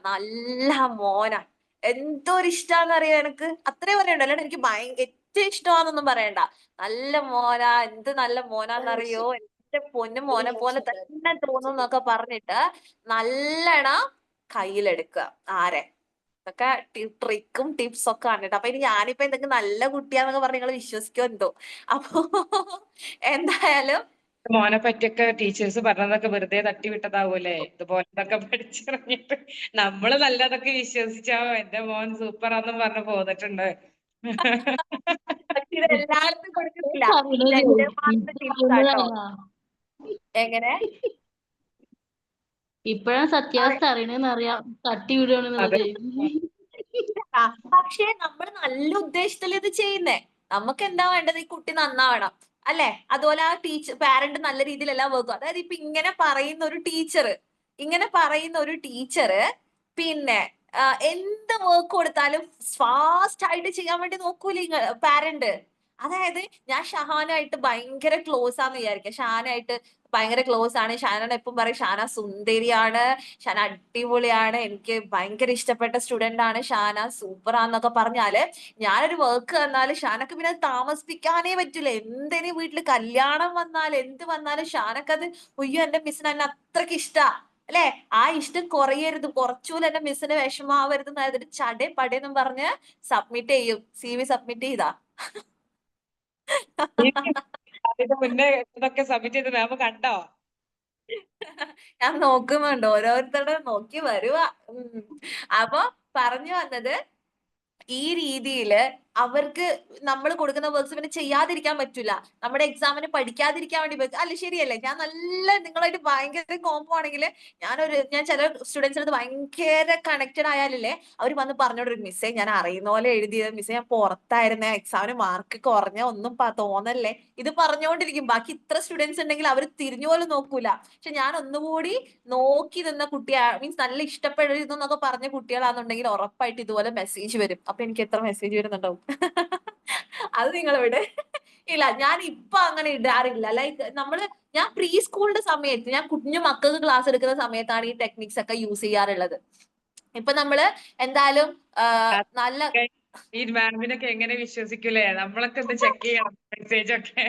നല്ല മോന, എന്തൊരു ഇഷ്ടാന്ന് അറിയാം എനിക്ക്, അത്രേ പറയണ്ട, അല്ലാണ്ട് എനിക്ക് ഏറ്റവും ഇഷ്ടമാണെന്നൊന്നും പറയണ്ട. നല്ല മോനാ, എന്ത് നല്ല മോനാന്നറിയോ, എന്റെ പൊന്നു മോനെ പോലെ തന്നെ തോന്നും എന്നൊക്കെ പറഞ്ഞിട്ട് നല്ലോണം കയ്യിലെടുക്കുക. ആരെ? ഇതൊക്കെ ട്രിക്കും ടിപ്സ് ഒക്കെ ആണ് കേട്ടോ. അപ്പൊ ഇനി ഞാനിപ്പോ എന്തെങ്കിലും നല്ല കുട്ടിയാന്നൊക്കെ പറഞ്ഞ് നിങ്ങൾ വിശ്വസിക്കോ എന്തോ. അപ്പൊ എന്തായാലും മോനെ പറ്റിയൊക്കെ ടീച്ചേഴ്സ് പറഞ്ഞതൊക്കെ വെറുതെ തട്ടിവിട്ടതാവൂലേ? ഇതുപോലതൊക്കെ പഠിച്ചിറങ്ങിയിട്ട് നമ്മള് നല്ലതൊക്കെ വിശ്വസിച്ചോ എന്റെ മോൻ സൂപ്പറാന്നും പറഞ്ഞ് പോന്നിട്ടുണ്ട്. ഇത് എല്ലായിടത്തും കൊടുക്കുന്നില്ല, ഇത് എന്റെ മാത്രം ടിപ്സ് ആട്ടോ. എങ്ങനെ? ഇപ്പഴാണ് സത്യാവസ്ഥ അറിയണെന്ന് അറിയാം, തട്ടി വിടുകയാണെന്നുള്ളത്. പക്ഷേ നമ്മൾ നല്ല ഉദ്ദേശത്തിൽ ഇത് ചെയ്യുന്നേ. നമുക്ക് എന്താ വേണ്ടത്? ഈ കുട്ടി നന്നാവണം, അല്ലെ? അതുപോലെ ആ പാരന്റ് നല്ല രീതിയിലെല്ലാം വെക്കും. അതായത് ഇപ്പൊ ഇങ്ങനെ പറയുന്ന ഒരു ടീച്ചറ് പിന്നെ എന്ത് വർക്ക് കൊടുത്താലും ഫാസ്റ്റ് ആയിട്ട് ചെയ്യാൻ വേണ്ടി നോക്കൂലേ പാരന്റ്? അതായത് ഞാൻ ഷഹാനായിട്ട് ഭയങ്കര ക്ലോസ് ആന്ന് വിചാരിക്കുക. ഷാനായിട്ട് ഭയങ്കര ക്ലോസ് ആണ്. ഷാനോട് എപ്പം പറയും ഷാന സുന്ദരിയാണ്, ഷാന അടിപൊളിയാണ്, എനിക്ക് ഭയങ്കര ഇഷ്ടപ്പെട്ട സ്റ്റുഡന്റ് ആണ് ഷാന, സൂപ്പറാന്നൊക്കെ പറഞ്ഞാല് ഞാനൊരു വർക്ക് തന്നാല് ഷാനക്ക് പിന്നെ അത് താമസിപ്പിക്കാനേ പറ്റില്ല. എന്തിനു വീട്ടില് കല്യാണം വന്നാലും എന്ത് വന്നാലും ഷാനക്കത് ഉയ്യോ എന്റെ മിസ്സിന് എന്നെ അത്രക്ക് ഇഷ്ടാ അല്ലെ. ആ ഇഷ്ടം കുറയരുത്, കുറച്ചുപോലും എന്റെ മിസ്സിന് വിഷമാവരുത് എന്നായിരുന്നു ചടേ പടേന്നും പറഞ്ഞ് സബ്മിറ്റ് ചെയ്യും. CV സബ്മിറ്റ് ചെയ്താ അതിന് മുന്നേ ഇതൊക്കെ സബ്മിറ്റ് ചെയ്ത് മാം കണ്ടോ? ഞാൻ നോക്കുന്നുണ്ട്, ഓരോരുത്തരുടെ നോക്കി വരുവാ. അപ്പൊ പറഞ്ഞു വന്നത് ഈ രീതിയില് അവർക്ക് നമ്മൾ കൊടുക്കുന്ന വർക്ക്സ് പിന്നെ ചെയ്യാതിരിക്കാൻ പറ്റൂല. നമ്മുടെ എക്സാമിന് പഠിക്കാതിരിക്കാൻ വേണ്ടി പറ്റും. അല്ല ശരിയല്ലേ? ഞാൻ നല്ല നിങ്ങളായിട്ട് ഭയങ്കര കോംബോ ആണെങ്കിൽ ഞാൻ ചില സ്റ്റുഡൻസിന് അടുത്ത് ഭയങ്കര കണക്റ്റഡ് ആയാലല്ലേ അവർ വന്ന് പറഞ്ഞോടൊരു മിസ്സേ ഞാൻ അറിയുന്ന പോലെ എഴുതിയത് മിസ്സേ, ഞാൻ പുറത്തായിരുന്നേ, എക്സാമിന് മാർക്ക് കുറഞ്ഞ ഒന്നും തോന്നല്ലേ, ഇത് പറഞ്ഞുകൊണ്ടിരിക്കും. ബാക്കി ഇത്ര സ്റ്റുഡൻസ് ഉണ്ടെങ്കിൽ അവർ തിരിഞ്ഞു പോലും നോക്കൂല. പക്ഷെ ഞാൻ ഒന്നുകൂടി നോക്കി നിന്ന കുട്ടിയാ, മീൻസ് നല്ല ഇഷ്ടപ്പെടരുതെന്നൊക്കെ പറഞ്ഞ കുട്ടികളാണെന്നുണ്ടെങ്കിൽ ഉറപ്പായിട്ട് ഇതുപോലെ മെസ്സേജ് വരും. അപ്പൊ എനിക്ക് എത്ര മെസ്സേജ് വരുന്നുണ്ടാവും. അത് നിങ്ങളിവിടെ ഇല്ല, ഞാൻ ഇപ്പൊ അങ്ങനെ ഇടാറില്ല. ലൈക്ക് ഞാൻ പ്രീ സ്കൂളിന്റെ സമയത്ത്, ഞാൻ കുഞ്ഞു മക്കൾക്ക് ക്ലാസ് എടുക്കുന്ന സമയത്താണ് ഈ ടെക്നിക്സ് ഒക്കെ യൂസ് ചെയ്യാറുള്ളത്. ഇപ്പൊ നമ്മള് എന്തായാലും നല്ല ഈ മാമിനൊക്കെ എങ്ങനെ വിശ്വസിക്കൂലേ? നമ്മളൊക്കെ ഒന്ന് ചെക്ക് ചെയ്യണം മെസ്സേജ് ഒക്കെ.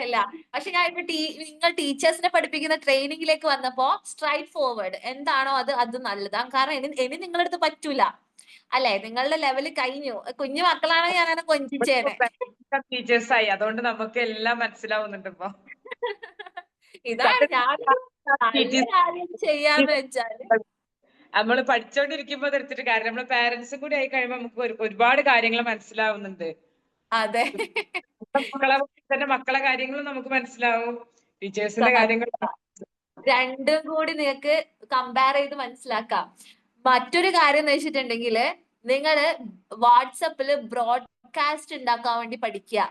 ഇല്ല, പക്ഷെ ഞാൻ ഇപ്പൊ നിങ്ങൾ ടീച്ചേഴ്സിനെ പഠിപ്പിക്കുന്ന ട്രെയിനിങ്ങിലേക്ക് വന്നപ്പോ സ്ട്രൈറ്റ് ഫോർവേഡ് എന്താണോ അത് നല്ലതാണ്. കാരണം ഇനി നിങ്ങളുടെ അടുത്ത് പറ്റൂല അല്ലെ, നിങ്ങളുടെ ലെവല് കഴിഞ്ഞു. കുഞ്ഞു മക്കളാണെങ്കിൽ ഞാൻ അങ്ങനെ കൊഞ്ചിച്ചേനെ. ടീച്ചേഴ്സ് ആയി, അതുകൊണ്ട് നമുക്ക് എല്ലാം മനസ്സിലാവുന്നുണ്ട് ഇപ്പൊ. ഇതാണ് ഞാനൊരു നല്ല കാര്യം ചെയ്യാന്ന് വെച്ചാല് നമ്മൾ പഠിച്ചോണ്ടിരിക്കുമ്പോ എടുത്തിട്ട് കാര്യം, നമ്മള് പാരന്റ്സും കൂടി ആയി കഴിയുമ്പോ നമുക്ക് ഒരുപാട് കാര്യങ്ങൾ മനസ്സിലാവുന്നുണ്ട്. അതെ മക്കളെ കാര്യങ്ങളും നമുക്ക് മനസ്സിലാവും, ടീച്ചേഴ്സിന്റെ കാര്യങ്ങൾ. രണ്ടും കൂടി നിങ്ങൾക്ക് കമ്പയർ ചെയ്ത് മനസ്സിലാക്കാം. മറ്റൊരു കാര്യം എന്ന് വെച്ചിട്ടുണ്ടെങ്കിൽ നിങ്ങള് വാട്സപ്പില് ബ്രോഡ്കാസ്റ്റ് ഉണ്ടാക്കാൻ വേണ്ടി പഠിക്കുക.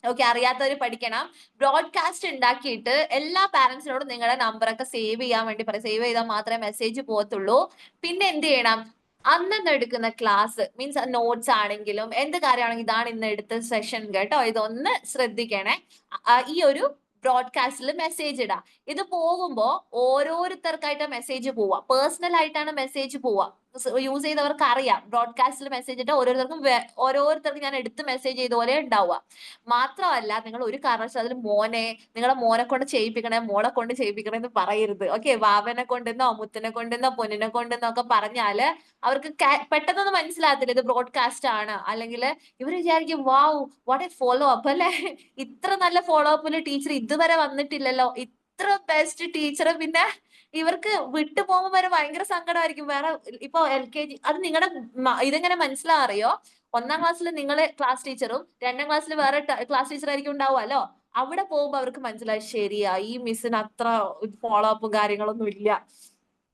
ഓക്കെ, അറിയാത്തവര് പഠിക്കണം. ബ്രോഡ്കാസ്റ്റ് ഉണ്ടാക്കിയിട്ട് എല്ലാ പാരന്റ്സിനോടും നിങ്ങളുടെ നമ്പറൊക്കെ സേവ് ചെയ്യാൻ വേണ്ടി പറയും. സേവ് ചെയ്താൽ മാത്രമേ മെസ്സേജ് പോകത്തുള്ളൂ. പിന്നെ എന്ത് ചെയ്യണം, അന്നെന്ന് എടുക്കുന്ന ക്ലാസ് മീൻസ് നോട്ട്സ് ആണെങ്കിലും എന്ത് കാര്യമാണെങ്കിലും ഇതാണ് ഇന്ന് എടുത്ത സെഷൻ കേട്ടോ, ഇതൊന്ന് ശ്രദ്ധിക്കണേ. ഈ ഒരു ബ്രോഡ്കാസ്റ്റിൽ മെസ്സേജ് ഇടാം. ഇത് പോകുമ്പോ ഓരോരുത്തർക്കായിട്ട് മെസ്സേജ് പോവാ, പേഴ്സണൽ ആയിട്ടാണ് മെസ്സേജ് പോവാ. യൂസ് ചെയ്തവർക്ക് അറിയാം, ബ്രോഡ്കാസ്റ്റിൽ മെസ്സേജ് ഇട്ടാൽ ഓരോരുത്തർക്കും ഞാൻ എടുത്ത് മെസ്സേജ് ചെയ്ത പോലെ ഉണ്ടാവുക. മാത്രമല്ല നിങ്ങൾ ഒരു കാരണവശാലും അതിൽ നിങ്ങളെ മോനെ കൊണ്ട് ചെയ്യിപ്പിക്കണേ, മോളെ കൊണ്ട് ചെയ്യിപ്പിക്കണേ എന്ന് പറയരുത്. ഓക്കെ, വാവനെ കൊണ്ടെന്നോ മുത്തിനെ കൊണ്ടെന്നോ പൊന്നിനെ കൊണ്ടെന്നോ ഒക്കെ പറഞ്ഞാല് അവർക്ക് പെട്ടെന്നൊന്നും മനസ്സിലാകത്തില്ല ഇത് ബ്രോഡ്കാസ്റ്റ് ആണ്. അല്ലെങ്കിൽ ഇവർ വിചാരിക്കും wow what A follow up അല്ലെ, ഇത്ര നല്ല ഫോളോ അപ്പില് ടീച്ചർ ഇതുവരെ വന്നിട്ടില്ലല്ലോ, ഇത്ര ബെസ്റ്റ് ടീച്ചർ. പിന്നെ ഇവർക്ക് വിട്ടു പോകുമ്പോൾ വരെ ഭയങ്കര സങ്കടമായിരിക്കും. വേറെ ഇപ്പൊ LKG അത് നിങ്ങളുടെ ഇതെങ്ങനെ മനസ്സിലാറിയോ? 1ാം ക്ലാസ്സിൽ നിങ്ങളെ ക്ലാസ് ടീച്ചറും 2ാം ക്ലാസ്സിൽ വേറെ ക്ലാസ് ടീച്ചർ ആയിരിക്കും ഉണ്ടാവുമല്ലോ. അവിടെ പോകുമ്പോ അവർക്ക് മനസ്സിലായി ശരിയാ ഈ മിസ്സിന് അത്ര ഫോളോ അപ്പും കാര്യങ്ങളൊന്നും ഇല്ല.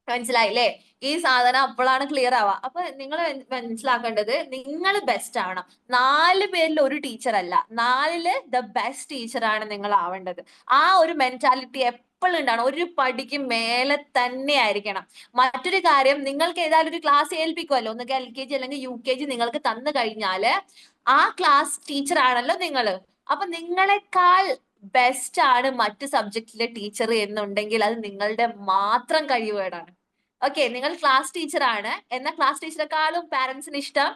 മനസ്സിലായില്ലേ? ഈ സാധനം അപ്പോഴാണ് ക്ലിയർ ആവുക. അപ്പൊ നിങ്ങൾ മനസ്സിലാക്കേണ്ടത് നിങ്ങൾ ബെസ്റ്റ് ആവണം. 4 പേരിൽ ഒരു ടീച്ചർ അല്ല, 4ല് ദ ബെസ്റ്റ് ടീച്ചർ ആണ് നിങ്ങൾ ആവേണ്ടത്. ആ ഒരു മെന്റാലിറ്റി എപ്പോഴും ഉണ്ടാവണം. ഒരു പടിക്ക് മേലെ തന്നെ ആയിരിക്കണം. മറ്റൊരു കാര്യം, നിങ്ങൾക്ക് ഏതായാലും ഒരു ക്ലാസ് ഏൽപ്പിക്കുമല്ലോ, ഒന്നുകിൽ LKG അല്ലെങ്കിൽ UKG നിങ്ങൾക്ക് തന്നു കഴിഞ്ഞാല് ആ ക്ലാസ് ടീച്ചർ ആണല്ലോ നിങ്ങള്. അപ്പൊ നിങ്ങളെക്കാൾ ബെസ്റ്റ് ആണ് മറ്റു സബ്ജക്റ്റിലെ ടീച്ചർ എന്നുണ്ടെങ്കിൽ അത് നിങ്ങളുടെ മാത്രം കഴിവുകേടാണ്. ഓക്കെ, നിങ്ങൾ ക്ലാസ് ടീച്ചർ ആണ്, എന്നാൽ ക്ലാസ് ടീച്ചറെക്കാളും പാരന്റ്സിന് ഇഷ്ടം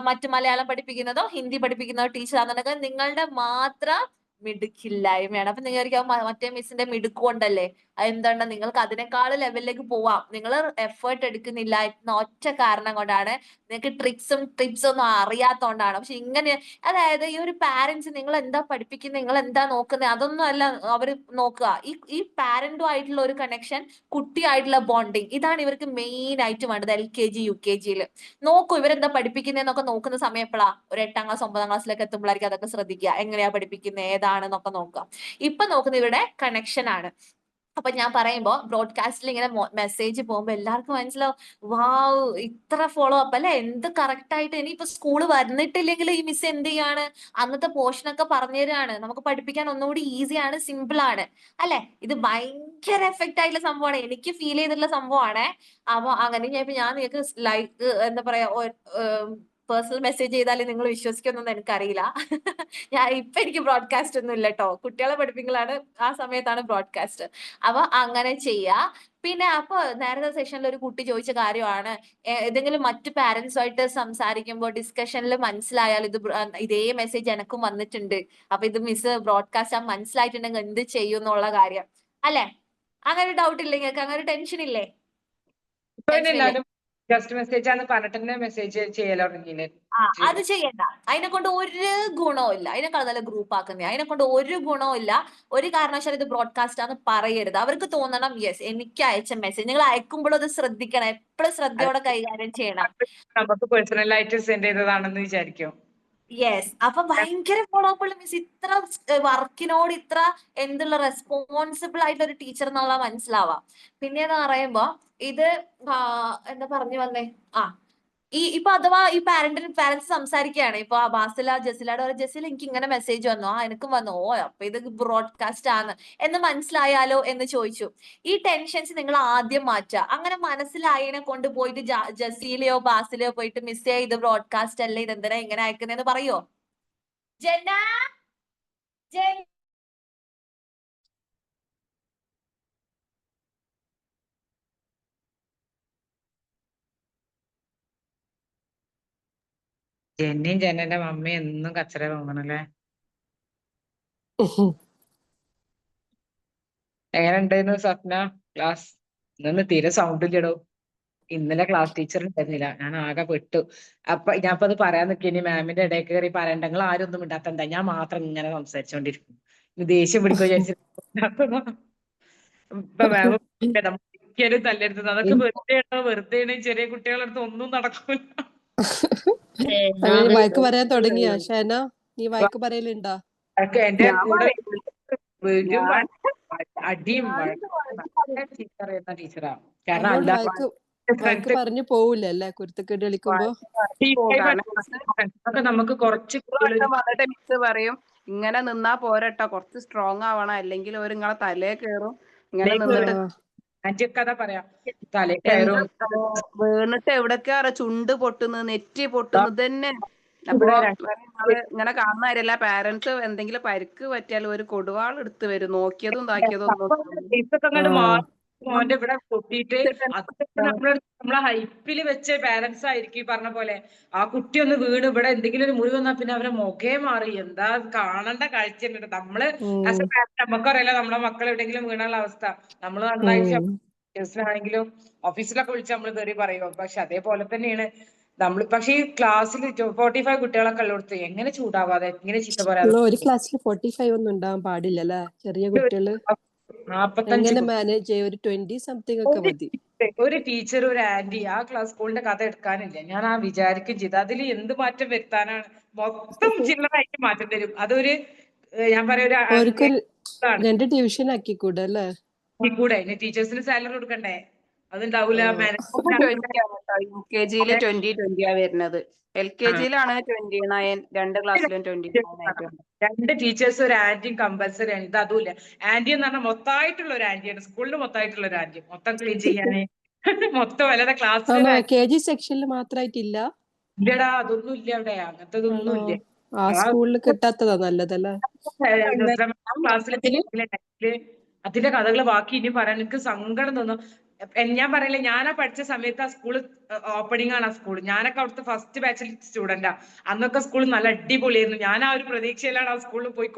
മറ്റു മലയാളം പഠിപ്പിക്കുന്നതോ ഹിന്ദി പഠിപ്പിക്കുന്നതോ ടീച്ചർ ആണെന്നുണ്ടെങ്കിൽ നിങ്ങളുടെ മാത്രം മിടുക്കില്ലായ്മയാണ്. അപ്പൊ നിങ്ങൾ മറ്റേ മിസ്സിന്റെ മിടുക്ക് കൊണ്ടല്ലേ, എന്തുകൊണ്ട് നിങ്ങൾക്ക് അതിനേക്കാൾ ലെവലിലേക്ക് പോവാം. നിങ്ങൾ എഫേർട്ട് എടുക്കുന്നില്ല എന്ന ഒറ്റ കാരണം കൊണ്ടാണ്, നിങ്ങൾക്ക് ട്രിക്സും ടിപ്സും ഒന്നും അറിയാത്തോണ്ടാണ്. പക്ഷെ ഇങ്ങനെ അതായത് ഈ ഒരു പാരന്റ്സ് നിങ്ങൾ എന്താ പഠിപ്പിക്കുന്നത്, നിങ്ങൾ എന്താ നോക്കുന്നത്, അതൊന്നും അല്ല അവർ നോക്കുക. ഈ പാരന്റും ആയിട്ടുള്ള ഒരു കണക്ഷൻ, കുട്ടിയായിട്ടുള്ള ബോണ്ടിങ്, ഇതാണ് ഇവർക്ക് മെയിൻ ആയിട്ട് വേണ്ടത്. LKG UKGയിൽ നോക്കൂ ഇവരെന്താ പഠിപ്പിക്കുന്നതെന്നൊക്കെ നോക്കുന്ന സമയം എപ്പോഴാ, ഒരു 8ാം ക്ലാസ് 9ാം ക്ലാസ്സിലേക്ക് എത്തുമ്പോഴായിരിക്കും അതൊക്കെ ശ്രദ്ധിക്കുക. എങ്ങനെയാ പഠിപ്പിക്കുന്നത്, ഏതാണെന്നൊക്കെ നോക്കുക. ഇപ്പൊ നോക്കുന്നത് ഇവരുടെ കണക്ഷൻ ആണ്. അപ്പൊ ഞാൻ പറയുമ്പോ ബ്രോഡ്കാസ്റ്റിൽ ഇങ്ങനെ മെസ്സേജ് പോകുമ്പോ എല്ലാവർക്കും മനസ്സിലാവും വാവ് ഇത്ര ഫോളോ അപ്പ് അല്ലെ, എന്ത് കറക്റ്റ് ആയിട്ട്. ഇനിയിപ്പോ സ്കൂള് വന്നിട്ടില്ലെങ്കിൽ ഈ മിസ് എന്ത് ചെയ്യാണ്, അന്നത്തെ പോർഷൻ ഒക്കെ പറഞ്ഞു തരാണ്, നമുക്ക് പഠിപ്പിക്കാൻ ഒന്നുകൂടി ഈസിയാണ്, സിമ്പിൾ ആണ് അല്ലെ. ഇത് ഭയങ്കര എഫക്റ്റ് ആയിട്ടുള്ള സംഭവമാണ്, എനിക്ക് ഫീൽ ചെയ്തിട്ടുള്ള സംഭവമാണ്. അപ്പൊ അങ്ങനെ ഞാൻ നിങ്ങൾക്ക് ലൈക്ക് എന്താ പറയാ പേഴ്സണൽ മെസ്സേജ് ചെയ്താൽ നിങ്ങൾ വിശ്വസിക്കുമെന്നൊന്നും എനിക്കറിയില്ല. ഇപ്പൊ എനിക്ക് ബ്രോഡ്കാസ്റ്റ് ഒന്നും ഇല്ല കേട്ടോ. കുട്ടികളെ പഠിപ്പിക്കലാണ്, ആ സമയത്താണ് ബ്രോഡ്കാസ്റ്റ്. അപ്പൊ അങ്ങനെ ചെയ്യാ. പിന്നെ അപ്പൊ നേരത്തെ സെഷനിൽ ഒരു കുട്ടി ചോദിച്ച കാര്യമാണ്, ഏതെങ്കിലും മറ്റു പാരന്റ്സുമായിട്ട് സംസാരിക്കുമ്പോൾ ഡിസ്കഷനിൽ മനസ്സിലായാൽ ഇതേ മെസ്സേജ് എനക്കും വന്നിട്ടുണ്ട്, അപ്പൊ ഇത് മിസ് ബ്രോഡ്കാസ്റ്റ് മനസ്സിലായിട്ടുണ്ടെങ്കിൽ എന്ത് ചെയ്യും എന്നുള്ള കാര്യം അല്ലെ? അങ്ങനെ ഡൗട്ട് ഇല്ലേ നിങ്ങൾക്ക്? അങ്ങനെ ടെൻഷൻ ഇല്ലേ? ഇപ്പൊ ടെൻഷൻ ഇല്ലേ? എല്ലാവരും ജസ്റ്റ് മെസ്സേജ് ആണെന്ന് പറഞ്ഞിട്ട് തന്നെ മെസ്സേജ് ചെയ്യലോ തുടങ്ങിയില്ലേ? അത് ചെയ്യണ്ട. അതിനെ കൊണ്ട് ഒരു ഗുണവും ഇല്ല. അതിനേക്കാൾ നല്ല ഗ്രൂപ്പ് ആക്കുന്നേ. അതിനെ കൊണ്ട് ഒരു ഗുണവും ഇല്ല. ഒരു കാരണവശാലും ഇത് ബ്രോഡ്കാസ്റ്റ് ആണെന്ന് പറയരുത്. അവർക്ക് തോന്നണം യെസ് എനിക്ക് അയച്ച മെസ്സേജ്. നിങ്ങൾ അയക്കുമ്പോഴും അത് ശ്രദ്ധിക്കണം. എപ്പോഴും ശ്രദ്ധയോടെ കൈകാര്യം ചെയ്യണം. നമുക്ക് പേഴ്സണൽ ആയിട്ട് സെൻഡ് ചെയ്തതാണെന്ന് വിചാരിക്കും. യെസ്. അപ്പൊ ഭയങ്കര ഫോളോ അപ്പ് ഉള്ള മിസ്. ഇത്ര വർക്കിനോട് ഇത്ര എന്തുള്ള റെസ്പോൺസിബിൾ ആയിട്ടുള്ള ഒരു ടീച്ചർ എന്നുള്ള മനസ്സിലാവാം. പിന്നെന്ന് പറയുമ്പോ ഇത് എന്താ പറഞ്ഞു വന്നേ, ഇപ്പൊ അഥവാ ഈ പാരന്റ്സ് സംസാരിക്കുകയാണ്. ഇപ്പൊ ബാസില ജസിലയുടെ ജസിൽ എനിക്ക് ഇങ്ങനെ മെസ്സേജ് വന്നു, എനിക്കും വന്നു, അപ്പൊ ഇത് ബ്രോഡ്കാസ്റ്റ് ആണ് എന്ന് മനസ്സിലായാലോ എന്ന് ചോദിച്ചു. ഈ ടെൻഷൻസ് നിങ്ങൾ ആദ്യം മാറ്റുക. അങ്ങനെ മനസ്സിലായതിനെ കൊണ്ട് പോയിട്ട് ജസീലയോ ബാസിലയോ പോയിട്ട് മിസ്സേ ഇത് ബ്രോഡ്കാസ്റ്റ് അല്ലേ, ഇതെന്തിനാ ഇങ്ങനെ അയക്കുന്നതെന്ന് പറയോ? ജന ജെന്നിയും ജനന്റെ മമ്മയും എന്നും കച്ചറ തോന്നണല്ലേ. എങ്ങനെ ഉണ്ടായിരുന്നു സ്വപ്ന ക്ലാസ്? ഇന്ന് തീരെ സൗണ്ട് ഇല്ലടോ. ഇന്നലെ ക്ലാസ് ടീച്ചർ ഉണ്ടായിരുന്നില്ല, ഞാൻ ആകെ പെട്ടു. അപ്പൊ ഞാനിപ്പോ അത് പറയാൻ നിൽക്കി, ഇനി മാമിന്റെ ഇടയിൽ കയറി പറയണ്ട, നിങ്ങൾ ആരും ഒന്നും ഇണ്ടാത്തണ്ട, ഞാൻ മാത്രം ഇങ്ങനെ സംസാരിച്ചോണ്ടിരിക്കും. ദേഷ്യം പിടിക്കുക വിചാരിച്ചിട്ട് ഇപ്പൊ മാം ഒരിക്കലും തല്ലെടുത്തത് അതൊക്കെ വെറുതെ ചെറിയ കുട്ടികളുടെ അടുത്ത് ഒന്നും നടക്കൂല. അങ്ങനെ വഴക്ക് പറയാൻ തുടങ്ങിയാ ഷാന? നീ വഴക്ക് പറയലുണ്ടാ? എന്റെ കൂടെ വീഴും അടിയും ടീച്ചറാ. കാരണം അതുകൊണ്ട് അല്ല വഴക്ക് പറഞ്ഞു പോവില്ലല്ലേ കുരുത്തക്കേട് കളിക്കുമ്പോ? നമുക്ക് കുറച്ച് വന്നിട്ട് മിസ് പറയും ഇങ്ങനെ നിന്നാ പോരട്ടോ, കുറച്ച് സ്ട്രോങ് ആവണം, അല്ലെങ്കിൽ ഒരു നിങ്ങളെ തലേ കയറും. ഇങ്ങനെ നിന്നിട്ട് കഥ പറയാം, തലേ കയറും, വീണിട്ട് എവിടൊക്കെയാ ചുണ്ട് പൊട്ടുന്നു, നെറ്റി പൊട്ടുന്നു തന്നെ. അപ്പൊ ഇങ്ങനെ കാണുന്ന കാര്യമല്ല, പാരന്റ്സ് എന്തെങ്കിലും പരിക്ക് പറ്റിയാലും ഒരു കൊടുവാൾ എടുത്ത് വരും, നോക്കിയതും ഇതാക്കിയതും മോന്റെ ഇവിടെ പൊട്ടിയിട്ട് അതൊക്കെ നമ്മളെ ഹൈപ്പിൽ വെച്ച പാരന്റ്സ് ആയിരിക്കും ഈ പറഞ്ഞ പോലെ. ആ കുട്ടി ഒന്ന് വീണ് ഇവിടെ എന്തെങ്കിലും ഒരു മുറി വന്നാൽ പിന്നെ അവരെ മുഖേ മാറി. എന്താ കാണേണ്ട കാഴ്ച ഉണ്ട്. നമ്മള് ആസ് എ പാരന്റ് നമുക്കറിയില്ല നമ്മളെ മക്കൾ എവിടെയെങ്കിലും വീണുള്ള അവസ്ഥ. നമ്മള് നന്നായിട്ട് ടീച്ചേഴ്സിനാണെങ്കിലും ഓഫീസിലൊക്കെ വിളിച്ച് നമ്മൾ കയറി പറയും. പക്ഷെ അതേപോലെ തന്നെയാണ് നമ്മൾ. പക്ഷെ ഈ ക്ലാസ്സിൽ 45 കുട്ടികളൊക്കെ ഉള്ളടത്ത് എങ്ങനെ ചൂടാവാതെ എങ്ങനെ ചീത്ത പറയാതെ? ഒരു ക്ലാസ്സിൽ 45 ഒന്നും ഉണ്ടാവാൻ പാടില്ലല്ലേ? ചെറിയ കുട്ടികള് 45 എങ്ങനെ മാനേജ് ചെയ്യും? ഒരു 20 സംതിങ് ഒക്കെ മതി. ഒരു ടീച്ചർ ഒരു ആന്റി ആ ക്ലാസ് സ്കൂളിന്റെ കഥ എടുക്കാനില്ല. ഞാൻ വിചാരിക്കും ചെയ്തു അതിൽ എന്ത് മാറ്റം വരുത്താനാണ്? മൊത്തം ചില്ലറായിട്ട് മാറ്റം തരും. അതൊരു ഞാൻ പറയാ ഒരു 2 ട്യൂഷൻ ആക്കിക്കൂടെ അല്ലേ? കൂടെ ടീച്ചേഴ്സിന് സാലറി കൊടുക്കണ്ടേ? അതുണ്ടാവൂല. UKG 20 വരുന്നത്. LKG 29, 2 ക്ലാസ്സിലും 29. 2 ടീച്ചേഴ്സ് ഒരു ആന്റിയും കമ്പൽസറി ആണ്. ഇത് അതുമില്ല. ആന്റി എന്ന് പറഞ്ഞാൽ മൊത്തമായിട്ടുള്ള ഒരു ആന്റിയാണ്, സ്കൂളിന് മൊത്തമായിട്ടുള്ള ഒരു ആന്റി, മൊത്തം ക്ലീൻ ചെയ്യാന് മൊത്തം വല്ലാതെ ക്ലാസ്സിൽ KG സെക്ഷനിൽ മാത്രമായിട്ടില്ല. ഇല്ലടാ, അതൊന്നും ഇല്ല അവിടെ. അങ്ങനത്തെ ഒന്നും ഇല്ല. ആ സ്കൂളിൽ കിട്ടാത്തതാ നല്ലതല്ലേ? അതിന്റെ കഥകൾ ബാക്കി ഇനി പറയാൻ എനിക്ക് സങ്കടം തോന്നും. ഞാൻ പറയില്ല, ഞാനാ പഠിച്ച സമയത്ത് ആ സ്കൂള് ഓപ്പണിംഗ് ആണ്. ആ സ്കൂൾ ഞാനൊക്കെ അവിടുത്തെ ഫസ്റ്റ് ബാച്ചിൽ സ്റ്റുഡന്റാ. അന്നൊക്കെ സ്കൂൾ നല്ല അടിപൊളിയായിരുന്നു. ഞാൻ ആ ഒരു പ്രതീക്ഷയിലാണ് ആ സ്കൂളിൽ പോയി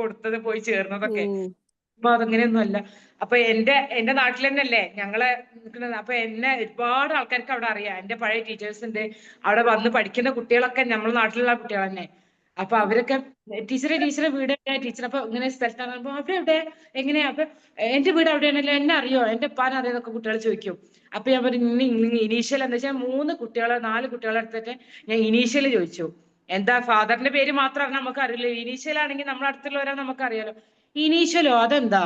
പോയി ചേർന്നതൊക്കെ. അപ്പൊ അതങ്ങനെയൊന്നും അല്ല. അപ്പൊ എന്റെ നാട്ടിൽ തന്നെയല്ലേ ഞങ്ങളെ നിൽക്കുന്നത്. അപ്പൊ എന്നെ ഒരുപാട് ആൾക്കാർക്ക് അവിടെ അറിയാം. എന്റെ പഴയ ടീച്ചേഴ്സ് ഉണ്ട് അവിടെ വന്ന് പഠിക്കുന്ന കുട്ടികളൊക്കെ നമ്മുടെ നാട്ടിലുള്ള കുട്ടികൾ തന്നെ. അപ്പൊ അവരൊക്കെ ടീച്ചറെ വീട് ടീച്ചർ അപ്പൊ ഇങ്ങനെ സ്ഥലത്താണ്. അപ്പൊ അവിടെ എവിടെ എങ്ങനെയാ? അപ്പൊ എന്റെ വീട് അവിടെയാണല്ലോ, എന്നെ അറിയോ, എന്റെ ഉപ്പാനെ അറിയാന്നൊക്കെ കുട്ടികൾ ചോദിക്കും. അപ്പൊ ഞാൻ പറഞ്ഞു ഇനീഷ്യൽ എന്താ വെച്ചാൽ 4 കുട്ടികളെ അടുത്തിട്ട് ഞാൻ ഇനീഷ്യൽ ചോദിച്ചു. എന്താ ഫാദറിന്റെ പേര് മാത്രം നമുക്ക് അറിയില്ല, ഇനീഷ്യൽ ആണെങ്കിൽ നമ്മുടെ അടുത്തുള്ളവരാ നമുക്ക് അറിയാലോ. ഇനീഷ്യലോ അതെന്താ?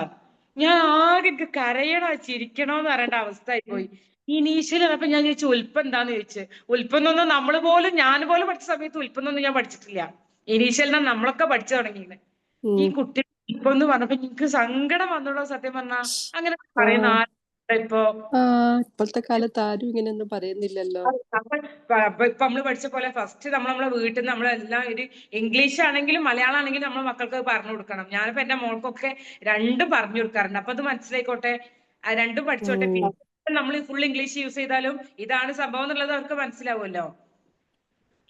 ഞാൻ ആകെ കരയണോ ചിരിക്കണോന്ന് പറയേണ്ട അവസ്ഥ ആയിപ്പോയി. ഇനീഷ്യൽ. അപ്പൊ ഞാൻ ചോദിച്ചു ഉൽപ്പം എന്താന്ന് ചോദിച്ചു. ഉൽപ്പന്നൊന്നും ഞാൻ പോലും പഠിച്ച സമയത്ത് ഉൽപ്പന്നൊന്നും ഞാൻ പഠിച്ചിട്ടില്ല. ഇനീഷ്യലിനാ നമ്മളൊക്കെ പഠിച്ചു തുടങ്ങിയത്. ഈ കുട്ടി ഇപ്പൊ എന്ന് പറഞ്ഞപ്പോ എനിക്ക് സങ്കടം വന്നോളൂ സത്യം പറഞ്ഞാ. അങ്ങനെ പറയുന്ന ഇപ്പൊ ഇപ്പോഴത്തെ കാലത്ത് ആരും ഇങ്ങനെയൊന്നും പറയുന്നില്ലല്ലോ. ഇപ്പൊ നമ്മള് പഠിച്ച പോലെ ഫസ്റ്റ് നമ്മളെ വീട്ടിൽ നിന്ന് നമ്മളെല്ലാം ഒരു ഇംഗ്ലീഷ് ആണെങ്കിലും മലയാളം ആണെങ്കിലും നമ്മളെ മക്കൾക്ക് പറഞ്ഞു കൊടുക്കണം. ഞാനിപ്പോ എന്റെ മോൾക്കൊക്കെ രണ്ടും പറഞ്ഞു കൊടുക്കാറുണ്ട്. അപ്പൊ അത് മനസ്സിലായിക്കോട്ടെ, രണ്ടും പഠിച്ചോട്ടെ. ഉം. പിന്നെ നമ്മൾ ഫുൾ ഇംഗ്ലീഷ് യൂസ് ചെയ്താലും ഇതാണ് സംഭവം എന്നുള്ളത് അവർക്ക് മനസ്സിലാവുമല്ലോ.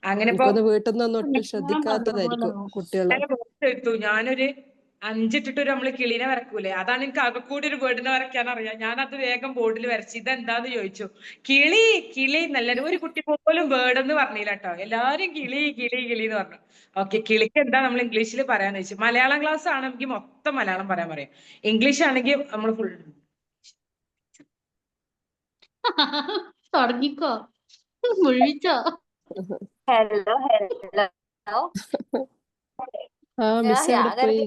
അങ്ങനെ ഇപ്പൊ എനിക്കൊന്ന് വീട്ടിൽ നിന്നൊന്നും ഒട്ടും ശ്രദ്ധിക്കാത്തതായിരിക്കും കുട്ടികള്. ഞാനൊരു 5 ഇട്ടിട്ട് നമ്മള് കിളീനെ വരക്കൂലേ, അതാണ് എനിക്ക് ആകെ കൂടി ഒരു ബേർഡിനെ വരയ്ക്കാൻ അറിയാം. ഞാനത് വേഗം ബോർഡിൽ വരച്ചു. ഇതെന്താന്ന് ചോദിച്ചു. കിളി കിളി എന്നല്ല, ഒരു കുട്ടി പോലും ബേർഡ് എന്ന് പറഞ്ഞില്ല കേട്ടോ. എല്ലാരും കിളി കിളി കിളി എന്ന് പറഞ്ഞു. ഓക്കെ, കിളിക്ക് എന്താ നമ്മൾ ഇംഗ്ലീഷിൽ പറയാന്ന് ചോദിച്ചു. മലയാളം ക്ലാസ് ആണെങ്കിൽ മൊത്തം മലയാളം പറയാൻ പറയും. ഇംഗ്ലീഷ് ആണെങ്കിൽ നമ്മൾ ഫുൾ തുടങ്ങിക്കോ, മുഴിച്ചോ. Hello hello. മിസ് എവിടെ പോയി?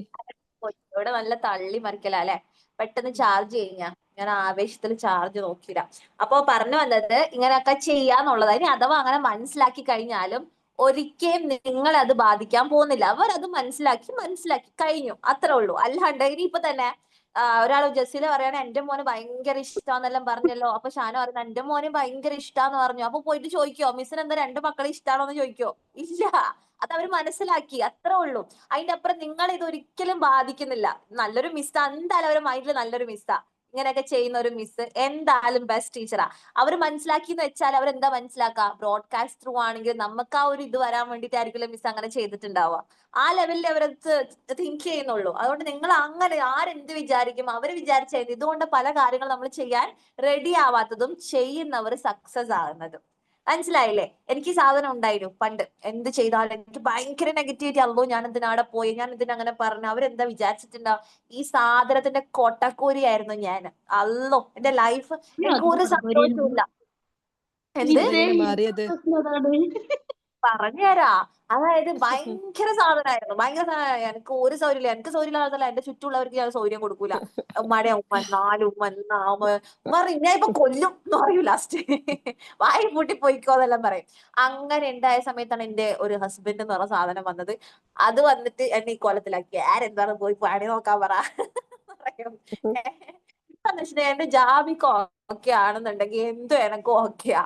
ഇവിടെ നല്ല തള്ളി മറിക്കല അല്ലെ. പെട്ടെന്ന് ചാർജ് കഴിഞ്ഞ ഞാൻ ആവേശത്തിൽ ചാർജ് നോക്കിയില്ല. അപ്പൊ പറഞ്ഞു വന്നത് ഇങ്ങനെയൊക്കെ ചെയ്യാന്നുള്ളതായി. ഇനി അഥവാ അങ്ങനെ മനസ്സിലാക്കി കഴിഞ്ഞാലും ഒരിക്കലും നിങ്ങളെ അത് ബാധിക്കാൻ പോകുന്നില്ല. അവരത് മനസ്സിലാക്കി കഴിഞ്ഞു, അത്രേ ഉള്ളൂ. അല്ലാണ്ട് ഇനിയിപ്പൊ തന്നെ ഒരാൾ ജസീല പറയാണ് എന്റെ മോന് ഭയങ്കര ഇഷ്ടാന്നെല്ലാം പറഞ്ഞല്ലോ. അപ്പൊ ഷാന പറയുന്നത് എന്റെ മോന് ഭയങ്കര ഇഷ്ടാന്ന് പറഞ്ഞു. അപ്പൊ പോയിട്ട് ചോദിക്കോ മിസ്സിന് എന്താ 2 മക്കളെ ഇഷ്ടാണോ എന്ന് ചോദിക്കോ? ഇല്ല, അത് അവര് മനസ്സിലാക്കി, അത്രേ ഉള്ളൂ. അതിന്റെ അപ്പുറം നിങ്ങൾ ഇത് ഒരിക്കലും ബാധിക്കുന്നില്ല. നല്ലൊരു മിസ്സാ, എന്തായാലും അവരുടെ മൈൻഡിൽ നല്ലൊരു മിസ്സാ. ഇങ്ങനെയൊക്കെ ചെയ്യുന്ന ഒരു മിസ് എന്തായാലും ബെസ്റ്റ് ടീച്ചറാ. അവർ മനസ്സിലാക്കി എന്ന് വെച്ചാൽ അവരെന്താ മനസ്സിലാക്കുക, ബ്രോഡ്കാസ്റ്റ് ത്രൂ ആണെങ്കിൽ നമുക്ക് ആ ഒരു ഇത് വരാൻ വേണ്ടിയിട്ടായിരിക്കും മിസ് അങ്ങനെ ചെയ്തിട്ടുണ്ടാവുക. ആ ലെവലിൽ അവരത് തിങ്ക് ചെയ്യുന്നുള്ളൂ. അതുകൊണ്ട് നിങ്ങൾ അങ്ങനെ ആരെന്ത് വിചാരിക്കും അവർ വിചാരിച്ചത്. ഇതുകൊണ്ട് പല കാര്യങ്ങൾ നമ്മൾ ചെയ്യാൻ റെഡി ആവാത്തതും ചെയ്യുന്നവർ സക്സസ് ആകുന്നതും. മനസ്സിലായില്ലേ? എനിക്ക് സാധനം ഉണ്ടായിരുന്നു പണ്ട്. എന്ത് ചെയ്താലും എനിക്ക് ഭയങ്കര നെഗറ്റിവിറ്റി. അല്ലോ ഞാൻ എന്തിനാടെ പോയി, ഞാൻ എന്തിനങ്ങനെ പറഞ്ഞു, അവരെന്താ വിചാരിച്ചിട്ടുണ്ടാവും. ഈ സാധനത്തിന്റെ കൊട്ടക്കൂരിയായിരുന്നു ഞാൻ. അല്ലോ എന്റെ ലൈഫ് എനിക്ക് ഒരു സന്തോഷവും ഇല്ല. എന്ത് എങ്ങനെ മാറിയത്? പറഞ്ഞുതരാ. അതായത് ഭയങ്കര സാധനമായിരുന്നു, എനിക്ക് ഒരു സൗകര്യമില്ല. എനിക്ക് സൗകര്യമില്ലാത്തല്ല, എന്റെ ചുറ്റുമുള്ളവർക്ക് ഞാൻ സൗകര്യം കൊടുക്കൂല. ഉമ്മയുടെ ഉമ്മ 4 ഉമ്മ പറയും ഞാൻ ഇപ്പൊ കൊല്ലും എന്ന് പറയൂ ലാസ്റ്റ്. വായി പൂട്ടി പോയിക്കോ എന്നെല്ലാം പറയും. അങ്ങനെ ഉണ്ടായ സമയത്താണ് എന്റെ ഒരു ഹസ്ബൻഡ് എന്ന് പറഞ്ഞ സാധനം വന്നത്. അത് വന്നിട്ട് എന്നെ ഈ കോലത്തിലാക്കി. ആരെന്താണ് പോയി പണി നോക്കാൻ പറ പറയും. ഇപ്പൊന്ന് വെച്ചിട്ടുണ്ടെങ്കിൽ എന്റെ ജാബിക്ക് ഓക്കെ ആണെന്നുണ്ടെങ്കിൽ എന്തും എനക്കും ഓക്കെയാ.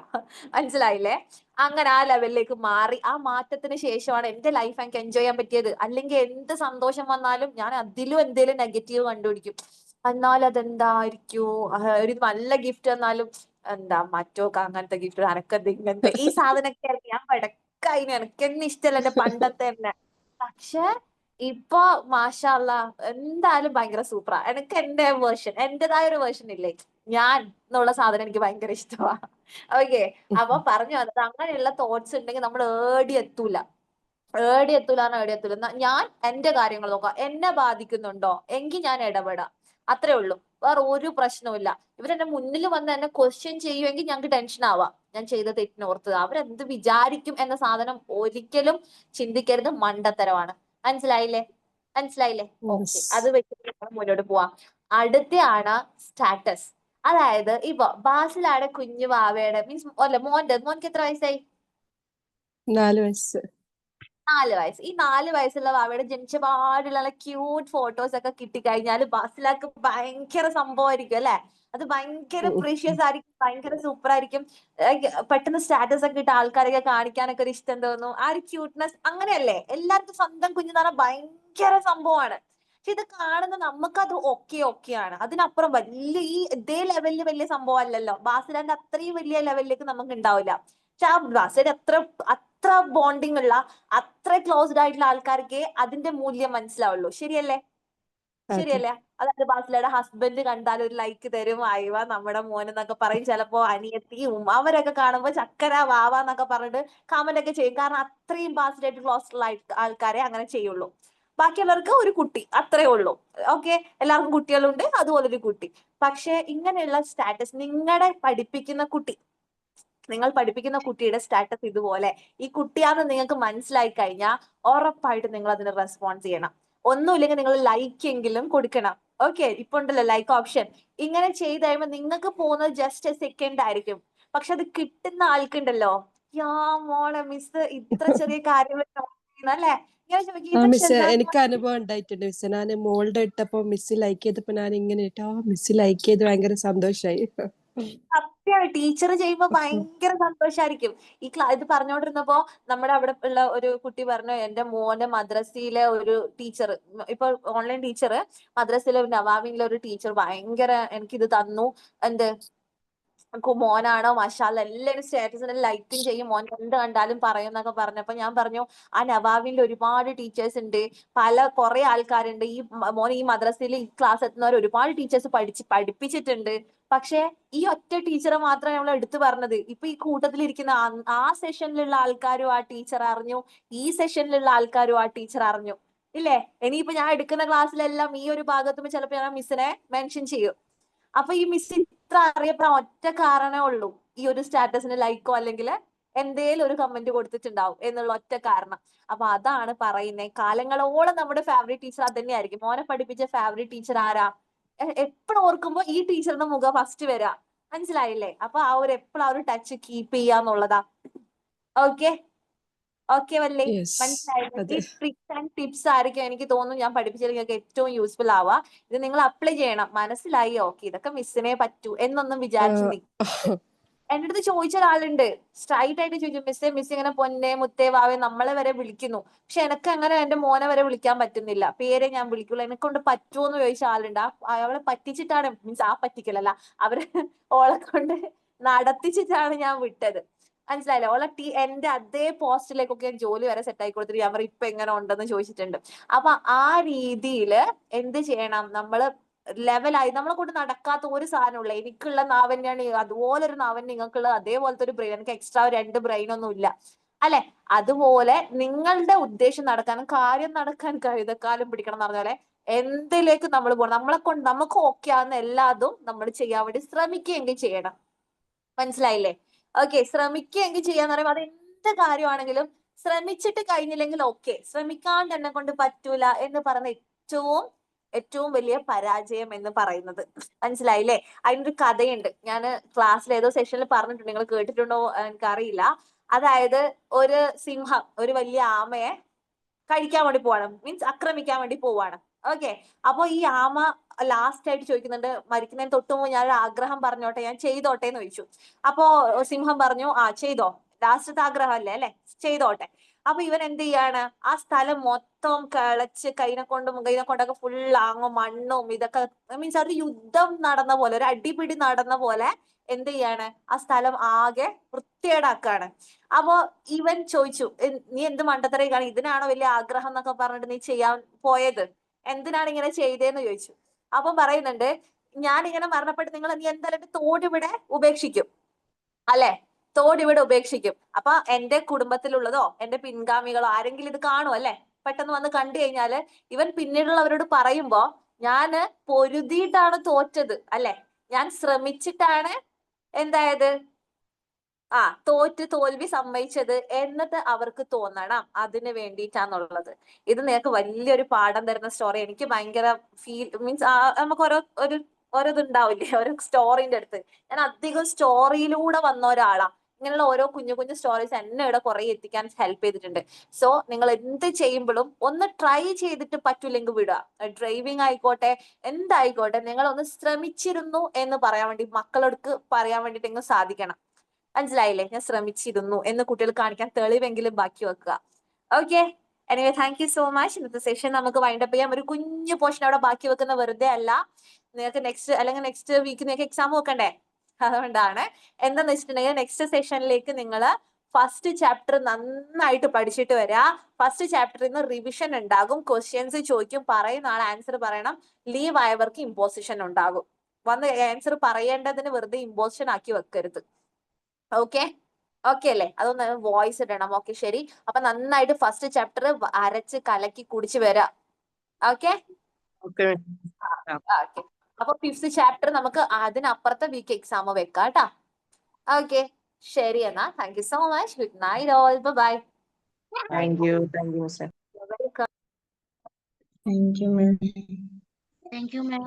മനസ്സിലായില്ലേ? അങ്ങനെ ആ ലെവലിലേക്ക് മാറി. ആ മാറ്റത്തിന് ശേഷമാണ് എന്റെ ലൈഫ് എനിക്ക് എൻജോയ് ചെയ്യാൻ പറ്റിയത്. അല്ലെങ്കിൽ എന്ത് സന്തോഷം വന്നാലും ഞാൻ അതിലും എന്തേലും നെഗറ്റീവ് കണ്ടുപിടിക്കും. എന്നാൽ അതെന്തായിരിക്കൂ, ഒരു നല്ല ഗിഫ്റ്റ് വന്നാലും എന്താ മറ്റോക്ക് അങ്ങനത്തെ ഗിഫ്റ്റ്, അനക്കത് ഇങ്ങനത്തെ ഈ സാധനമൊക്കെ ഞാൻ പടക്കായിന്, എനിക്കെന്നെ ഇഷ്ടമല്ല എന്റെ പണ്ടത്തെ തന്നെ. പക്ഷെ ഇപ്പൊ മാഷാ അല്ലാ എന്തായാലും ഭയങ്കര സൂപ്പറാ. എനിക്ക് എന്റെ വേർഷൻ, എന്റേതായ ഒരു വേർഷൻ ഇല്ലേ ഞാൻ എന്നുള്ള സാധനം എനിക്ക് ഭയങ്കര ഇഷ്ടമാണ്. ഓക്കെ, അപ്പൊ പറഞ്ഞു വന്നത് അങ്ങനെയുള്ള തോട്ട്സ് ഉണ്ടെങ്കിൽ നമ്മൾ ഏടി എത്തൂല. ഞാൻ എന്റെ കാര്യങ്ങൾ നോക്കാം, എന്നെ ബാധിക്കുന്നുണ്ടോ എങ്കിൽ ഞാൻ ഇടപെടാം, അത്രേ ഉള്ളൂ. വേറെ ഒരു പ്രശ്നവുമില്ല. ഇവരെന്റെ മുന്നിൽ വന്ന് എന്നെ ക്വസ്റ്റ്യൻ ചെയ്യുമെങ്കിൽ ഞങ്ങൾക്ക് ടെൻഷൻ ആവാം. ഞാൻ ചെയ്ത തെറ്റിനോർത്ത് അവരെന്ത് വിചാരിക്കും എന്ന സാധനം ഒരിക്കലും ചിന്തിക്കരുത്, മണ്ടത്തരമാണ്. മനസ്സിലായില്ലേ? ഓക്കെ, അത് വെച്ചിട്ട് മുന്നോട്ട് പോവാം. അടുത്തയാണ് സ്റ്റാറ്റസ്. അതായത് ഇപ്പൊ ബാസിലാടെ കുഞ്ഞു വാവയുടെ മീൻസ് അല്ല മോൻക്ക് എത്ര വയസ്സായി? 4 വയസ്സ്. 4 വയസ്സ്. ഈ 4 വയസ്സുള്ള വാവയുടെ ജനിച്ച പാടുള്ള ക്യൂട്ട് ഫോട്ടോസ് ഒക്കെ കിട്ടിക്കഴിഞ്ഞാൽ ബാസിലാക്ക് ഭയങ്കര സംഭവമായിരിക്കും അല്ലെ. അത് ഭയങ്കര പ്രീഷ്യസ് ആയിരിക്കും, ഭയങ്കര സൂപ്പർ ആയിരിക്കും. പെട്ടെന്ന് സ്റ്റാറ്റസ് ഒക്കെ ഇട്ട് ആൾക്കാരൊക്കെ കാണിക്കാനൊക്കെ ഒരു ഇഷ്ടം തോന്നും. ആ ഒരു ക്യൂട്ട്നെസ് അങ്ങനെയല്ലേ എല്ലാവർക്കും. സ്വന്തം കുഞ്ഞെന്ന് പറഞ്ഞാൽ ഭയങ്കര സംഭവമാണ്. പക്ഷെ ഇത് കാണുന്ന നമുക്കത് ഒക്കെയാണ്. അതിനപ്പുറം വലിയ ഇതേ ലെവലിൽ വലിയ സംഭവം അല്ലല്ലോ. ബാസിലാന്റെ അത്രയും വലിയ ലെവലിലേക്ക് നമുക്ക് ഉണ്ടാവില്ല. പക്ഷെ ആ ബാസിലാന്റെ അത്ര ബോണ്ടിങ് ഉള്ള, അത്ര ക്ലോസ്ഡ് ആയിട്ടുള്ള ആൾക്കാർക്ക് അതിന്റെ മൂല്യം മനസ്സിലാവുള്ളൂ. ശരിയല്ലേ? അതായത് ബാസിലയുടെ ഹസ്ബൻഡ് കണ്ടാൽ ഒരു ലൈക്ക് തരും, ആയിവ നമ്മുടെ മോൻ എന്നൊക്കെ പറയും. ചിലപ്പോ അനിയത്തിയും അവരൊക്കെ കാണുമ്പോ ചക്കര വാവ എന്നൊക്കെ പറഞ്ഞിട്ട് കമന്റ് ഒക്കെ ചെയ്യും. കാരണം അത്രയും ബാസിലായിട്ട് ക്ലോസ് ഉള്ള ആൾക്കാരെ അങ്ങനെ ചെയ്യുള്ളൂ. ബാക്കിയുള്ളവർക്ക് ഒരു കുട്ടി, അത്രേ ഉള്ളൂ. ഓക്കെ, എല്ലാവർക്കും കുട്ടികളുണ്ട്, അതുപോലെ ഒരു കുട്ടി. പക്ഷെ ഇങ്ങനെയുള്ള സ്റ്റാറ്റസ് നിങ്ങൾ പഠിപ്പിക്കുന്ന കുട്ടിയുടെ സ്റ്റാറ്റസ് ഇതുപോലെ ഈ കുട്ടിയാന്ന് നിങ്ങൾക്ക് മനസ്സിലായി കഴിഞ്ഞാൽ ഉറപ്പായിട്ട് നിങ്ങൾ അതിന് റെസ്പോൺസ് ചെയ്യണം. ഒന്നുമില്ലെങ്കിൽ നിങ്ങൾ ലൈക്ക് എങ്കിലും കൊടുക്കണം. ഓക്കെ, ഇപ്പൊ ഉണ്ടല്ലോ ലൈക്ക് ഓപ്ഷൻ. ഇങ്ങനെ ചെയ്ത് കഴിയുമ്പോൾ നിങ്ങൾക്ക് പോകുന്നത് ജസ്റ്റ് എ സെക്കൻഡ് ആയിരിക്കും. പക്ഷെ അത് കിട്ടുന്ന ആൾക്കുണ്ടല്ലോ, യാ മോളെ മിസ് ഇത്ര ചെറിയ കാര്യങ്ങൾ ചോദിക്കുന്നത് അല്ലേ? ഇങ്ങനെ ചോദിക്കും ആ ഇവൻ മിസ് ഷെസാൻ എനിക്ക് അനുഭവം ഉണ്ടായിട്ടുണ്ട് മിസ്. ഞാൻ മോളുടെ ഇട്ടപ്പോ മിസ് ലൈക്ക് ചെയ്തപ്പോ ഞാൻ ഇങ്ങനെ ഇട്ടു, ആ മിസ് ലൈക്ക് ചെയ്ത് ഭയങ്കര സന്തോഷായി. സത്യമാണ്. ടീച്ചർ ചെയ്യുമ്പോ ഭയങ്കര സന്തോഷായിരിക്കും. ഇത് പറഞ്ഞുകൊണ്ടിരുന്നപ്പോ നമ്മുടെ അവിടെ ഉള്ള ഒരു കുട്ടി പറഞ്ഞു, എന്റെ മോന്റെ മദ്രസയിലെ ഒരു ടീച്ചർ, ഇപ്പൊ ഓൺലൈൻ ടീച്ചർ, മദ്രസയിലെ നവാബിലെ ഒരു ടീച്ചർ ഭയങ്കര എനിക്കിത് തന്നു. എന്ത് മോനാണോ മാഷാഅല്ലാ എല്ലാവരും സ്റ്റാറ്റസിന് ലൈക്കും ചെയ്യും, മോൻ എന്ത് കണ്ടാലും പറയും എന്നൊക്കെ പറഞ്ഞപ്പോ ഞാൻ പറഞ്ഞു, ആ നവാബിന്റെ ഒരുപാട് ടീച്ചേഴ്സ് ഉണ്ട്, കുറെ ആൾക്കാരുണ്ട്, ഈ മോൻ ഈ മദ്രസയിൽ ഈ ക്ലാസ് എത്തുന്നവർ ഒരുപാട് ടീച്ചേഴ്സ് പഠിപ്പിച്ചിട്ടുണ്ട്. പക്ഷെ ഈ ഒറ്റ ടീച്ചറെ മാത്രമേ നമ്മൾ എടുത്തു പറഞ്ഞത്. ഇപ്പൊ ഈ കൂട്ടത്തിലിരിക്കുന്ന ആ സെഷനിലുള്ള ആൾക്കാരും ആ ടീച്ചർ അറിഞ്ഞു, ഈ സെഷനിലുള്ള ആൾക്കാരും ആ ടീച്ചർ അറിഞ്ഞു. ഇല്ലേ? ഇനിയിപ്പോ ഞാൻ എടുക്കുന്ന ക്ലാസ്സിലെല്ലാം ഈ ഒരു ഭാഗത്തും ചിലപ്പോ ഞാൻ മിസ്സിനെ മെൻഷൻ ചെയ്യും. അപ്പൊ ഈ മിസ് ഇത്ര അറിയപ്പെടാൻ ഒറ്റ കാരണമേ ഉള്ളൂ, ഈ ഒരു സ്റ്റാറ്റസിന് ലൈക്കോ അല്ലെങ്കിൽ എന്തേലും ഒരു കമന്റ് കൊടുത്തിട്ടുണ്ടാവും എന്നുള്ള ഒറ്റ കാരണം. അപ്പൊ അതാണ് പറയുന്നത്, കാലങ്ങളോളം നമ്മുടെ ഫേവറേറ്റ് ടീച്ചർ അത് തന്നെയായിരിക്കും. മോനെ പഠിപ്പിച്ച ഫേവറേറ്റ് ടീച്ചർ ആരാ? എപ്പോഴും ഓർക്കുമ്പോ ഈ ടീച്ചറിന്റെ മുഖം ഫസ്റ്റ് വരാ. മനസ്സിലായില്ലേ? അപ്പൊ ആ ഒരു എപ്പോഴും ആ ഒരു ടച്ച് കീപ്പ് ചെയ്യാന്നുള്ളതാ. ഓക്കെ ഓക്കെ വല്ലേ? യെസ്, മനസ്സിലായില്ലേ? ഈ അതെ. ട്രിക്സ് ആൻഡ് ടിപ്സ് ആയിരിക്കും എനിക്ക് തോന്നുന്നു ഞാൻ പഠിപ്പിച്ചതിൽ നിങ്ങൾക്ക് ഏറ്റവും യൂസ്ഫുൾ ആവുക. ഇത് നിങ്ങൾ അപ്ലൈ ചെയ്യണം. മനസ്സിലായി, ഓക്കെ ഇതൊക്കെ മിസ്സിനെ പറ്റൂ എന്നൊന്നും വിചാരിച്ച് എന്റെ അടുത്ത് ചോദിച്ച ഒരാളുണ്ട്, സ്ട്രൈറ്റ് ആയിട്ട് ചോദിച്ചു, മിസ് ഇങ്ങനെ പൊന്നെ മുത്തേ വാവേ നമ്മളെ വരെ വിളിക്കുന്നു, പക്ഷെ എനിക്ക് അങ്ങനെ എന്റെ മോനെ വരെ വിളിക്കാൻ പറ്റുന്നില്ല, പേരെ ഞാൻ വിളിക്കുള്ളൂ, എന്നെ കൊണ്ട് പറ്റുമോ എന്ന് ചോദിച്ച ആളുണ്ട്. അവളെ പറ്റിച്ചിട്ടാണ്, മീൻസ് ആ പറ്റിക്കലല്ല, അവര് ഓളെ കൊണ്ട് നടത്തിച്ചിട്ടാണ് ഞാൻ വിട്ടത്. മനസ്സിലായില്ലേ? ഓളെ എന്റെ അതേ പോസ്റ്റിലേക്കൊക്കെ ജോലി വരെ സെറ്റ് ആയി കൊടുത്തിട്ട് ഞാൻ ഇപ്പൊ എങ്ങനെ ഉണ്ടെന്ന് ചോദിച്ചിട്ടുണ്ട്. അപ്പൊ ആ രീതിയില് എന്ത് ചെയ്യണം, നമ്മള് ലെവലായി നമ്മളെ കൊണ്ട് നടക്കാത്ത ഒരു സാധനമുള്ള, എനിക്കുള്ള നാവ് തന്നെയാണ് അതുപോലെ ഒരു നാവൻ നിങ്ങൾക്കുള്ള അതേപോലത്തെ ഒരു ബ്രെയിൻ, എനിക്ക് എക്സ്ട്രാ 2 ബ്രെയിൻ ഒന്നും ഇല്ല അല്ലെ? അതുപോലെ നിങ്ങളുടെ ഉദ്ദേശം നടക്കാനും കാര്യം നടക്കാൻ കഴുതക്കാലം പിടിക്കണം എന്ന് പറഞ്ഞ പോലെ എന്തിലേക്ക് നമ്മൾ പോകണം, നമുക്ക് ഓക്കെ ആവുന്ന എല്ലാതും നമ്മൾ ചെയ്യാൻ വേണ്ടി ശ്രമിക്കുകയെങ്കിൽ ചെയ്യണം. മനസ്സിലായില്ലേ? ഓക്കെ, ശ്രമിക്കുകയെങ്കിൽ ചെയ്യാന്ന് പറയുമ്പോൾ അത് എന്ത് കാര്യമാണെങ്കിലും ശ്രമിച്ചിട്ട് കഴിഞ്ഞില്ലെങ്കിൽ ഓക്കെ, ശ്രമിക്കാണ്ട് എന്നെ കൊണ്ട് പറ്റൂല എന്ന് പറയുന്ന ഏറ്റവും വലിയ പരാജയം എന്ന് പറയുന്നത്. മനസ്സിലായില്ലേ? അതിനൊരു കഥയുണ്ട്, ഞാൻ ക്ലാസ്സിൽ ഏതോ സെഷനിൽ പറഞ്ഞിട്ടുണ്ട്, നിങ്ങൾ കേട്ടിട്ടുണ്ടോ എനിക്കറിയില്ല. അതായത് ഒരു സിംഹം ഒരു വലിയ ആമയെ കഴിക്കാൻ വേണ്ടി പോവാണ്, മീൻസ് ആക്രമിക്കാൻ വേണ്ടി പോവാണ്. ഓക്കെ, അപ്പൊ ഈ ആമ ലാസ്റ്റ് ആയിട്ട് ചോദിക്കുന്നുണ്ട്, മരിക്കുന്നതിന് തൊട്ട് മുമ്പ് ഞാനൊരു ആഗ്രഹം പറഞ്ഞോട്ടെ, ഞാൻ ചെയ്തോട്ടെ എന്ന് ചോദിച്ചു. അപ്പോ സിംഹം പറഞ്ഞു, ആ ചെയ്തോ, ലാസ്റ്റത്തെ ആഗ്രഹം അല്ലേ ചെയ്തോട്ടെ. അപ്പൊ ഇവൻ എന്ത് ചെയ്യാണ്, ആ സ്ഥലം മൊത്തം കിളച്ച് കൈനെ കൊണ്ടൊക്കെ ഫുൾ ആങ്ങും മണ്ണും ഇതൊക്കെ, മീൻസ് ഒരു യുദ്ധം നടന്ന പോലെ, ഒരു അടിപിടി നടന്ന പോലെ എന്ത് ചെയ്യാണ്, ആ സ്ഥലം ആകെ വൃത്തികേടാക്കാണ്. അപ്പോ ഇവൻ ചോദിച്ചു, നീ എന്ത് മണ്ടത്തരം കാണും, ഇതിനാണോ വലിയ ആഗ്രഹം എന്നൊക്കെ പറഞ്ഞിട്ട് നീ ചെയ്യാൻ പോയത്, എന്തിനാണ് ഇങ്ങനെ ചെയ്തേന്ന് ചോദിച്ചു. അപ്പം പറയുന്നുണ്ട്, ഞാൻ ഇങ്ങനെ മരണപ്പെട്ട് നീ എന്തായാലും തോടിവിടെ ഉപേക്ഷിക്കും അല്ലെ, തോടിവിടെ ഉപേക്ഷിക്കും. അപ്പൊ എന്റെ കുടുംബത്തിലുള്ളതോ എന്റെ പിൻഗാമികളോ ആരെങ്കിലും ഇത് കാണും അല്ലെ, പെട്ടെന്ന് വന്ന് കണ്ടു കഴിഞ്ഞാല് ഇവൻ പിന്നീടുള്ളവരോട് പറയുമ്പോ, ഞാന് പൊരുതിയിട്ടാണ് തോറ്റത് അല്ലെ, ഞാൻ ശ്രമിച്ചിട്ടാണ് എന്തായത് തോൽവി സമ്മതിച്ചത് എന്നിട്ട് അവർക്ക് തോന്നണം അതിന് വേണ്ടിയിട്ടാന്നുള്ളത്. ഇത് നിങ്ങൾക്ക് വലിയൊരു പാഠം തരുന്ന സ്റ്റോറി. എനിക്ക് ഭയങ്കര മീൻസ് നമുക്ക് ഓരോ ഇതുണ്ടാവില്ലേ, ഓരോ സ്റ്റോറിന്റെ അടുത്ത്. ഞാൻ അധികം സ്റ്റോറിയിലൂടെ വന്ന ഒരാളാ. ഇങ്ങനെയുള്ള ഓരോ കുഞ്ഞു കുഞ്ഞു സ്റ്റോറീസ് എന്നെ ഇവിടെ കുറെ എത്തിക്കാൻ ഹെൽപ്പ് ചെയ്തിട്ടുണ്ട്. സോ നിങ്ങൾ എന്ത് ചെയ്യുമ്പോഴും ഒന്ന് ട്രൈ ചെയ്തിട്ട് പറ്റൂല്ലെങ്കിൽ വിടുക. ഡ്രൈവിംഗ് ആയിക്കോട്ടെ, എന്തായിക്കോട്ടെ, നിങ്ങൾ ഒന്ന് ശ്രമിച്ചിരുന്നു എന്ന് പറയാൻ വേണ്ടി മക്കളോട് പറയാൻ വേണ്ടിയിട്ട് സാധിക്കണം. മനസ്സിലായില്ലേ? ഞാൻ ശ്രമിച്ചിരുന്നു എന്ന് കുട്ടികൾ കാണിക്കാൻ തെളിവെങ്കിലും ബാക്കി വെക്കുക. Okay, anyway thank you so much. ഇന്നത്തെ സെഷൻ നമുക്ക് വൈൻഡപ്പ് ചെയ്യാം. ഒരു കുഞ്ഞു പോർഷൻ അവിടെ ബാക്കി വെക്കുന്ന വെറുതെ അല്ല, നിങ്ങൾക്ക് നെക്സ്റ്റ് വീക്ക് നിങ്ങൾക്ക് എക്സാം വെക്കണ്ടേ, അതുകൊണ്ടാണ്. എന്താന്ന് വെച്ചിട്ടുണ്ടെങ്കിൽ നെക്സ്റ്റ് സെഷനിലേക്ക് നിങ്ങൾ ഫസ്റ്റ് ചാപ്റ്റർ നന്നായിട്ട് പഠിച്ചിട്ട് വരാ. ഫസ്റ്റ് ചാപ്റ്ററിൽ നിന്ന് റിവിഷൻ ഉണ്ടാകും, ക്വസ്റ്റ്യൻസ് ചോദിക്കും, പറയുന്ന ആൾ ആൻസർ പറയണം. ലീവ് ആയവർക്ക് ഇമ്പോസിഷൻ ഉണ്ടാകും. വന്ന് ആൻസർ പറയേണ്ടതിന് വെറുതെ ഇമ്പോസിഷൻ ആക്കി വെക്കരുത്. ഓക്കെ അല്ലേ? അതൊന്ന് വോയിസ് ഇടണം. ഓക്കെ, ശരി. അപ്പൊ നന്നായിട്ട് ഫസ്റ്റ് ചാപ്റ്റർ അരച്ച് കലക്കി കുടിച്ച് വരാം. Okay okay. ഓക്കെ, അപ്പൊ 5th ചാപ്റ്റർ നമുക്ക് അതിനപ്പുറത്തെ വീക്ക് എക്സാം വെക്കാം കേട്ടാ. ഓക്കെ, ശരി എന്നാ. Thank you so much. Good night all. Bye. Thank you mister. Thank you ma'am. Thank you, ma'am.